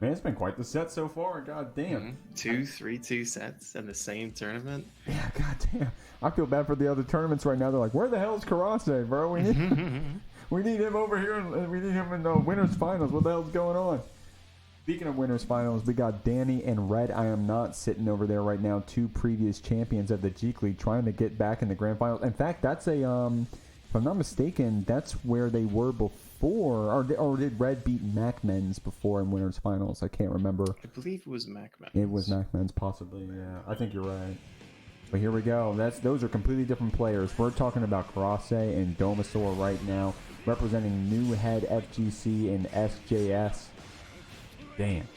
Man, it's been quite the set so far. God damn. 2 3-2 sets in the same tournament. Yeah, god damn. I feel bad for the other tournaments right now. They're like, where the hell is MjKurase, bro? We need him over here. We need him in the winners finals. What the hell's going on? Speaking of winners finals, we got Dany and RedIAmNot sitting over there right now. 2 previous champions of the Jeekly trying to get back in the grand finals. In fact, that's a if I'm not mistaken, that's where they were before. Or did Red beat MacMens before in winners finals? I can't remember. I believe it was MacMens. It was MacMens, possibly. Yeah, I think you're right. But here we go. Those are completely different players. We're talking about MjKurase and Domasaur right now, representing new head FGC and SJS. Damn.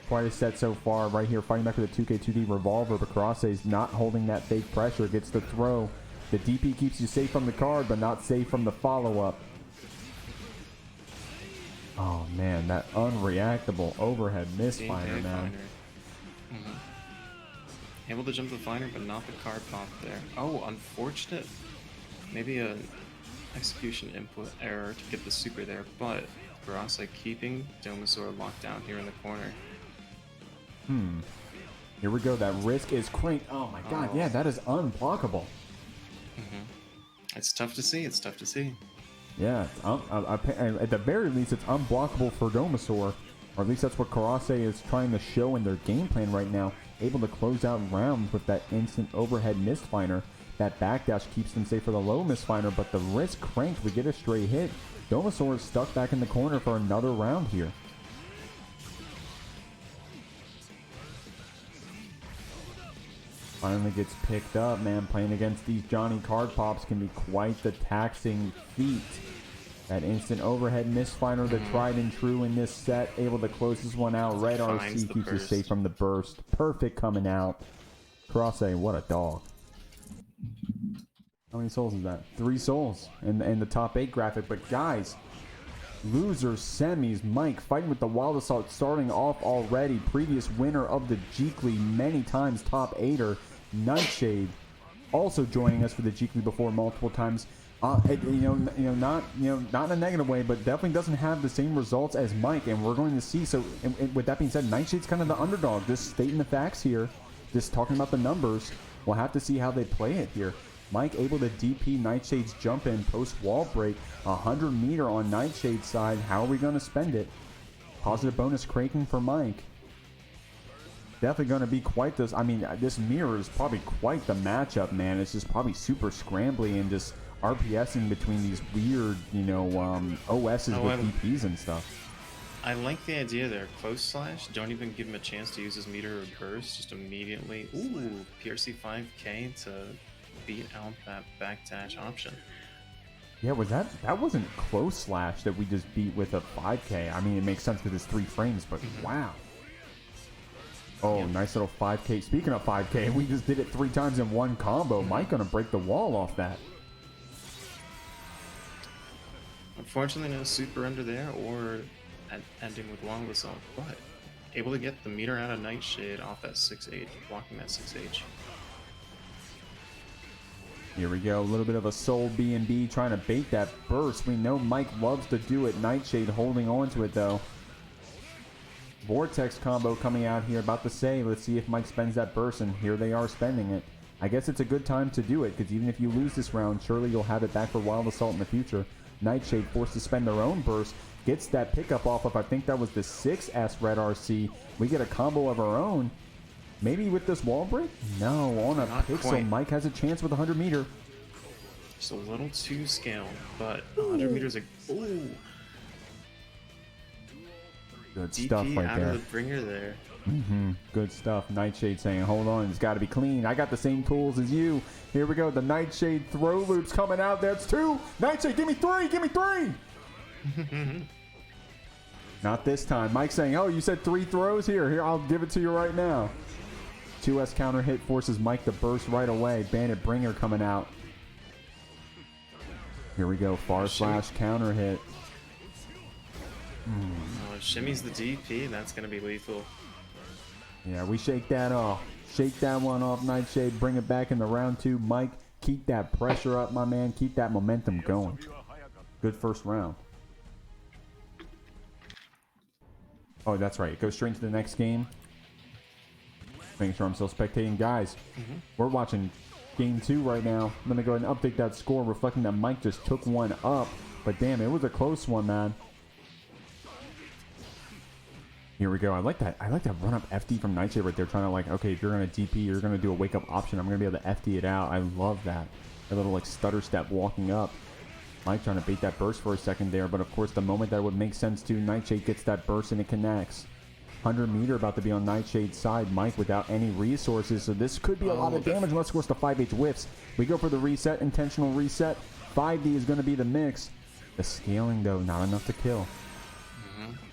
Quite a set so far. Right here, fighting back with a 2K2D revolver, but MjKurase is not holding that fake pressure. Gets the throw. The DP keeps you safe from the card, but not safe from the follow-up. Oh man, that unreactable overhead misfire, man. Able to jump the finer, but not the card pop there. Oh, unfortunate. Maybe an execution input error to get the super there, but MjKurase keeping Domasaur locked down here in the corner. Here we go. That risk is cranked. Oh my god, yeah, that is unblockable. It's tough to see. It's tough to see. Yeah, at the very least, it's unblockable for Domasaur, or at least that's what MjKurase is trying to show in their game plan right now. Able to close out rounds with that instant overhead misfire. That backdash keeps them safe for the low misfinder, but the wrist cranked. We get a stray hit. Domasaur is stuck back in the corner for another round here. Finally gets picked up, man. Playing against these Johnny Card Pops can be quite the taxing feat. That instant overhead misfinder, the tried and true in this set. Able to close this one out. RedRC keeps us safe from the burst. Perfect coming out. MjKurase, what a dog. How many souls is that? 3 souls in the top 8 graphic. But guys, losers, semis, Mike fighting with the Wild Assault starting off already. Previous winner of the Jeekly, many times top 8er. Nightshade also joining us for the Jeekly before multiple times. Not in a negative way, but definitely doesn't have the same results as Mike, and we're going to see. So, and with that being said, Nightshade's kind of the underdog. Just stating the facts here, just talking about the numbers. We'll have to see how they play it here. Mike able to DP Nightshade's jump in post wall break, 100 meter on Nightshade's side. How are we going to spend it? Positive bonus cranking for Mike. Definitely going to be quite this. I mean, this mirror is probably quite the matchup, man. It's just probably super scrambly and just RPSing between these weird, OSs with DPs and stuff. I like the idea there. Close slash. Don't even give him a chance to use his meter or burst. Just immediately. Ooh, PRC 5K to beat out that backdash option. Yeah, that wasn't close slash that we just beat with a 5K. I mean, it makes sense because it's 3 frames, but wow. Oh, nice little 5K. Speaking of 5K, we just did it 3 times in one combo. Mike gonna break the wall off that. Unfortunately, no super under there or ending with Wild Assault, but able to get the meter out of Nightshade off that 6H, blocking that 6H. Here we go, a little bit of a soul B&B trying to bait that burst. We know Mike loves to do it. Nightshade holding on to it though. Vortex combo coming out here, about to say, let's see if Mike spends that burst, and here they are spending it. I guess it's a good time to do it, because even if you lose this round, surely you'll have it back for Wild Assault in the future. Nightshade forced to spend their own burst, gets that pickup off of, I think that was the 6S RedRC. We get a combo of our own. Maybe with this wall break? No, on a pixel, quite. Mike has a chance with 100 meter. Just a little too scaled, but 100 meters are... Ooh! Good DP stuff right out there. Of the bringer there. Good stuff. Nightshade saying, hold on, it's got to be clean. I got the same tools as you. Here we go. The Nightshade throw loops coming out. That's 2. Nightshade, give me 3. Give me 3. Not this time. Mike saying, oh, you said 3 throws? Here, I'll give it to you right now. 2S counter hit forces Mike to burst right away. Bandit bringer coming out. Here we go. Far slash counter hit. Shimmy's the DP. That's going to be lethal. Yeah, we shake that off. Shake that one off, Nightshade. Bring it back in the round 2. Mike, keep that pressure up, my man. Keep that momentum going. Good first round. Oh, that's right. It goes straight into the next game. Making sure I'm still spectating. Guys, we're watching game 2 right now. I'm going to go ahead and update that score, reflecting that Mike just took one up. But damn, it was a close one, man. Here we go. I like that run up FD from Nightshade right there, trying to, like, okay, if you're going to DP, you're going to do a wake up option. I'm going to be able to FD it out. I love that. A little, like, stutter step walking up. Mike trying to bait that burst for a second there, but of course, the moment that would make sense to, Nightshade gets that burst and it connects. 100 meter about to be on Nightshade's side. Mike without any resources, so this could be a lot of damage unless, of course, the 5H whiffs. We go for the reset, intentional reset. 5D is going to be the mix. The scaling, though, not enough to kill.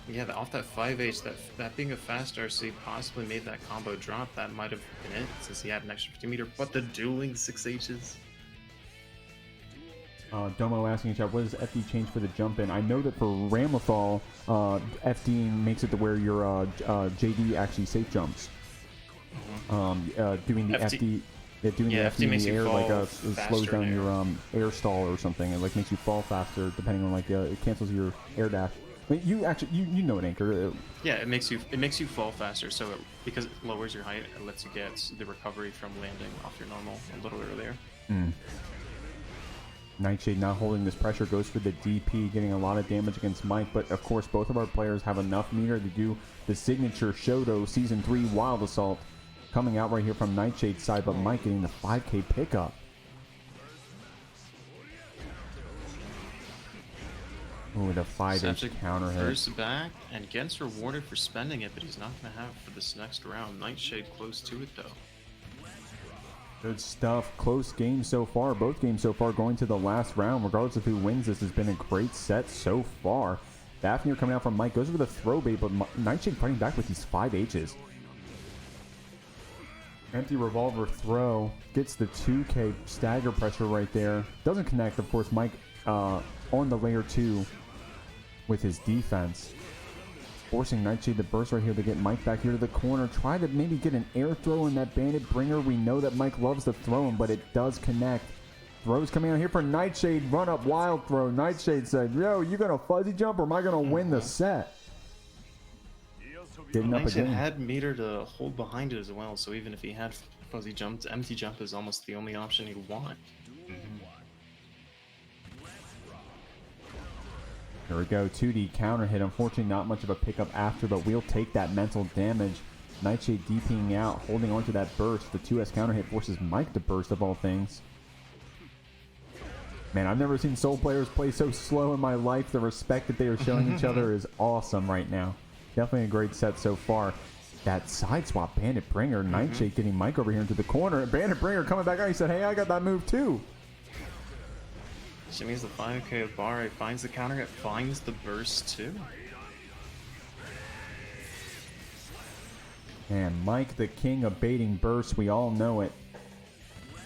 Yeah, off that 5H, that being a fast RC possibly made that combo drop. That might have been it, since he had an extra 50 meter, but the dueling 6Hs. Domo asking in chat, what does FD change for the jump in? I know that for Ramlethal, FD makes it to where your JD actually safe jumps. Doing the FD doing the FD in the air, like it slows down your air stall or something. It like makes you fall faster, depending on like it cancels your air dash. I mean, you actually you know it, Anchor. Yeah, it makes you fall faster. So because it lowers your height, it lets you get the recovery from landing off your normal a little earlier. Nightshade not holding this pressure, goes for the DP, getting a lot of damage against Mike, but of course both of our players have enough meter to do the signature Shoto Season 3 Wild Assault coming out right here from Nightshade's side, but Mike getting the 5K pickup. Ooh, the 5H counter hit. Bursts back and gets rewarded for spending it, but he's not going to have it for this next round. Nightshade close to it, though. Good stuff. Close game so far. Both games so far going to the last round. Regardless of who wins, this has been a great set so far. Fafnir coming out from Mike. Goes for the throw bait, but Nightshade fighting back with these 5Hs. Empty revolver throw. Gets the 2K stagger pressure right there. Doesn't connect, of course. Mike on the layer 2 with his defense. Forcing Nightshade to burst right here to get Mike back here to the corner. Try to maybe get an air throw in that bandit bringer. We know that Mike loves to throw him, but it does connect. Throws coming out here for Nightshade. Run up wild throw. Nightshade said, yo, you gonna fuzzy jump or am I gonna win the set? Getting up Nightshade again. had meter to hold behind it as well, so even if he had fuzzy jumped, empty jump is almost the only option he'd want. Here we go, 2D counter hit. Unfortunately, not much of a pickup after, but we'll take that mental damage. Nightshade DPing out, holding onto that burst. The 2S counter hit forces Mike to burst, of all things. Man, I've never seen Soul players play so slow in my life. The respect that they are showing each other is awesome right now. Definitely a great set so far. That side swap Bandit Bringer. Nightshade getting Mike over here into the corner. Bandit Bringer coming back out. He said, hey, I got that move too. Shimmies the 5K bar, he finds the counter hit, finds the burst too. And Mike, the king of baiting bursts, we all know it.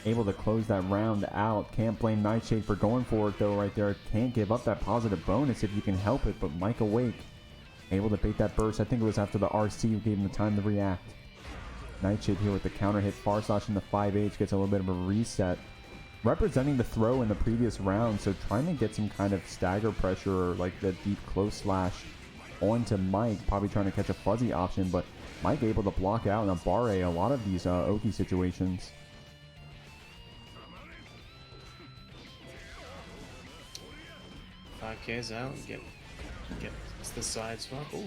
Able to close that round out. Can't blame Nightshade for going for it though right there. Can't give up that positive bonus if you can help it, but Mike awake. Able to bait that burst. I think it was after the RC who gave him the time to react. Nightshade here with the counter hit. Far slash in the 5H gets a little bit of a reset. Representing the throw in the previous round, so trying to get some kind of stagger pressure or like the deep close slash onto Mike, probably trying to catch a fuzzy option, but Mike able to block out in a barre a lot of these Oki situations. K's out, get the side swap. Ooh,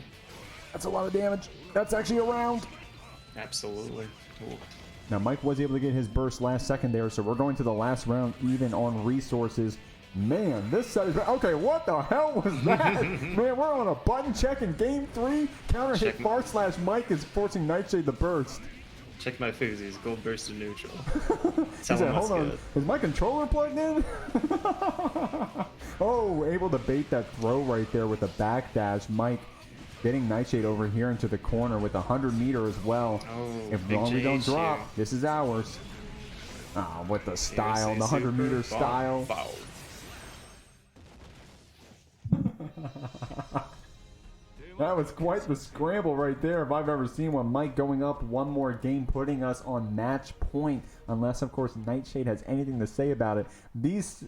That's a lot of damage. That's actually a round. absolutely. Ooh. Now Mike was able to get his burst last second there, so we're going to the last round even on resources. Man, this set is... Okay, what the hell was that? Man, we're on a button check in game 3. Counter hit far slash Mike is forcing Nightshade to burst. Check my foozies, gold burst to neutral. He said, hold on, is my controller plugged in? Oh, able to bait that throw right there with a backdash. Mike getting Nightshade over here into the corner with 100 meter as well. Oh, if big we don't J drop, issue. this is ours. Ah, with the style, the 100 meter style. That was quite the scramble right there if I've ever seen one. Mike going up one more game, putting us on match point. Unless, of course, Nightshade has anything to say about it. These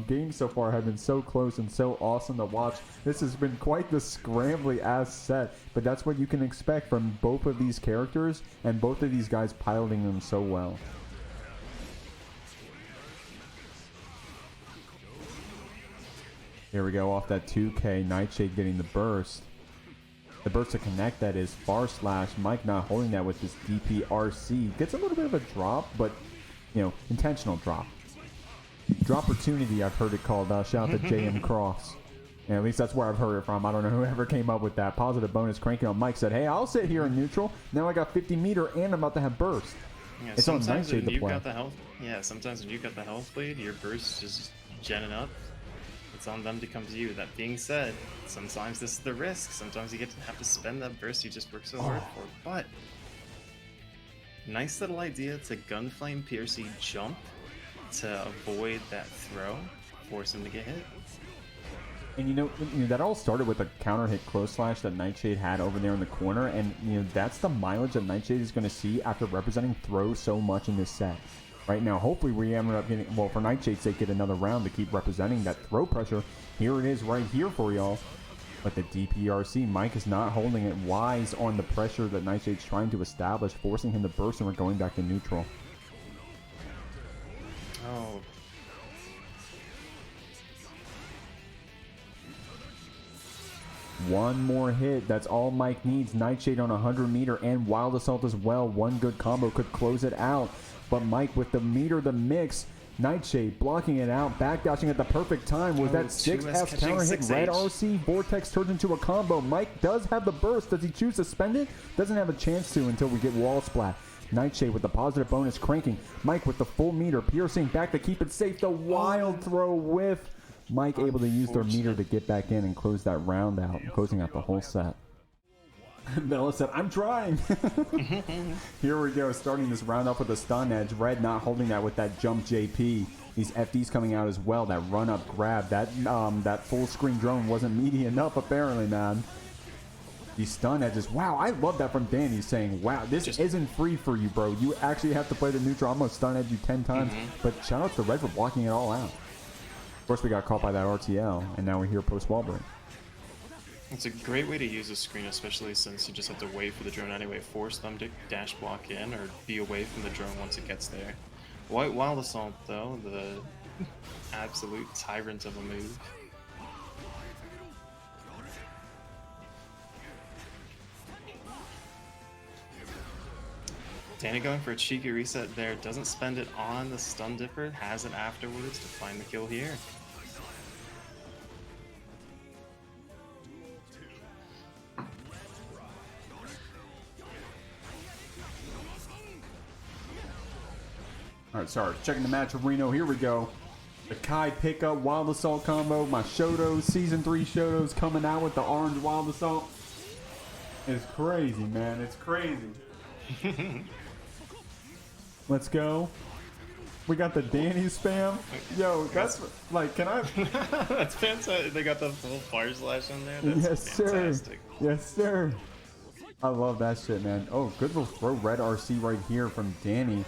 games so far have been so close and so awesome to watch. This has been quite the scrambly ass set. But that's what you can expect from both of these characters and both of these guys piloting them so well. Here we go off that 2K. Nightshade getting the burst. The burst to connect that is far slash. Mike not holding that with this DPRC. Gets a little bit of a drop, but, you know, intentional drop. Drop opportunity, I've heard it called. Shout out to MjKurase. And at least that's where I've heard it from. I don't know whoever came up with that. Positive bonus cranking on Mike said, hey, I'll sit here in neutral. Now I got 50 meter and I'm about to have burst. Yeah, it's on Nightshade to play. Sometimes when you've got the health lead, your burst is genning up. It's on them to come to you. That being said, sometimes this is the risk. Sometimes you have to spend that burst you just worked so hard for. But nice little idea to Gunflame PRC jump to avoid that throw, force him to get hit. And you know that all started with a counter hit close slash that Nightshade had over there in the corner, and that's the mileage that Nightshade is going to see after representing throw so much in this set. Right now, hopefully we end up getting, well, for Nightshade's sake, get another round to keep representing that throw pressure. Here it is right here for y'all. But the DPRC, Mike is not holding it wise on the pressure that Nightshade's trying to establish, forcing him to burst, and we're going back to neutral. Oh. One more hit. That's all Mike needs. Nightshade on 100 meter and Wild Assault as well. One good combo could close it out. But Mike with the meter, the mix, Nightshade blocking it out, backdashing at the perfect time. Was that 6F counter hit? Red RC Vortex turns into a combo. Mike does have the burst. Does he choose to spend it? Doesn't have a chance to until we get wall splat. Nightshade with the positive bonus cranking. Mike with the full meter, piercing back to keep it safe. The wild throw whiff. Mike able to use their meter to get back in and close that round out, closing out the whole set. Bella said, I'm trying. Here we go, starting this round off with a stun edge. Red not holding that with that jump JP. These FDs coming out as well. That run up grab. That full screen drone wasn't meaty enough apparently, man. These stun edges. Wow, I love that from Dany saying, wow, this isn't free for you, bro. You actually have to play the neutral. I'm going to stun edge you 10 times. But shout out to Red for blocking it all out. Of course, we got caught by that RTL, and now we're here post wall break. It's a great way to use a screen, especially since you just have to wait for the drone anyway. Force them to dash block in or be away from the drone once it gets there. Wild Assault, though, the absolute tyrant of a move. Dany going for a cheeky reset there. Doesn't spend it on the stun dipper. Has it afterwards to find the kill here. Alright, sorry. Checking the match of Reno. Here we go. The Kai pickup, Wild Assault combo. My Shotos, Season 3 Shotos coming out with the orange Wild Assault. It's crazy, man. It's crazy. Let's go. We got the Dany spam. Yo, that's like, can I? That's fantastic. They got the full fire slash on there. That's yes, fantastic. sir. Yes, sir. I love that shit, man. Oh, good little throw red RC right here from Dany.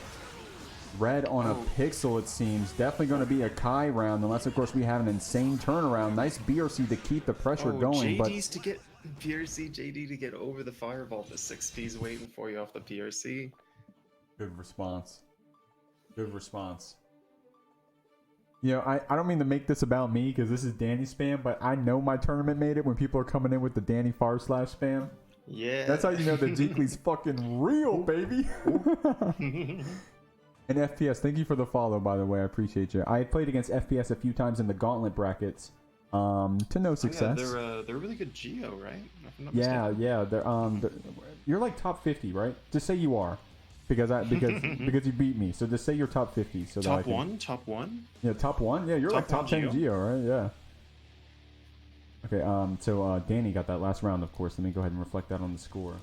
Red on a pixel, it seems. Definitely going to be a Kai round, unless, of course, we have an insane turnaround. Nice BRC to keep the pressure going. JD's to get PRC, JD to get over the fireball. The 6P's waiting for you off the PRC. Good response. Good response. You know, I don't mean to make this about me, because this is Dany spam, but I know my tournament made it when people are coming in with the Dany far slash spam. Yeah. That's how you know the Jeekly's fucking real, baby. And FPS, thank you for the follow, by the way. I appreciate you. I played against FPS a few times in the gauntlet brackets, to no success. Yeah, they're a really good Geo, right? If I'm not Yeah, mistaken. yeah. They're you're like top 50, right? Just say you are, because because you beat me. So just say you're top 50. So top that I can, one, top one. Yeah, top one. Yeah, you're like top 10 Geo, right? Yeah. Okay. So Dany got that last round, of course. Let me go ahead and reflect that on the score.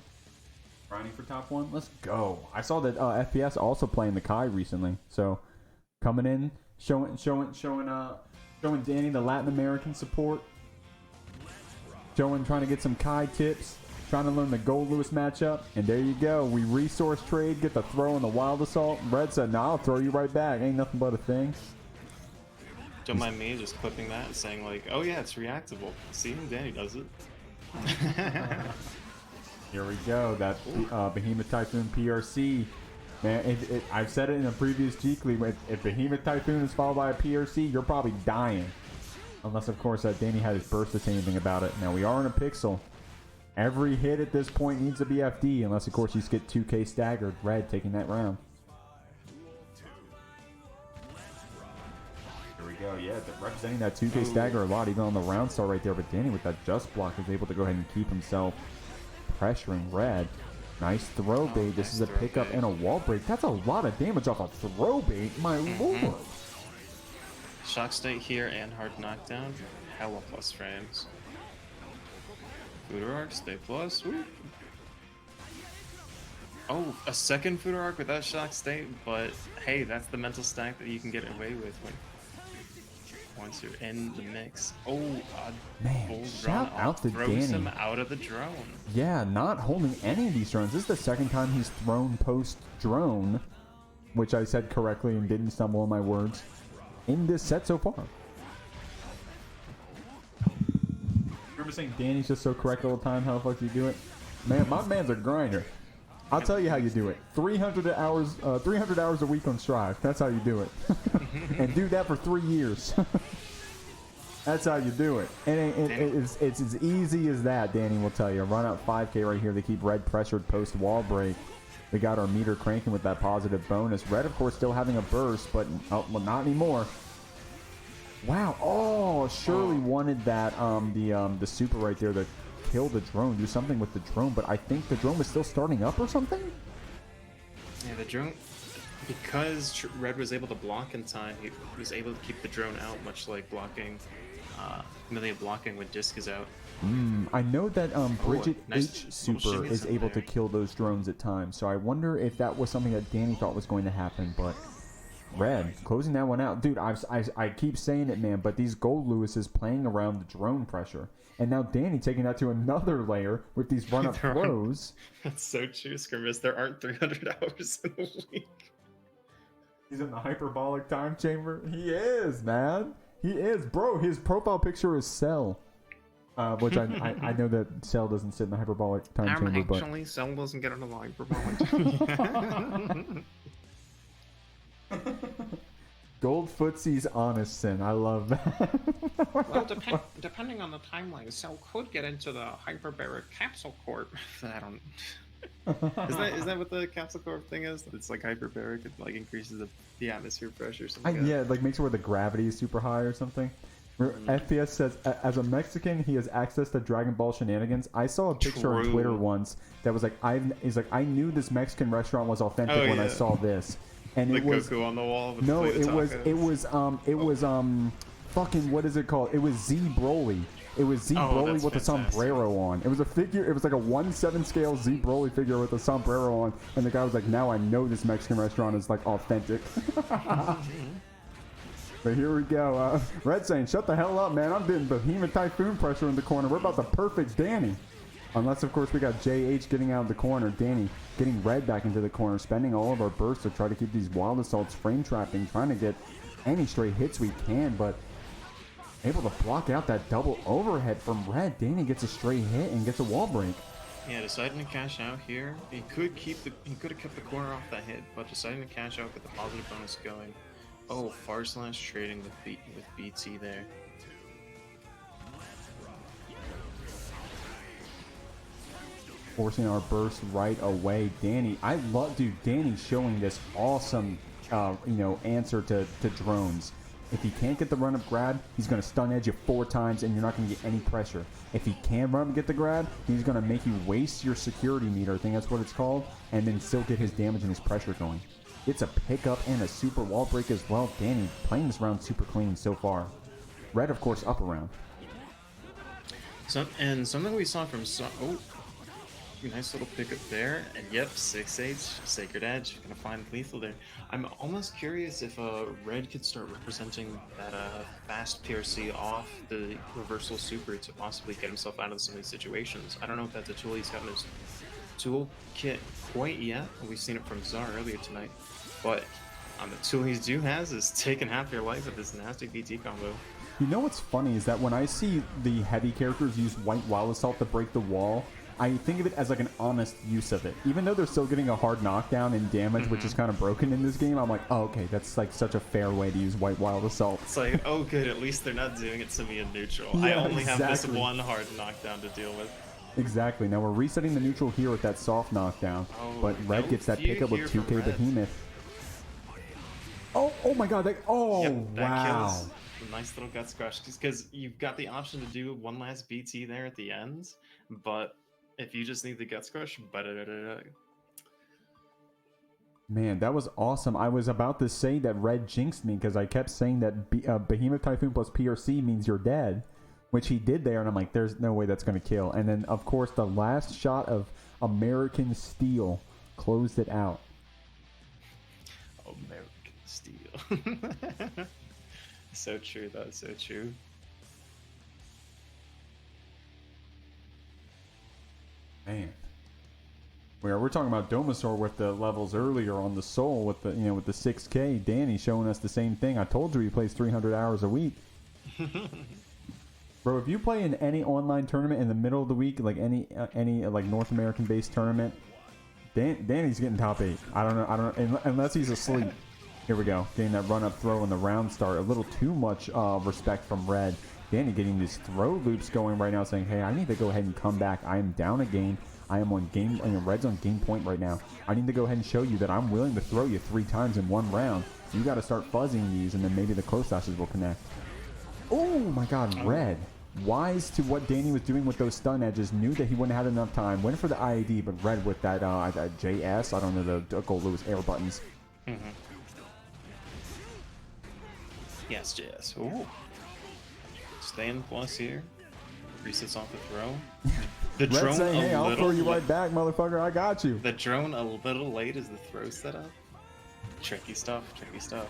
Grinding for top one. Let's go. I saw that FPS also playing the Kai recently. So coming in, showing Dany the Latin American support. Trying to get some Kai tips. Trying to learn the Goldlewis matchup. And there you go. We resource trade, get the throw in the Wild Assault. Red said, "Nah, I'll throw you right back. Ain't nothing but a thing." Don't mind me just clipping that and saying like, "Oh yeah, it's reactable." See, Dany does it. Here we go. That Behemoth Typhoon PRC. Man, I've said it in a previous Jeekly. If Behemoth Typhoon is followed by a PRC, you're probably dying. Unless, of course, Dany had his burst to say anything about it. Now, we are in a pixel. Every hit at this point needs to be FD. Unless, of course, you just get 2K staggered. Red taking that round. Here we go. Yeah, representing that 2K stagger a lot, even on the round start right there. But Dany with that just block is able to go ahead and keep himself pressuring Red. Nice throw bait. This is a pickup and a wall break. That's a lot of damage off a throw bait. My lord. Shock state here and hard knockdown. Hella plus frames. Fooder arc, stay plus. Woo. Oh, a second Fooder arc without shock state, but hey, that's the mental stack that you can get away with once you're in the mix. Oh, man, shout out to throws Dany. him out of the drone. Yeah, not holding any of these drones. This is the second time he's thrown post drone, which I said correctly and didn't stumble on my words, in this set so far. Remember saying Dany's just so correct all the time? How the fuck do you do it? Man, my man's a grinder. I'll tell you how you do it. 300 hours a week on Strive. That's how you do it. And do that for 3 years. That's how you do it. And it's as easy as that, Dany will tell you. Run out 5K right here to keep Red pressured post wall break. We got our meter cranking with that positive bonus. Red, of course, still having a burst, but well, not anymore. Wow. Oh, Shirley wanted that the super right there to kill the drone, do something with the drone, but I think the drone was still starting up or something? Yeah, the drone, because Red was able to block in time, he was able to keep the drone out, much like blocking, Millia blocking when Disc is out. I know that Bridget nice H super shimmy is able to there. kill those drones at times, so I wonder if that was something that Dany thought was going to happen, but Red closing that one out. Dude, I keep saying it, man, but these Goldlewis is playing around the drone pressure. And now Dany taking that to another layer with these run-up throws. That's so true, Skirmish. There aren't 300 hours in a week. He's in the hyperbolic time chamber. He is, man. He is. Bro, his profile picture is Cell. Which I know that Cell doesn't sit in the hyperbolic time chamber, but... Actually, Cell doesn't get into the hyperbolic. Gold Footsie's honest sin. I love that. Well, depending on the timeline, Cell could get into the hyperbaric capsule corp. I don't... Is that what the capsule corp thing is? It's like hyperbaric, it like increases the atmosphere pressure or something like that. Yeah, it like makes it where the gravity is super high or something. FPS says, as a Mexican, he has access to Dragon Ball shenanigans. I saw a picture on Twitter once that was like, I knew this Mexican restaurant was authentic when I saw this. And like it was Goku on the wall with no, the it was tacos. fucking, what is it called? It was Z Broly. It was Z Broly that's with a fantastic. sombrero on. It was a figure. It was like a 1/7 scale Z Broly figure with a sombrero on. And the guy was like, "Now I know this Mexican restaurant is like authentic." But here we go. Red saying, "Shut the hell up, man! I'm doing Behemoth Typhoon pressure in the corner. We're about to perfect Dany." Unless, of course, we got JH getting out of the corner. Dany getting Red back into the corner, spending all of our bursts to try to keep these Wild Assaults frame trapping, trying to get any stray hits we can, but able to block out that double overhead from Red. Dany gets a stray hit and gets a wall break. Yeah, deciding to cash out here. He could have kept the corner off that hit, but deciding to cash out with the positive bonus going. Oh, Far Slash trading with BT there. Forcing our burst right away. Dany, I love, dude, Dany showing this awesome, answer to drones. If he can't get the run-up grab, he's going to stun edge you 4 times and you're not going to get any pressure. If he can run up and get the grab, he's going to make you waste your security meter, I think that's what it's called, and then still get his damage and his pressure going. It's a pickup and a super wall break as well. Dany playing this round super clean so far. Red, of course, up around. And something we saw from... nice little pickup there, and yep, 6H, Sacred Edge, gonna find lethal there. I'm almost curious if Red could start representing that fast PRC off the reversal super to possibly get himself out of some of these situations. I don't know if that's a tool he's got in his toolkit quite yet. We've seen it from Tzar earlier tonight, but the tool he has is taking half your life with this nasty BT combo. You know what's funny is that when I see the heavy characters use White Wild Assault to break the wall, I think of it as like an honest use of it. Even though they're still getting a hard knockdown and damage, which is kind of broken in this game, I'm like, oh, okay, that's like such a fair way to use White Wild Assault. It's like, oh good, at least they're not doing it to me in neutral. Yeah, I only have this exactly. one hard knockdown to deal with. Exactly. Now we're resetting the neutral here with that soft knockdown, but Red no gets that fear pickup with here from 2K Red. Behemoth. Oh my god, Yep, that wow. kills. A nice little guts crush, because you've got the option to do one last BT there at the end, but if you just need the guts crush, Man, that was awesome. I was about to say that Red jinxed me because I kept saying that Behemoth Typhoon plus PRC means you're dead, which he did there, and I'm like, there's no way that's going to kill. And then, of course, the last shot of American Steel closed it out. American Steel. So true, that's so true. Man, we're talking about Domasaur with the levels earlier on the Soul with the with the 6K. Dany showing us the same thing. I told you he plays 300 hours a week. Bro, if you play in any online tournament in the middle of the week, like any like North American based tournament, Dany's getting top 8. I don't know unless he's asleep. Here we go, getting that run up throw in the round start. A little too much respect from Red. Dany getting these throw loops going right now, saying, hey, I need to go ahead and come back. I am down a game. I am on game, Red's on game point right now. I need to go ahead and show you that I'm willing to throw you 3 times in 1 round. You got to start fuzzing these, and then maybe the close slashes will connect. Oh my god, Red. Wise to what Dany was doing with those stun edges, knew that he wouldn't have enough time. Went for the IAD, but Red with that JS, I don't know, the Goldlewis air buttons. Yes, JS. Ooh. Stay in the plus here. Resets off the throw. The Red drone saying, hey, I'll throw you late. right back, motherfucker. I got you. The drone a little late as the throw setup. Tricky stuff, tricky stuff.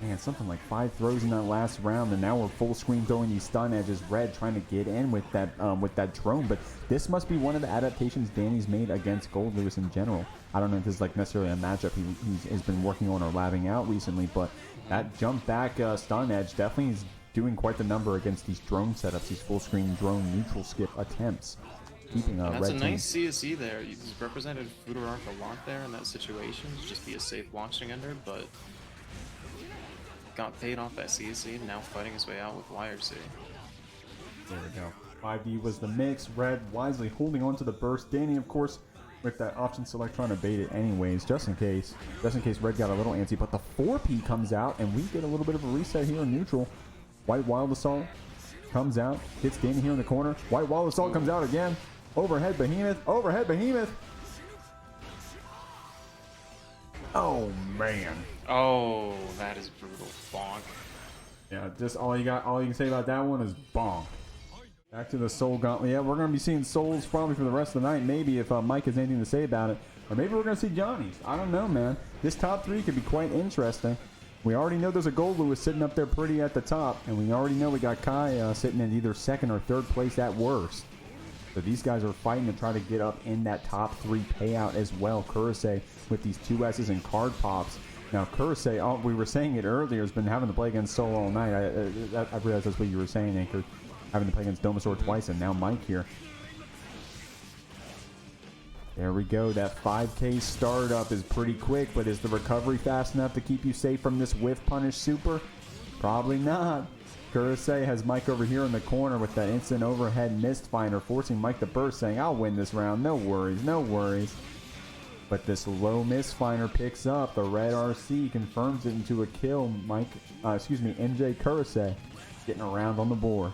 Man, something like 5 throws in that last round, and now we're full screen throwing these stun edges. Red trying to get in with that drone, but this must be one of the adaptations Dany's made against Goldlewis in general. I don't know if this is like necessarily a matchup he's been working on or labbing out recently, but that jump back stun edge definitely is doing quite the number against these drone setups, these full screen drone neutral skip attempts. Keeping That's Red a team. nice CSE there. He's represented Futurark a lot there in that situation. Just be a safe launching ender, but got paid off that CSE and now fighting his way out with YRC. There we go. 5D was the mix. Red wisely holding on to the burst. Dany, of course, with that option select trying to bait it anyways, just in case. Just in case Red got a little antsy. But the 4P comes out, and we get a little bit of a reset here in neutral. White Wild Assault comes out, gets Dany here in the corner. White Wild Assault comes out again. Overhead Behemoth. Overhead Behemoth. Oh, man. Oh, that is brutal. Bonk. Yeah, just all you can say about that one is bonk. Back to the Soul Gauntlet. Yeah, we're going to be seeing Souls probably for the rest of the night. Maybe if Mike has anything to say about it. Or maybe we're going to see Johnny's. I don't know, man. This top 3 could be quite interesting. We already know there's a Goldlewis sitting up there pretty at the top. And we already know we got Kai sitting in either 2nd or 3rd place at worst. So these guys are fighting to try to get up in that top 3 payout as well. Kurase with these 2 S's and card pops. Now, Kurase, we were saying it earlier, has been having to play against Soul all night. I realized that's what you were saying, Anchor. Having to play against Domasaur twice, and now Mike here. There we go. That 5K startup is pretty quick, but is the recovery fast enough to keep you safe from this whiff punish super? Probably not. Kurase has Mike over here in the corner with that instant overhead mist finder, forcing Mike to burst, saying, I'll win this round. No worries, no worries. But this low mist finder picks up. The red RC confirms it into a kill. MjKurase getting around on the board.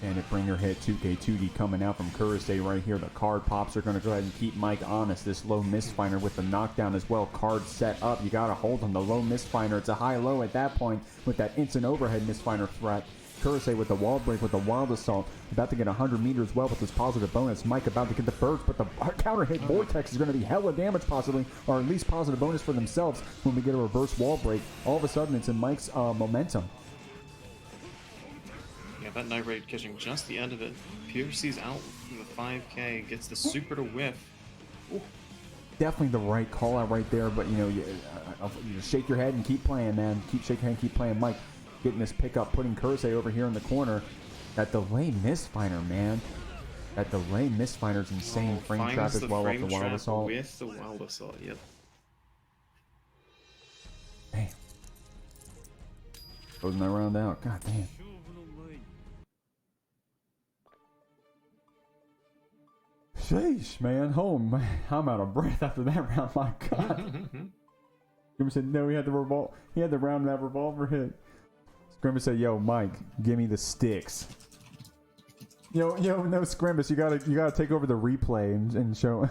And it bring your hit 2K2D coming out from Kurase right here. The card pops are going to go ahead and keep Mike honest. This low mistfinder with the knockdown as well. Card set up. You got to hold on the low mistfinder. It's a high-low at that point with that instant overhead mistfinder threat. Kurase with the wall break with the wild assault. About to get 100 meters well with this positive bonus. Mike about to get the burst, but the counter hit vortex is going to be hella damage possibly, or at least positive bonus for themselves when we get a reverse wall break. All of a sudden it's in Mike's momentum. Yeah, that Night Raid catching just the end of it. Piercy's out from the 5K, gets the super to whiff. Ooh. Definitely the right call out right there, but you shake your head and keep playing, man. Keep shaking your head and keep playing. Mike getting this pickup, putting Kurase over here in the corner. That delay misfinder, man. That delay misfinder is insane. Frame trap as well off the wild assault. With the wild assault, yep. Damn. Closing that round out. God damn. Sheesh, man. Oh, man. I'm out of breath after that round. My God. Skrimmer said, no, he had the round that revolver hit. Skrimmer said, yo, Mike, give me the sticks. No, Skrimmer, you gotta take over the replay and show.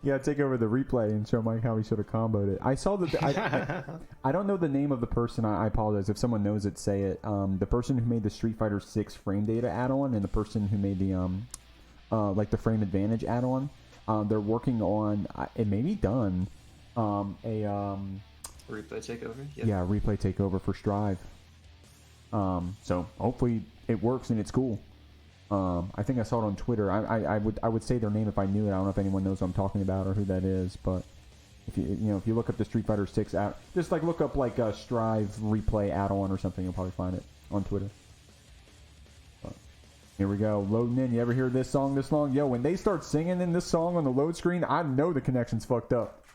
You gotta take over the replay and show Mike how he should have comboed it. I saw that. I don't know the name of the person. I apologize if someone knows it. Say it. The person who made the Street Fighter 6 frame data add-on and the person who made the like the frame advantage add-on. They're working on. It may be done. Replay takeover? Yep. Yeah, replay takeover for Strive. So hopefully it works and it's cool. I think I saw it on Twitter. I would say their name if I knew it. I don't know if anyone knows what I'm talking about or who that is, but if you look up the Street Fighter 6 app, just like look up like a Strive replay add-on or something, you'll probably find it on Twitter. But here we go, loading in. You ever hear this song this long? Yo, when they start singing in this song on the load screen, I know the connection's fucked up.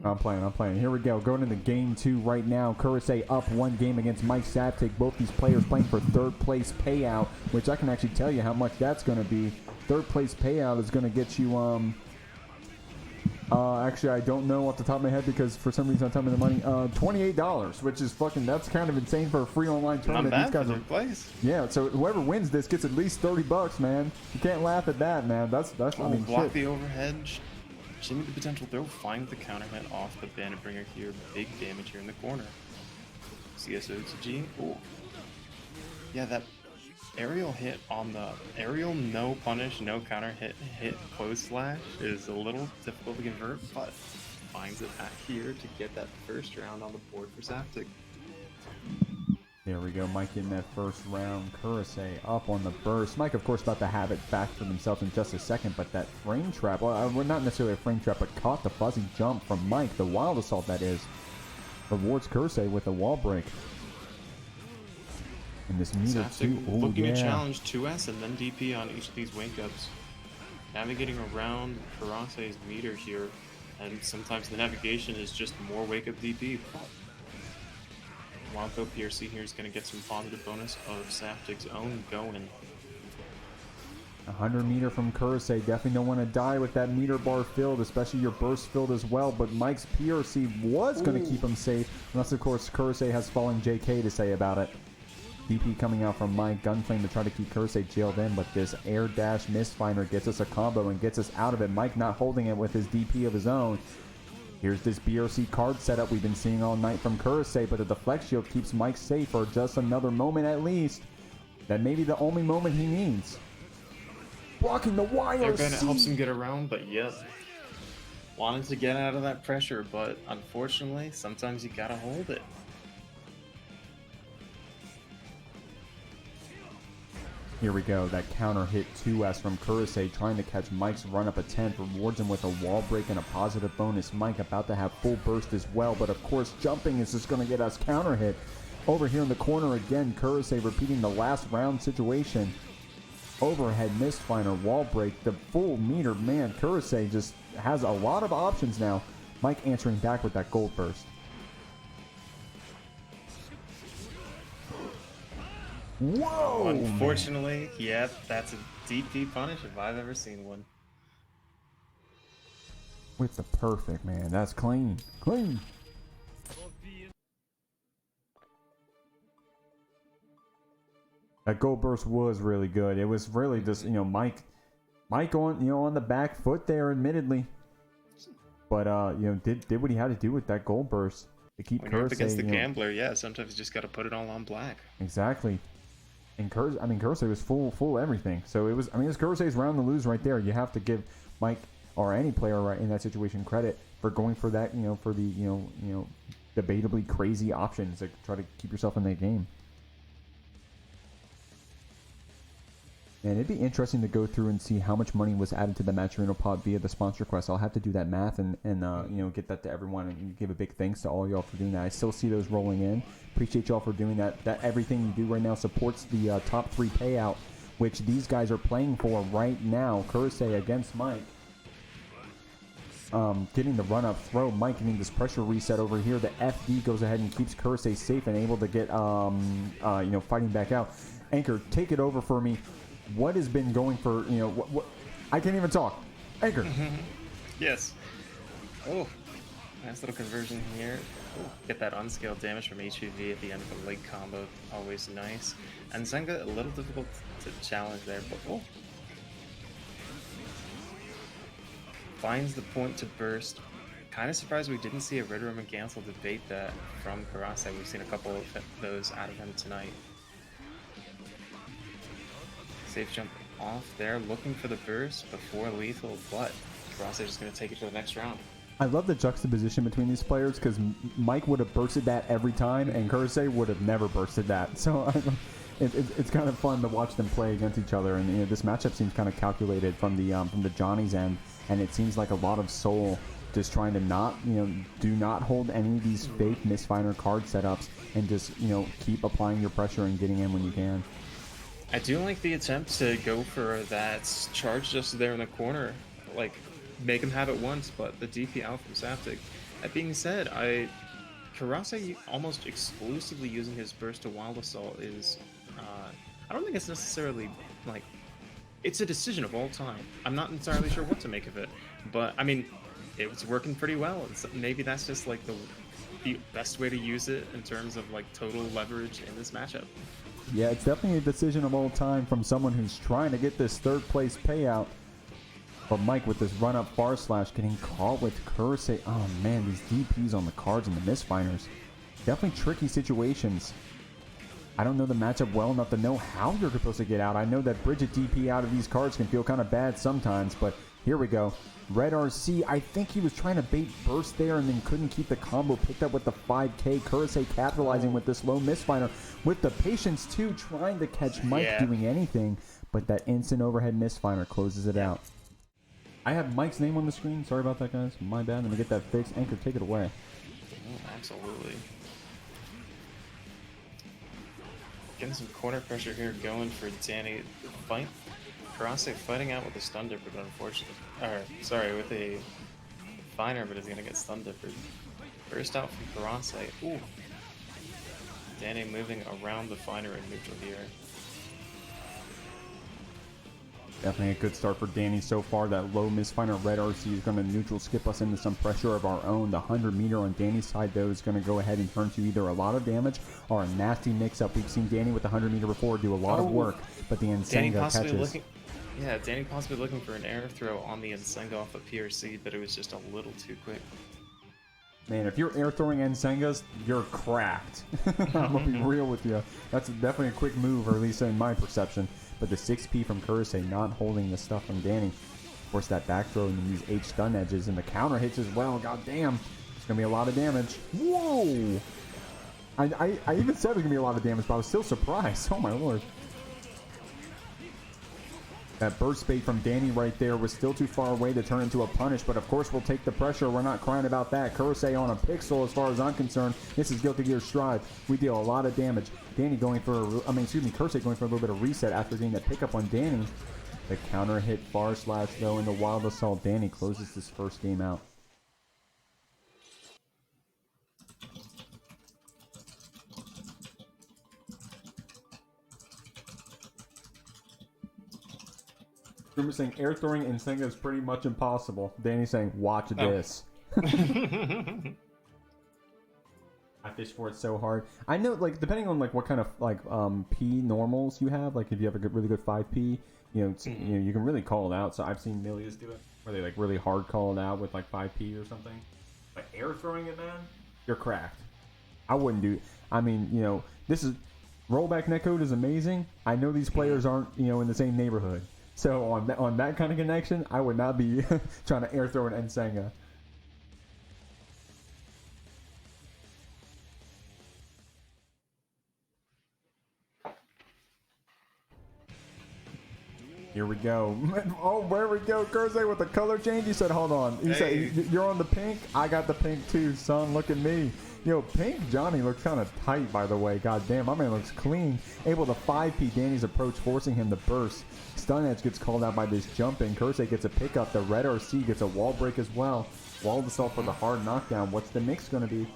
I'm playing. Here we go. Going into game 2 right now. KurAse up 1 game against Mikesaftifg. Both these players playing for 3rd place payout, which I can actually tell you how much that's going to be. 3rd place payout is going to get you, actually, I don't know off the top of my head because for some reason I'm telling me the money. $28, which is fucking, that's kind of insane for a free online tournament. Not bad These guys for are, third place. yeah, so whoever wins this gets at least $30, man. You can't laugh at that, man. That's I mean, block shit. the overhead. Shimmy the potential throw, find the counter hit off the Bandit Bringer here. Big damage here in the corner. CSO to G. Ooh. Yeah, that aerial hit on the aerial no punish, no counter hit close slash is a little difficult to convert, but finds it back here to get that first round on the board for Saftig. There we go, Mike in that first round. KurAse up on the burst. Mike, of course, about to have it back for themselves in just a second, but that frame trap, well, not necessarily a frame trap, but caught the fuzzy jump from Mike, the wild assault that is, rewards KurAse with a wall break. And this meter too. Looking to challenge 2S and then DP on each of these wake-ups. Navigating around KurAse's meter here, and sometimes the navigation is just more wake-up DP. Wildco PRC here is going to get some positive bonus of Saftig's own going. 100 meter from KurAse. Definitely don't want to die with that meter bar filled, especially your burst filled as well. But Mike's PRC was going to keep him safe, unless of course KurAse has fallen JK to say about it. DP coming out from Mike, Gunflame to try to keep KurAse jailed in, but this air dash misfinder gets us a combo and gets us out of it. Mike not holding it with his DP of his own. Here's this BRC card setup we've been seeing all night from KurAse, but the deflect shield keeps Mike safe for just another moment at least. That may be the only moment he needs. Blocking the wire. They're gonna help him get around, but yeah. Wanted to get out of that pressure, but unfortunately, sometimes you gotta hold it. Here we go, that counter hit 2S from KurAse trying to catch Mike's run up attempt, rewards him with a wall break and a positive bonus. Mike about to have full burst as well, but of course jumping is just going to get us counter hit. Over here in the corner again, KurAse repeating the last round situation. Overhead misfinder, wall break, the full meter. Man, KurAse just has a lot of options now. Mike answering back with that gold burst. Whoa! Unfortunately, yeah, that's a DP punish if I've ever seen one. With the perfect, man. That's clean. Clean. That gold burst was really good. It was really just, Mike on, on the back foot there, admittedly. But, did what he had to do with that gold burst to keep when you're up KurAse, against the gambler, yeah, sometimes you just got to put it all on black. Exactly. And KurAse was full everything. So it was KurAse's round to lose right there. You have to give Mike or any player right in that situation credit for going for that, for the, debatably crazy options to try to keep yourself in that game. And it'd be interesting to go through and see how much money was added to the Matcherino pot via the sponsor quest. I'll have to do that math and get that to everyone and give a big thanks to all y'all for doing that. I still see those rolling in. Appreciate y'all for doing that. That everything you do right now supports the top 3 payout, which these guys are playing for right now. KurAse against Mike. Getting the run-up throw. Mike getting this pressure reset over here. The FD goes ahead and keeps KurAse safe and able to get, fighting back out. Anchor, take it over for me. What has been going for, what I can't even talk. Anchor. Yes. Oh, nice little conversion here. Ooh, get that unscaled damage from HVV at the end of the late combo. Always nice. And Zenga, a little difficult to challenge there, but oh. Finds the point to burst. Kind of surprised we didn't see a RedIAmNot cancel debate that from KurAse. We've seen a couple of those out of him tonight. Safe jump off there, looking for the burst before lethal, but KurAse is just going to take it to the next round. I love the juxtaposition between these players because Mike would have bursted that every time and KurAse would have never bursted that. So it's kind of fun to watch them play against each other. And this matchup seems kind of calculated from the Johnny's end, and it seems like a lot of soul just trying to not, do not hold any of these fake misfinder card setups and just, keep applying your pressure and getting in when you can. I do like the attempt to go for that charge just there in the corner. Like, make him have it once, but the DP out from Saftig. That being said, Kurase almost exclusively using his burst to Wild Assault is, I don't think it's necessarily, like, it's a decision of all time. I'm not entirely sure what to make of it, but, I mean, it was working pretty well, and so maybe that's just, like, the best way to use it in terms of, like, total leverage in this matchup. Yeah, it's definitely a decision of all time from someone who's trying to get this third place payout. But Mike with this run up far slash getting caught with Kurase. Oh man, these DPs on the cards and the misfinders. Definitely tricky situations. I don't know the matchup well enough to know how you're supposed to get out. I know that Bridget DP out of these cards can feel kind of bad sometimes, but here we go. RedRC, I think he was trying to bait burst there and then couldn't keep the combo picked up with the 5K. Kurase capitalizing with this low misfinder. With the patience too, trying to catch Mike doing anything, but that instant overhead misfinder closes it out. I have Mike's name on the screen. Sorry about that, guys. My bad. Let me get that fixed. Anchor, take it away. Oh, absolutely. Getting some corner pressure here going for Dany. Kurase fighting out with a stun dipper, but unfortunately, sorry, with a finer, but is gonna get stun dippered. Burst out from Kurase. Ooh. Dany moving around the finer in neutral here. Definitely a good start for Dany so far. That low misfinder RedRC is going to neutral skip us into some pressure of our own. The 100 meter on Dany's side, though, is going to go ahead and turn to either a lot of damage or a nasty mix-up. We've seen Dany with the 100 meter before do a lot of work, but the Nsenga catches. Dany possibly looking for an air throw on the Nsenga off of PRC, but it was just a little too quick. Man, if you're air throwing Nsengas, you're cracked. I'm going to be real with you. That's definitely a quick move, or at least in my perception. But the 6P from Kurase not holding the stuff from Dany. Of course, that back throw and use H stun edges and the counter hits as well. God damn. It's going to be a lot of damage. Whoa! I even said it was going to be a lot of damage, but I was still surprised. Oh my lord. That burst bait from Dany right there was still too far away to turn into a punish, but of course we'll take the pressure. We're not crying about that. Kurase on a pixel as far as I'm concerned. This is Guilty Gear Strive. We deal a lot of damage. Dany going for, Kurase going for a little bit of reset after getting that pickup on Dany. The counter hit far slash though into Wild Assault. Dany closes this first game out. Remember saying air throwing Nsenga is pretty much impossible. Dany saying, watch this. I fish for it so hard. I know, like, depending on like what kind of like P normals you have, like if you have a really good 5P, you know, you can really call it out. So I've seen Milias do it, where they like really hard call it out with like 5P or something. But air throwing it, man, you're cracked. I wouldn't do. I mean, you know, this is rollback netcode is amazing. I know these players aren't, you know, in the same neighborhood. So on that kind of connection, I would not be trying to air throw an Nsenga. Here we go. Oh, where we go. Kurase with the color change. He said, hold on. He said, you're on the pink? I got the pink too, son. Look at me. Yo, pink Johnny looks kind of tight, by the way. God damn, my man looks clean. Able to 5P Dany's approach, forcing him to burst. Stun edge gets called out by this jump in. Kurase gets a pickup. The RedRC gets a wall break as well. Walled assault for the hard knockdown. What's the mix going to be?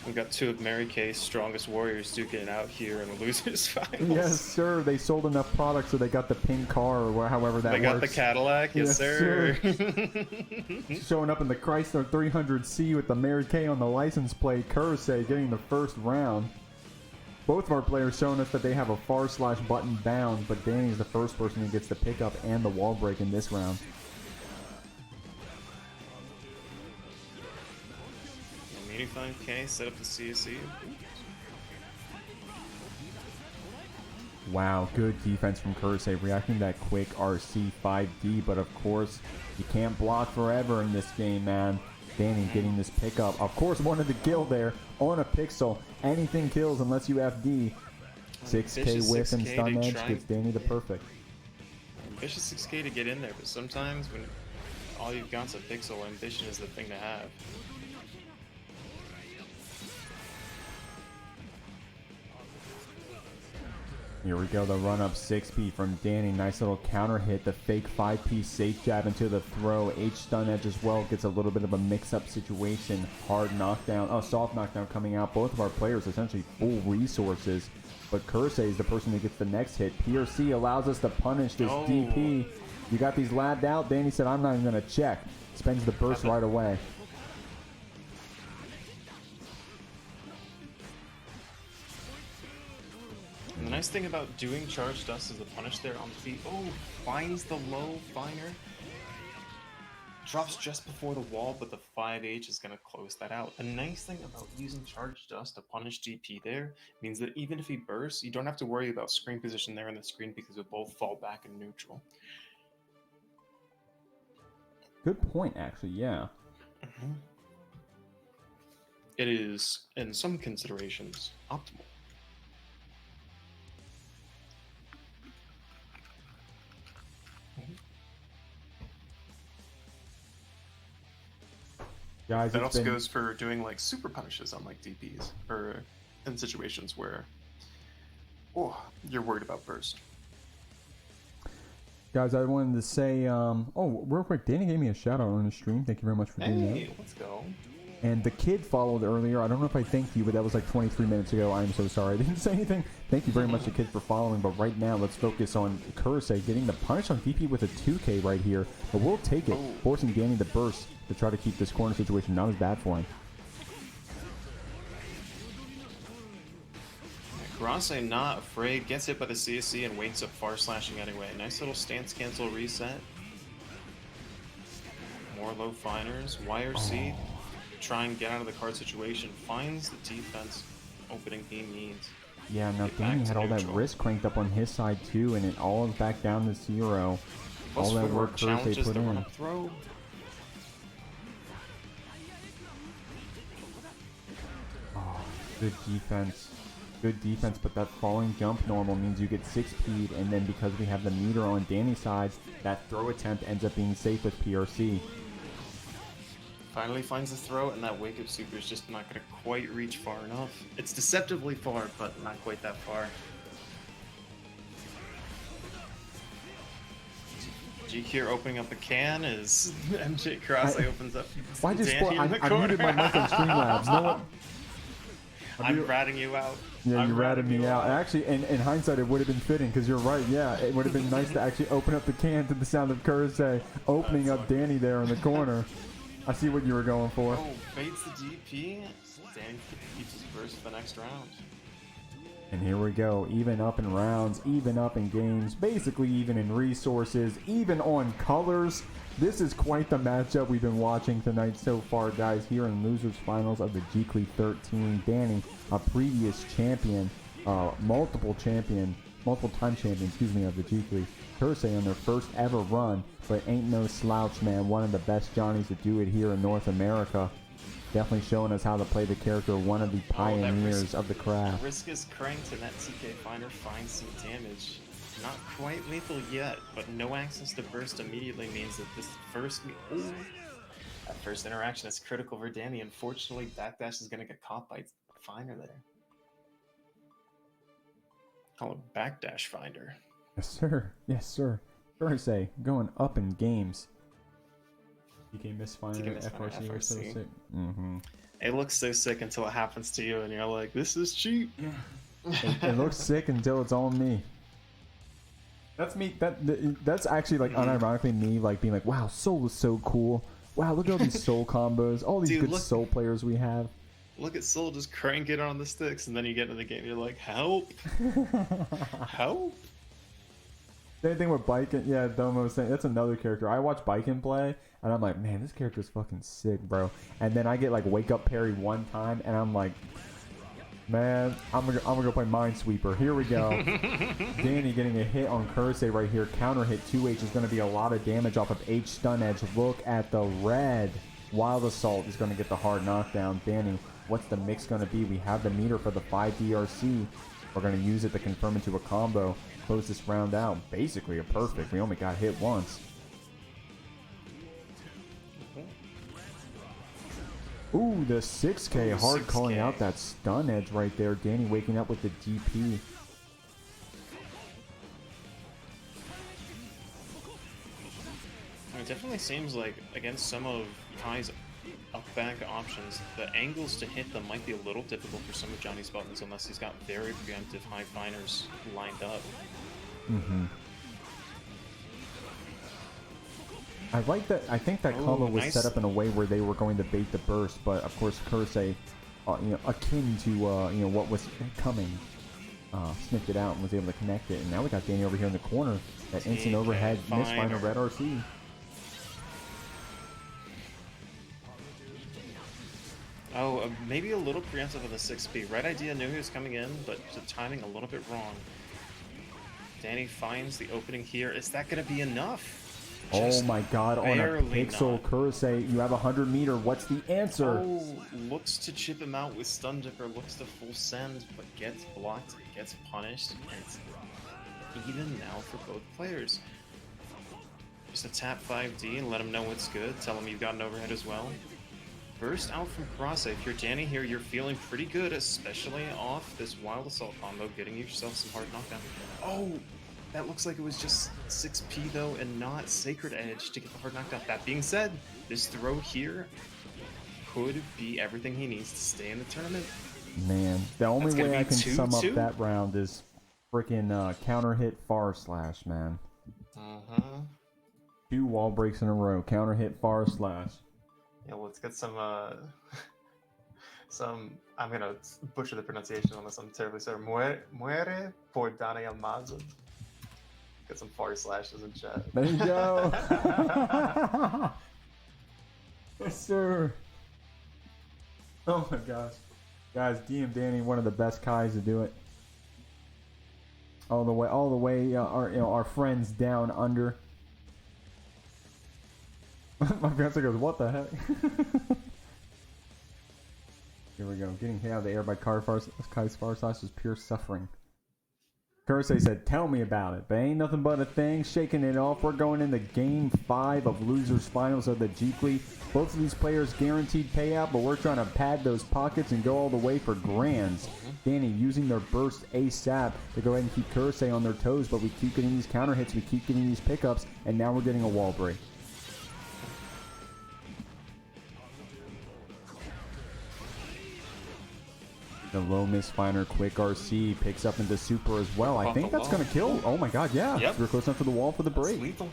We've got two of Mary Kay's strongest warriors duking it out here in the losers finals. Yes, sir. They sold enough product so they got the pink car or however that works. They got the Cadillac, yes sir. Showing up in the Chrysler 300C with the Mary Kay on the license plate. Kurase getting the first round. Both of our players showing us that they have a far slash button bound, but Dany's the first person who gets the pickup and the wall break in this round. Meeting 5K, set up the CSE. Wow, good defense from Kurase, reacting that quick RC 5D, but of course, you can't block forever in this game, man. Dany getting this pickup. Of course, wanted to kill there on a pixel. Anything kills unless you FD. 6K whiff and stun edge gives Dany the perfect. Ambitious 6K to get in there, but sometimes when all you've got's a pixel, ambition is the thing to have. Here we go, the run-up 6P from Dany. Nice little counter hit. The fake 5P safe jab into the throw. H stun edge as well. Gets a little bit of a mix-up situation. Hard knockdown. Oh, soft knockdown coming out. Both of our players essentially full resources. But Kurase is the person who gets the next hit. PRC allows us to punish this DP. You got these labbed out. Dany said, I'm not even going to check. Spends the burst right away. And the nice thing about doing charge dust as a punish there on the feet. Oh, finds the low finer. Drops just before the wall, but the 5H is going to close that out. The nice thing about using charge dust to punish DP there means that even if he bursts, you don't have to worry about screen position there in the screen because it both fall back in neutral. Good point, actually, yeah. It is, in some considerations, optimal. Guys, that also goes for doing like super punishes on like DPs or in situations where you're worried about burst. Guys, I wanted to say, real quick, Dany gave me a shout out on the stream. Thank you very much for doing that. Hey, let's go. And the kid followed earlier. I don't know if I thanked you, but that was like 23 minutes ago. I'm so sorry I didn't say anything. Thank you very much, the kid, for following. But right now, let's focus on Kurase getting the punish on DP with a 2K right here. But we'll take it, forcing Dany to burst to try to keep this corner situation not as bad for him. MjKurase not afraid, gets hit by the CSC and wakes up far slashing anyway. Nice little stance cancel reset. More low finers. YRC. Try and get out of the card situation. Finds the defense opening he needs. Yeah, now Dany had all that wrist cranked up on his side too, and it all is back down to 0. Plus all that work Kurase put in. Throw. Oh, good defense. Good defense, but that falling jump normal means you get 6 speed, and then because we have the meter on Dany's side, that throw attempt ends up being safe with PRC. Finally finds the throw, and that wake up super is just not going to quite reach far enough. It's deceptively far, but not quite that far. GQ opening up the can as MjKurase opens up. Why just Dany in the I corner. muted my mic on Streamlabs. No one. I'm ratting you out. Yeah, you ratted me out. And actually, in hindsight, it would have been fitting because you're right. Yeah, it would have been nice to actually open up the can to the sound of Kurase opening up Dany there in the corner. I see what you were going for. Oh, baits the DP. Dany keeps his burst for the next round. And here we go, even up in rounds, even up in games, basically even in resources, even on colors. This is quite the matchup we've been watching tonight so far, guys, here in losers finals of the Jeekly 13. Dany, a previous champion, multiple time champion, of the Jeekly. Kurase on their first ever run, but ain't no slouch, man. One of the best Johnnies to do it here in North America. Definitely showing us how to play the character, one of the pioneers of the craft. Risk is cranked, and that TK Finder finds some damage. Not quite lethal yet, but no access to burst immediately means that this that first interaction is critical for Dany. Unfortunately, Backdash is going to get caught by Finder there. Call it Backdash Finder. Yes, sir. Yes, sir. Kurase going up in games. TK Misfinder, FRC was so sick. It looks so sick until it happens to you, and you're like, this is cheap. It looks sick until it's on me. That's me. That's actually like unironically me like being like, wow, Soul is so cool. Wow, look at all these Soul combos, all these good Soul players we have. Look at Soul just crank it on the sticks, and then you get into the game, you're like, help, help. Same thing with Biken. Yeah, Domo saying that's another character. I watch Biken play, and I'm like, man, this character's fucking sick, bro. And then I get like wake up parry one time, and I'm like, man, I'm gonna go play Minesweeper. Here we go. Dany getting a hit on Kurase right here. Counter hit 2H is gonna be a lot of damage off of H stun edge. Look at the red. Wild Assault is gonna get the hard knockdown. Dany, what's the mix gonna be? We have the meter for the 5 DRC. We're gonna use it to confirm into a combo. Close this round out. Basically a perfect. We only got hit once. Ooh, the 6K. Hard 6K. Calling out that stun edge right there. Dany waking up with the DP. It definitely seems like against some of Kai's up back options, the angles to hit them might be a little difficult for some of Johnny's buttons unless he's got very preemptive high finers lined up. I like that. I think that combo was nice. set up in a way where they were going to bait the burst, but of course Kurase, akin to what was coming, sniffed it out and was able to connect it. And now we got Dany over here in the corner. That instant overhead misfire red RC. Oh, maybe a little preemptive of the 6P. Red Idea knew he was coming in, but the timing a little bit wrong. Dany finds the opening here. Is that going to be enough? Oh my god, on a pixel, not. Kurase, you have 100 meter. What's the answer? Oh, looks to chip him out with Stun Dipper, looks to full send, but gets blocked, gets punished, and it's even now for both players. Just a tap 5D and let him know what's good. Tell him you've got an overhead as well. Burst out from Kurase. If you're Dany here, you're feeling pretty good, especially off this Wild Assault combo, getting yourself some hard knockdown. Oh, that looks like it was just 6P though, and not Sacred Edge to get the hard knockdown. That being said, this throw here could be everything he needs to stay in the tournament. Man, the only way I can 2-2? sum up that round is freaking counter hit far slash, man. 2 wall breaks in a row. Counter hit far slash. Yeah, let's get some I'm gonna butcher the pronunciation on this, I'm terribly sorry. Muere por DeltaCat. Get some far slashes in chat. There you go. Yes, sir. Oh my gosh. Guys, DM Dany, one of the best Kais to do it. All the way, our friends down under. My fiance goes, what the heck? Here we go. Getting hit out of the air by Kai's far slash is pure suffering. Kurase said, tell me about it, but ain't nothing but a thing. Shaking it off. We're going into Game 5 of Losers Finals of the Jeekly. Both of these players guaranteed payout, but we're trying to pad those pockets and go all the way for grands. Dany using their burst ASAP to go ahead and keep Kurase on their toes, but we keep getting these counter hits, we keep getting these pickups, and now we're getting a wall break. The low misfire quick RC picks up into super as well. I think that's going to kill. Oh my god, yeah. Yep. We're close enough to the wall for the break. Lethal.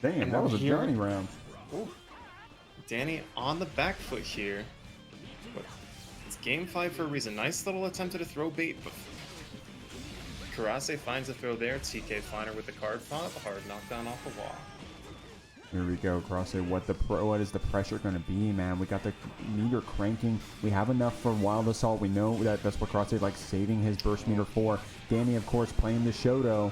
Damn, that was a Johnny round. Ooh. Dany on the back foot here. But it's game 5 for a reason. Nice little attempt at a throw bait, but Kurase finds a throw there. TK Finer with the card pop. Hard knockdown off the wall. Here we go, Kurase. What is the pressure going to be, man? We got the meter cranking. We have enough for Wild Assault. We know that's what Kurase likes, saving his burst meter for. Dany, of course, playing the show, though.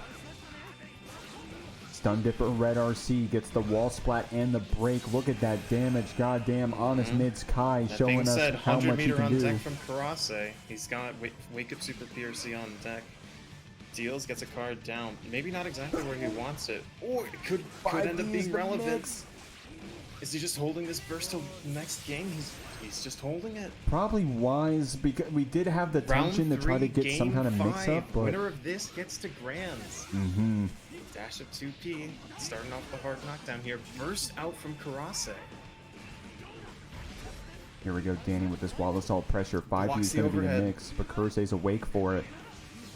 Stun Dipper, red RC, gets the wall splat and the break. Look at that damage. Goddamn, honest mids Kai showing us how much he can do. Deck from Kurase. He's got Wake Up Super PRC on deck. Deals, gets a card down. Maybe not exactly where he wants it. Or it could end up being relevant. Is he just holding this burst till next game? He's just holding it. Probably wise, because we did have the tension to try to get some kind of mix-up, but... Winner of this gets to grands. Dash of 2P, starting off the hard knockdown here. Burst out from Kurase. Here we go, Dany with this Wild Assault pressure. 5D is going to be the mix, but Kurase's awake for it.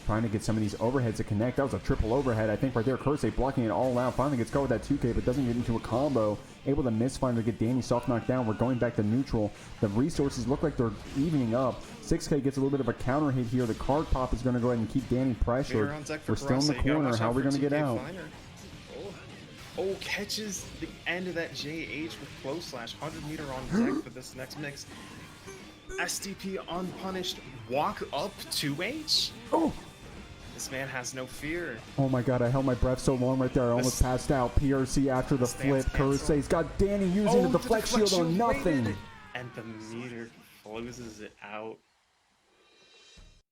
Trying to get some of these overheads to connect. That was a triple overhead, I think, right there. Kurase blocking it all out. Finally gets caught with that 2K, but doesn't get into a combo. Able to misfire to get Dany soft knocked down. We're going back to neutral. The resources look like they're evening up. 6K gets a little bit of a counter hit here. The card pop is going to go ahead and keep Dany pressured. We're still in the corner. How are we going to get out? Oh, catches the end of that JH with close slash. 100 meter on deck for this next mix. SDP unpunished. Walk up 2H. Oh! This man has no fear. Oh my god, I held my breath so long right there. I almost passed out. PRC after the flip. Kurase's got Dany using the deflect shield on nothing. And the meter closes it out.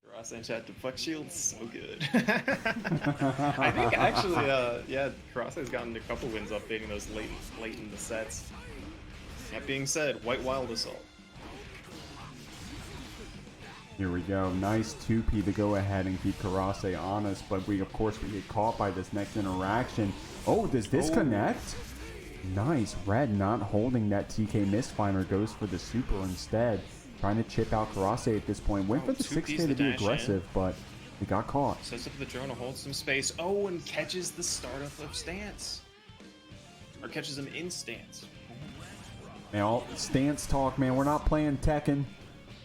Kurase in chat, deflect shield, so good. I think actually, yeah, Kurase's gotten a couple wins updating those late in the sets. That being said, White Wild Assault. Here we go. Nice 2P to go ahead and keep Kurase honest, but we get caught by this next interaction. Oh, does this connect? Nice. Red not holding that TK Mistfinder, goes for the super instead. Trying to chip out Kurase at this point. Went for the 6K to be aggressive, but he got caught. Sets up the drone to hold some space. Oh, and catches the startup of stance. Or catches him in stance. Man, all stance talk, man. We're not playing Tekken.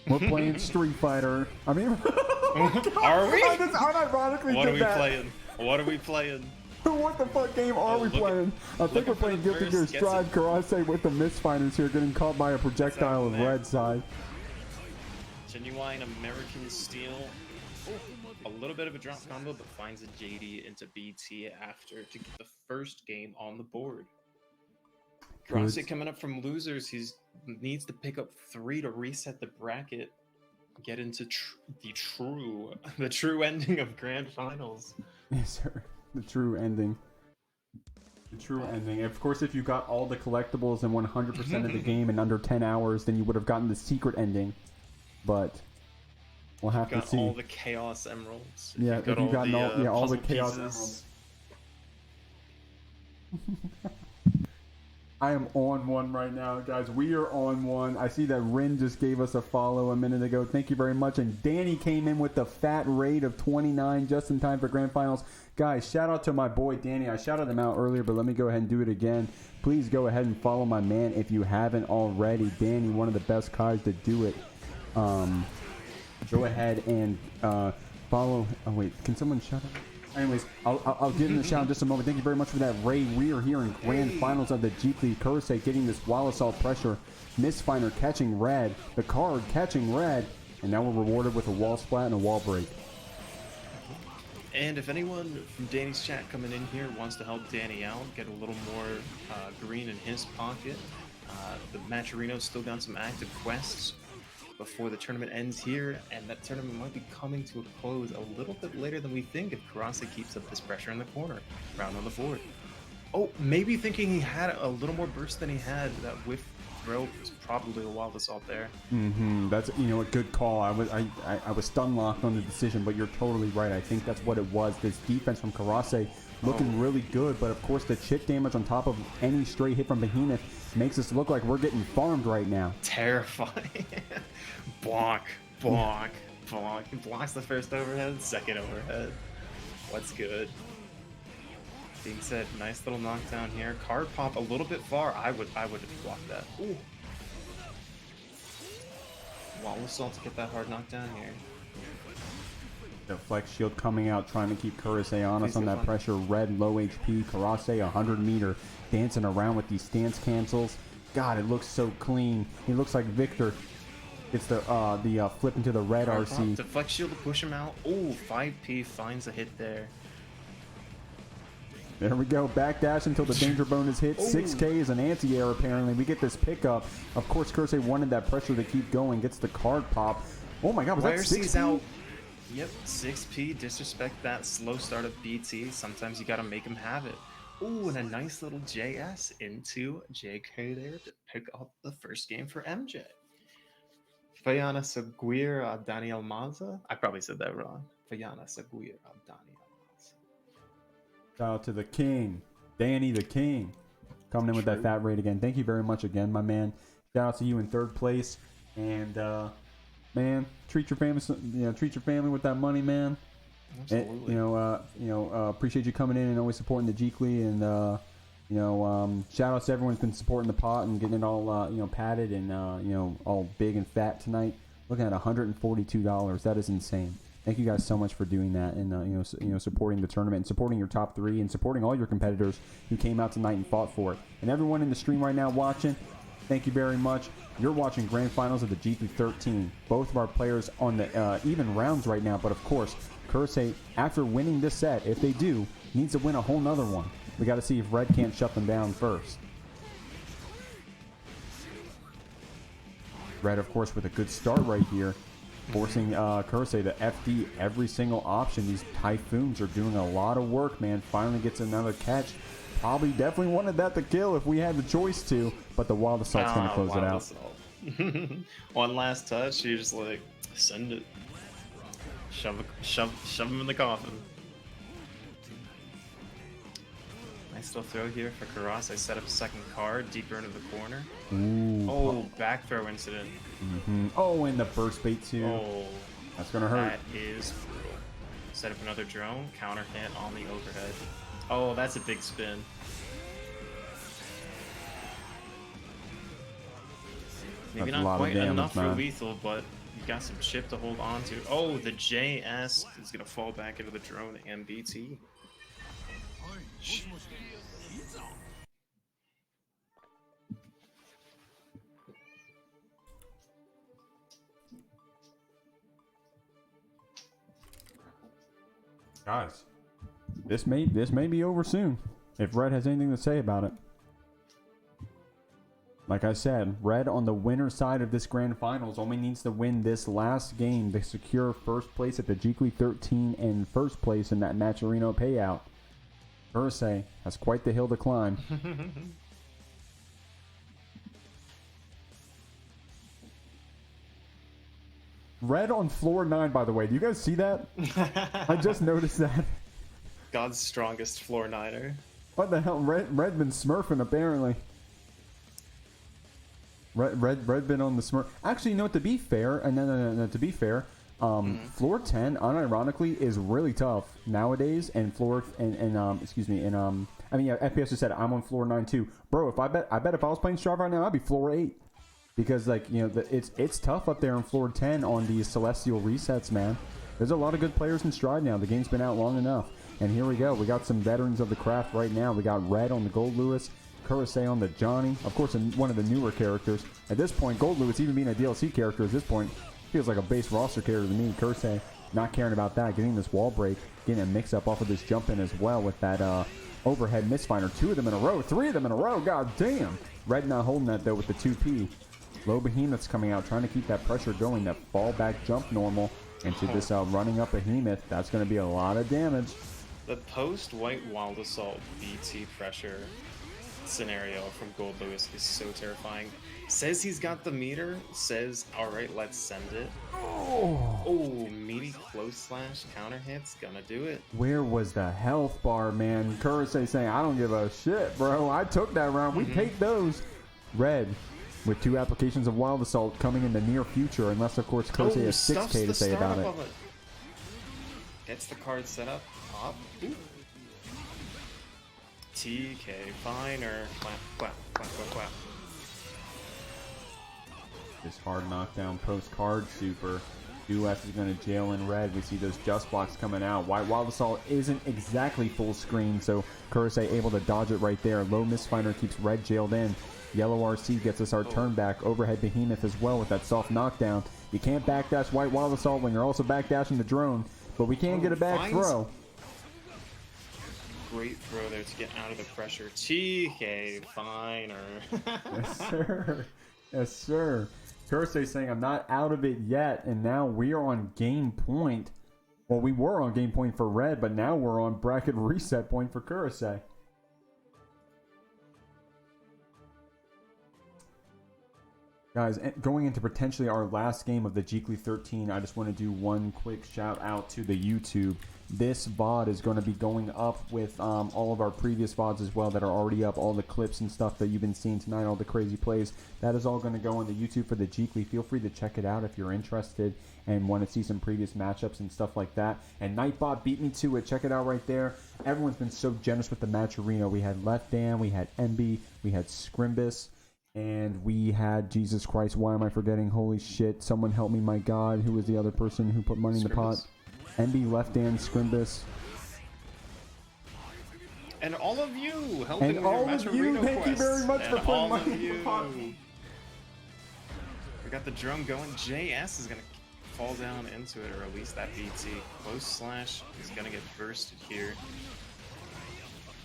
We're playing Street Fighter. I mean, Are we? I just unironically What are did we that. playing? What are we playing? What the fuck game are we playing? I think we're playing Guilty Gear Strive. Karase with the Mistfinders here, getting caught by a projectile of red side. Genuine American Steel. Oh, a little bit of a drop combo, but finds a JD into BT after to get the first game on the board. Karase coming up from losers. He needs to pick up 3 to reset the bracket, get into the true ending of Grand Finals. Yes, sir. The true ending. The true ending. Of course, if you got all the collectibles and 100% of the game in under 10 hours, then you would have gotten the secret ending. But we'll have to see. All the Chaos Emeralds. Yeah, if you've gotten all the Chaos Emeralds. I am on one right now, guys. We are on one. I see that Rin just gave us a follow a minute ago. Thank you very much. And Dany came in with the fat rate of 29 just in time for Grand Finals. Guys, shout out to my boy Dany. I shouted him out earlier, but let me go ahead and do it again. Please go ahead and follow my man if you haven't already. Dany, one of the best guys to do it. Go ahead and follow. Oh, wait. Can someone shut up? Anyways, I'll give him a shout in just a moment. Thank you very much for that, Ray. We are here in Grand Finals of the Jeekly. Kurase getting this wall assault pressure. Mistfinder catching red. The card catching red. And now we're rewarded with a wall splat and a wall break. And if anyone from Dany's chat coming in here wants to help Dany out, get a little more green in his pocket, the Matcherino's still got some active quests before the tournament ends here, and that tournament might be coming to a close a little bit later than we think if Kurase keeps up this pressure in the corner. Round on the board. Oh, maybe thinking he had a little more burst than he had. That whiff throw was probably a wild assault there. That's, you know, a good call. I was stun locked on the decision, but you're totally right. I think that's what it was. This defense from Kurase looking really good, but of course the chip damage on top of any stray hit from Behemoth makes us look like we're getting farmed right now. Terrifying. Block, block, block. He blocks the first overhead, second overhead. What's good? Being said, nice little knockdown here. Card pop a little bit far. I would have blocked that. Ooh. Wall assault to get that hard knockdown here. The flex shield coming out, trying to keep Kurase honest on that pressure. Red, low HP. Kurase, 100 meter, dancing around with these stance cancels. God, it looks so clean. He looks like Victor. It's the flip into the red RC. The flex shield to push him out. Ooh, 5P finds a hit there. There we go. Backdash until the danger bonus hits. 6K is an anti-air apparently. We get this pickup. Of course, Kurase wanted that pressure to keep going. Gets the card pop. Oh my god, was that 6P? Out. Yep, 6P. Disrespect that slow start of BT. Sometimes you gotta make him have it. Ooh, and a nice little JS into JK there to pick up the first game for MJ. Fayana Seguir Dany Almanza. I probably said that wrong. Fayana Seguir Dany Almanza. Shout out to the king, Dany the king, coming in with that fat rate again. Thank you very much again, my man. Shout out to you in third place, and man, treat your family, treat your family with that money, man. Absolutely. Appreciate you coming in and always supporting the Jeekly, and shout out to everyone who's been supporting the pot and getting it all padded and all big and fat tonight. Looking at $142. That is insane. Thank you guys so much for doing that, and supporting the tournament and supporting your top three and supporting all your competitors who came out tonight and fought for it. And everyone in the stream right now watching, thank you very much. You're watching Grand Finals of the Jeekly 13. Both of our players on the even rounds right now, but of course, Kurase, after winning this set, if they do, needs to win a whole nother one. We got to see if Red can't shut them down first. Red, of course, with a good start right here, forcing Kurase to FD every single option. These Typhoons are doing a lot of work, man. Finally gets another catch. Probably definitely wanted that to kill if we had the choice to, but the Wild Assault's going to close it out. One last touch, you're just like, send it. Shove him in the coffin. Nice little throw here for Kurase. I set up a second card deeper into the corner. Ooh. Oh, back throw incident. Oh, and the burst bait too. Oh, That's gonna hurt. that is brutal. Set up another drone. Counter hit on the overhead. Oh, that's a big spin. Maybe That's a lot not of quite damage, enough for man. lethal, but you got some chip to hold on to. Oh, the JS is gonna fall back into the drone MBT. Guys, this may be over soon. If Red has anything to say about it. Like I said, Red on the winner side of this grand finals only needs to win this last game to secure first place at the Jeekly 13 and first place in that Matcherino payout. MjKurase has quite the hill to climb. Red on floor 9, by the way. Do you guys see that? I just noticed that. God's strongest floor niner. What the hell? Red been smurfing apparently. Red been on the smurf. Actually, you know what? To be fair, no. To be fair, floor 10 unironically is really tough nowadays. And FPS just said I'm on floor 9 too, bro. I bet if I was playing Strava right now, I'd be floor 8 because like you know it's tough up there on floor 10 on these celestial resets, man. There's a lot of good players in Stride now. The game's been out long enough, and here we go. We got some veterans of the craft right now. We got Red on the Goldlewis. MjKurase on the Johnny, of course, one of the newer characters. At this point, Goldlewis, even being a DLC character at this point, feels like a base roster character to me. MjKurase not caring about that, getting this wall break, getting a mix-up off of this jump in as well with that overhead misfinder. 2 of them in a row, 3 of them in a row, god damn. Red not holding that though with the 2P. Low Behemoth's coming out, trying to keep that pressure going, that fall back jump normal into this running up Behemoth. That's going to be a lot of damage. The post-White Wild Assault BT pressure scenario from Goldlewis is so terrifying. Says he's got the meter, says, alright, let's send it. Oh, meaty close slash counter hits, gonna do it. Where was the health bar, man? MjKurase saying, I don't give a shit, bro. I took that round. We take those. Red with 2 applications of Wild Assault coming in the near future, unless, of course, MjKurase has 6K to say about it. Gets the card set up. Ooh. TK, finer. Clap. This hard knockdown post card super. US is going to jail in Red. We see those just blocks coming out. White Wild Assault isn't exactly full screen, so MjKurase able to dodge it right there. Low Misfinder keeps Red jailed in. Yellow RC gets us our turn back. Overhead Behemoth as well with that soft knockdown. You can't backdash White Wild Assault when you're also backdashing the drone, but we can get a back throw. Great throw there to get out of the pressure. TK, finer. Yes, sir. Yes, sir. MjKurase saying, I'm not out of it yet, and now we are on game point. Well, we were on game point for Red, but now we're on bracket reset point for MjKurase. Guys, going into potentially our last game of the Jeekly 13, I just want to do one quick shout out to the YouTube. This VOD is going to be going up with all of our previous VODs as well that are already up, all the clips and stuff that you've been seeing tonight, all the crazy plays. That is all going to go on the YouTube for the Jeekly. Feel free to check it out if you're interested and want to see some previous matchups and stuff like that. And Nightbot beat me to it. Check it out right there. Everyone's been so generous with the Matcherino. We had Left Dan, we had MB, we had Scrimbus. And we had, Jesus Christ, why am I forgetting? Holy shit, someone help me, my God. Who was the other person who put money in the pot? MB, Left Hand, Scrimbus. And all of you helping and all with your of you, Matcherino thank you very much for putting money in the pot. We got the drum going. JS is going to fall down into it, or at least that BT. Close slash is going to get bursted here.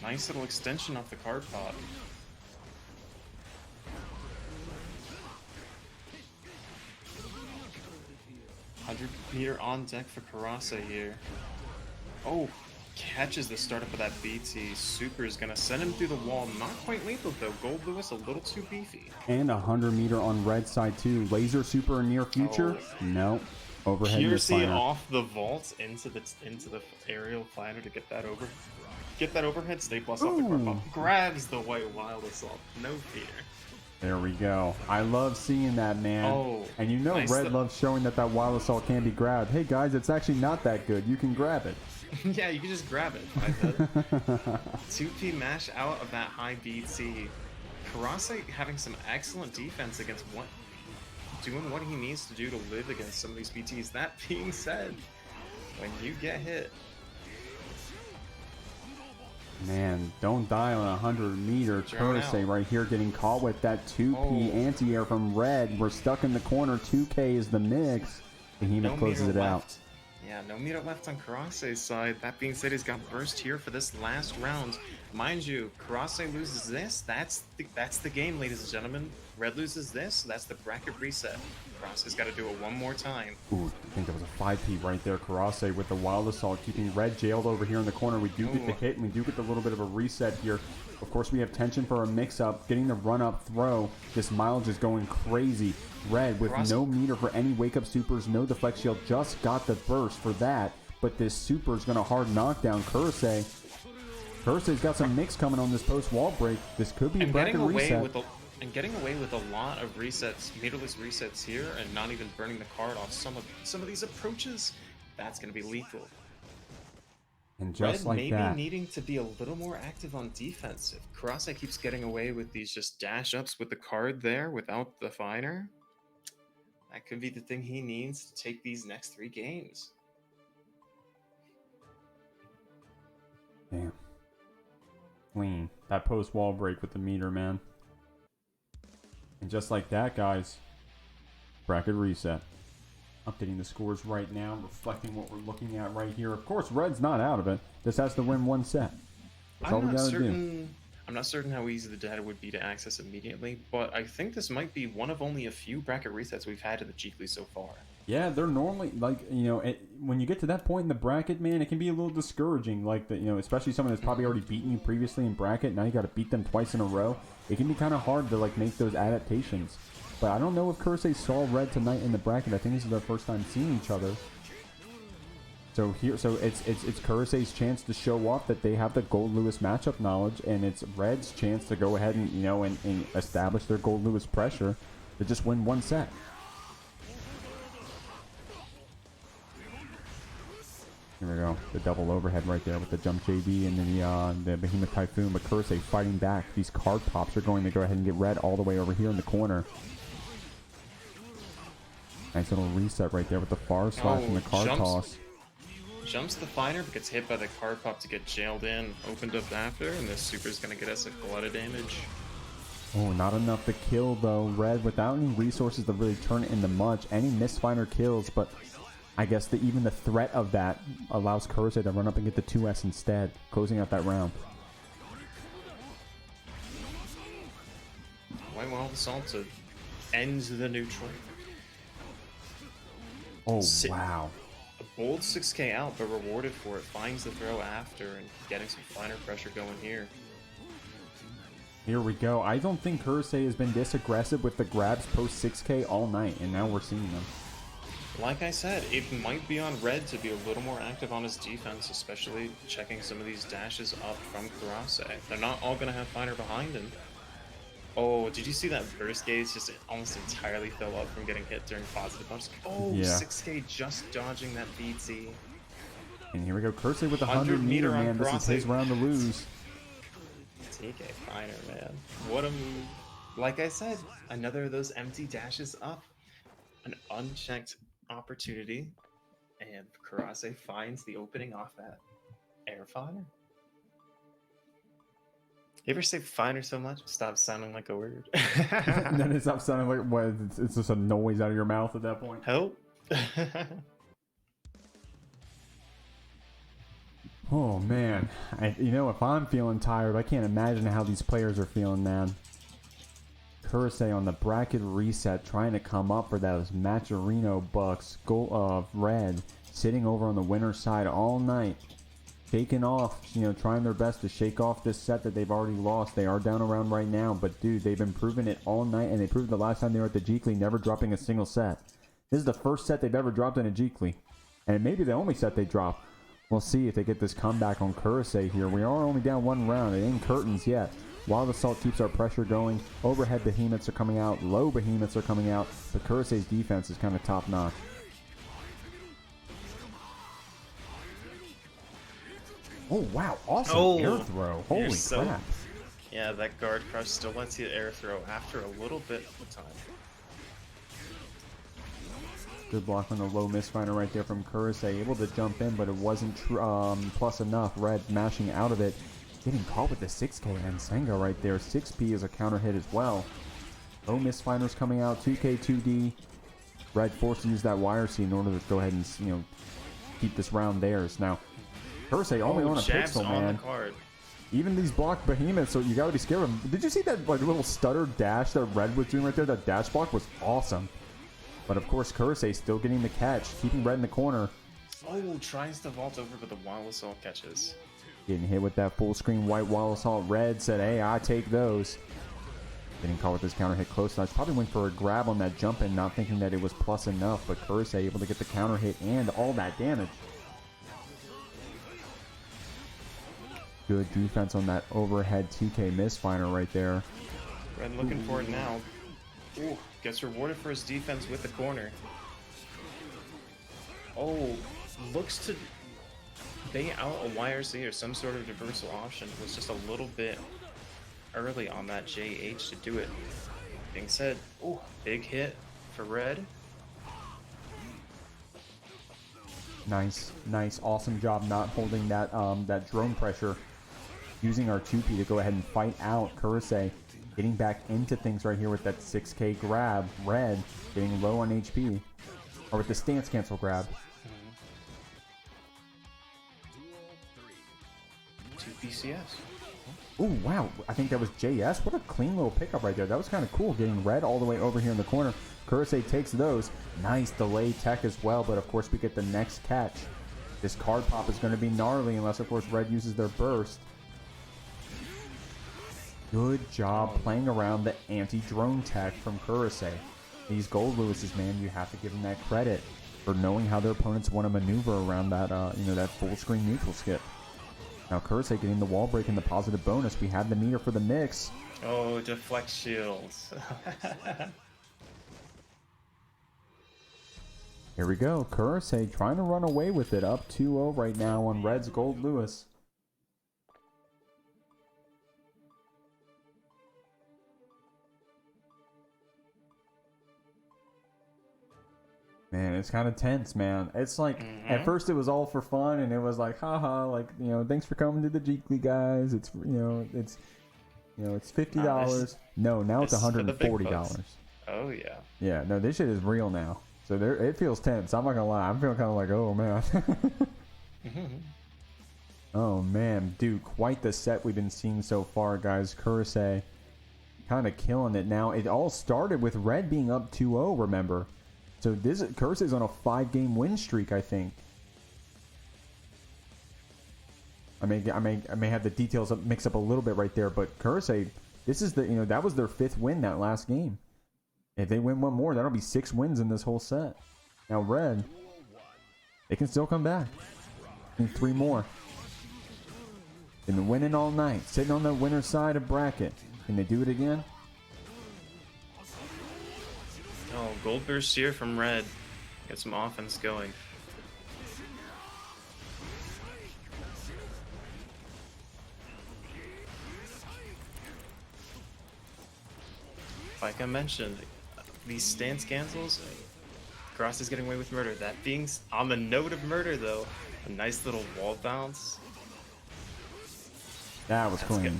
Nice little extension off the card pot. 100-meter on deck for MjKurase here. Oh, catches the startup of that BT. Super is going to send him through the wall. Not quite lethal though. Goldlewis a little too beefy. And 100-meter on Red side too. Laser super in near future? Oh. No. Overhead Piercy misfire. off the vault into the aerial fighter to get that overhead. Stay plus off the car pump. Grabs the white wild assault. No fear. There we go. I love seeing that, man. Oh, and you know nice Red loves showing that wild assault can be grabbed. Hey guys, it's actually not that good. You can grab it. Yeah, you can just grab it. 2P mash out of that high BT. Kurase having some excellent defense against doing what he needs to do to live against some of these BTs. That being said, when you get hit, man, don't die on a 100-meter. Kurase right here getting caught with that 2P anti-air from Red. We're stuck in the corner. 2K is the mix. Behemoth closes it out. Yeah, no meter left on Kurase's side. That being said, he's got burst here for this last round. Mind you, Kurase loses this. That's the game, ladies and gentlemen. Red loses this. That's the bracket reset. Kurase's got to do it one more time. Ooh, I think that was a 5P right there. Kurase with the wild assault, keeping Red jailed over here in the corner. We do get the hit, and we do get the little bit of a reset here. Of course, we have tension for a mix-up. Getting the run-up throw. This mileage is going crazy. Red with no meter for any wake-up supers, no deflect shield. Just got the burst for that, but this super is going to hard knock down Kurase. Kurase's got some mix coming on this post-wall break. This could be a bracket reset. And getting away with a lot of resets, meterless resets here, and not even burning the card off some of these approaches, that's going to be lethal. And just Red like maybe that, needing to be a little more active on defense. If Kurase keeps getting away with these just dash ups with the card there without the finer, that could be the thing he needs to take these next 3 games. damn, clean that post-wall break with the meter, man. And just like that, guys, bracket reset. Updating the scores right now, reflecting what we're looking at right here. Of course, Red's not out of it. This has to win 1 set. That's all we gotta do. I'm not certain how easy the data would be to access immediately, but I think this might be one of only a few bracket resets we've had to the Jeekly so far. Yeah, they're normally, like, you know, when you get to that point in the bracket, man, it can be a little discouraging. Like, you know, especially someone that's probably already beaten you previously in bracket. Now you got to beat them twice in a row. It can be kind of hard to, like, make those adaptations. But I don't know if Kurase saw Red tonight in the bracket. I think this is their first time seeing each other. So it's Kurase's chance to show off that they have the Goldlewis matchup knowledge, and it's Red's chance to go ahead and, you know, and establish their Goldlewis pressure to just win 1 set. Here we go, the double overhead right there with the jump JB and then the Behemoth Typhoon, but Kurase fighting back. These card pops are going to go ahead and get Red all the way over here in the corner. Nice little reset right there with the far slash and the card toss. Jumps the finer, but gets hit by the card pop to get jailed in. Opened up after, and this super's going to get us a lot of damage. Oh, not enough to kill though. Red without any resources to really turn it into much. Any misfiner kills, but I guess even the threat of that allows Kurase to run up and get the 2S instead, closing out that round. White Wild Assault to end the neutral. Oh, wow. A bold 6k out, but rewarded for it. Finds the throw after and getting some finer pressure going here. Here we go. I don't think Kurase has been this aggressive with the grabs post 6k all night, and now we're seeing them. Like I said, it might be on Red to be a little more active on his defense, especially checking some of these dashes up from Kurase. They're not all going to have finer behind him. Oh, did you see that burst gauge just almost entirely fill up from getting hit during positive punch? Oh, yeah. 6k just dodging that BT. And here we go, Kurase with the 100 meter, man. This is his round to lose. TK finer, man. What a move. Like I said, another of those empty dashes up. An unchecked opportunity, and Kurase finds the opening off that air finer. You ever say finer so much, it stops sounding like a word? Then it stops sounding like what? It's just a noise out of your mouth at that point. Help. Oh man, you know, if I'm feeling tired, I can't imagine how these players are feeling, man. Kurase on the bracket reset, trying to come up for those Matcherino bucks. Goal of Red sitting over on the winner's side all night, shaking off, you know, trying their best to shake off this set that they've already lost. They are down around right now, but dude, they've been proving it all night, and they proved the last time they were at the Jeekly, never dropping a single set. This is the first set they've ever dropped in a Jeekly. And it may be the only set they drop. We'll see if they get this comeback on MjKurase here. We are only down one round. It ain't curtains yet. Wild Assault keeps our pressure going. Overhead behemoths are coming out. Low behemoths are coming out. But MjKurase's defense is kind of top notch. Oh, wow. Awesome air throw. Holy crap. Yeah, that guard crush still lets you air throw after a little bit of time. Good block on the low misfinder right there from MjKurase. Able to jump in, but it wasn't plus enough. Red mashing out of it. Getting caught with the 6K and Senga right there. 6P is a counter hit as well. Low misfinders coming out. 2K, 2D. Red forced to use that wire C in order to go ahead and, you know, keep this round theirs. Now, MjKurase only on a pixel, man. The card. Even these block behemoths, so you gotta be scared of them. Did you see that like little stutter dash that Red was doing right there? That dash block was awesome. But of course, MjKurase still getting the catch, keeping Red in the corner. Oh, tries to vault over, but the Wild Assault catches. Getting hit with that full screen white Wild Assault. Red said, hey, I take those. Getting caught with this counter hit close touch. Probably went for a grab on that jump in, not thinking that it was plus enough. But MjKurase able to get the counter hit and all that damage. Good defense on that overhead 2K misfiner right there. Red looking for it now. Ooh, gets rewarded for his defense with the corner. Oh, looks to bait out a YRC or some sort of reversal option. Was just a little bit early on that JH to do it. Being said, oh, big hit for Red. Nice, nice, awesome job not holding that that drone pressure. Using our 2P to go ahead and fight out MjKurase. Getting back into things right here with that 6K grab. Red getting low on HP. Or with the stance cancel grab. 2 PCS. Oh, wow. I think that was JS. What a clean little pickup right there. That was kind of cool. Getting Red all the way over here in the corner. MjKurase takes those. Nice delay tech as well. But, of course, we get the next catch. This card pop is going to be gnarly unless, of course, Red uses their burst. Good job playing around the anti-drone tech from MjKurase. These Goldlewises, man, you have to give them that credit for knowing how their opponents want to maneuver around that, that full screen neutral skip. Now MjKurase getting the wall break and the positive bonus. We had the meter for the mix. Oh, deflect shields. Here we go. MjKurase trying to run away with it. Up 2-0 right now on Red's Goldlewis. Man, it's kind of tense, man. It's like, at first it was all for fun, and it was like, haha, like, thanks for coming to the Jeekly, guys. It's, it's $50. No, now it's $140. Oh, yeah. Yeah, no, this shit is real now. So it feels tense. I'm not gonna lie. I'm feeling kind of like, oh, man. Oh, man. Dude, quite the set we've been seeing so far, guys. MjKurase kind of killing it now. It all started with Red being up 2-0, remember? So this MjKurase is on a 5-game win streak, I think. I may have the details mix up a little bit right there, but MjKurase, this is that was their 5th win that last game. If they win one more, that'll be 6 wins in this whole set. Now Red, they can still come back. Need 3 more. Been winning all night, sitting on the winner's side of bracket. Can they do it again? Oh, gold burst here from Red. Get some offense going. Like I mentioned, these stance cancels, MjKurase is getting away with murder. That being on the note of murder, though, a nice little wall bounce. That was clean. Good.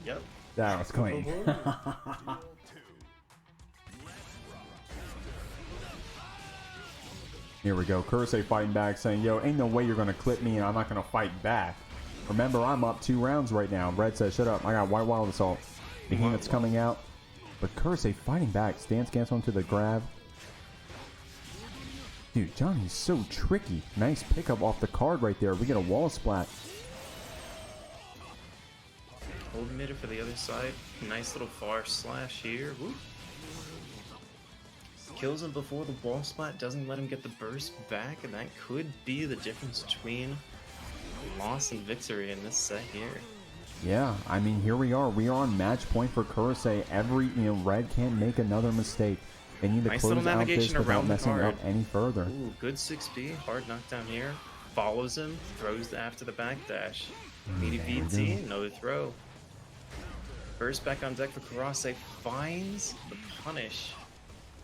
Yep. That was clean. Here we go. MjKurase fighting back, saying, yo, ain't no way you're going to clip me and I'm not going to fight back. Remember, I'm up 2 rounds right now. Red says, shut up. I got white Wild Assault. Behemoth's coming out. But MjKurase fighting back. Stance cancel into the grab. Dude, Johnny's so tricky. Nice pickup off the card right there. We get a wall splat. Hold mid for the other side. Nice little far slash here. Woo. kills him before the wall splat, doesn't let him get the burst back, and that could be the difference between loss and victory in this set here. Yeah, I mean, here we are. We are on match point for Kurase. Red can't make another mistake. They need to Nice close little out this navigation without around the messing card. up any further. Ooh, good 6B, hard knockdown here. Follows him, throws the after the backdash. Meaty VT, another throw. Burst back on deck for Kurase, finds the punish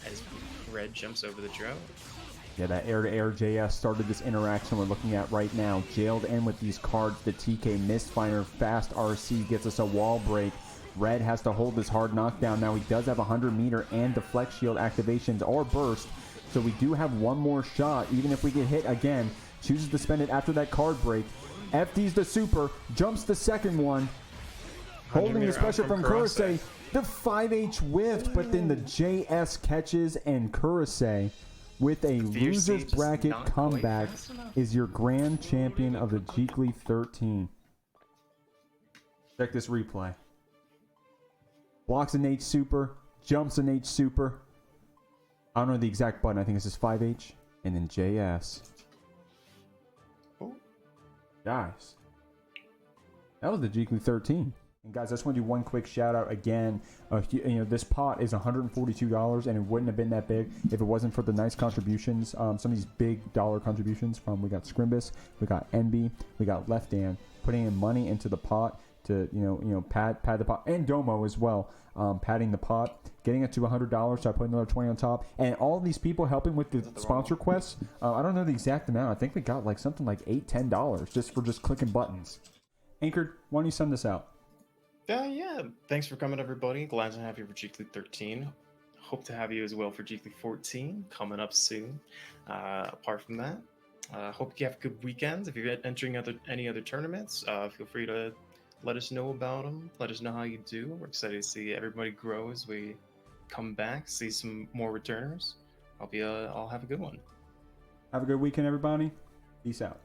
as Red jumps over the drone. Yeah, that air-to-air JS started this interaction we're looking at right now. Jailed in with these cards. The TK Mistfinder fast RC gets us a wall break. Red has to hold this hard knockdown. Now he does have 100-meter and deflect shield activations or burst. So we do have one more shot, even if we get hit again. Chooses to spend it after that card break. FD's the super, jumps the second one. Holding this pressure from Kurase. The 5H whiffed, but then the JS catches, and Kurase, with a loser's bracket comeback, is your grand champion of the Jeekly 13. Check this replay. Blocks an H super, jumps an H super. I don't know the exact button. I think this is 5H, and then JS. Oh. Guys, that was the Jeekly 13. And guys, I just want to do one quick shout out again. This pot is $142, and it wouldn't have been that big if it wasn't for the nice contributions. Some of these big dollar contributions from we got Scrimbus, we got NB, we got Left Dan, putting in money into the pot to pad the pot, and Domo as well, padding the pot, getting it to $100. So I put another 20 on top, and all these people helping with the sponsor quests. I don't know the exact amount. I think we got like something like $8-10 just for clicking buttons. Anchored, why don't you send this out? Yeah. Thanks for coming, everybody. Glad to have you for Jeekly 13. Hope to have you as well for Jeekly 14 coming up soon. Apart from that, hope you have good weekends. If you're entering any other tournaments, feel free to let us know about them. Let us know how you do. We're excited to see everybody grow as we come back, see some more returners. Hope you all have a good one. Have a good weekend, everybody. Peace out.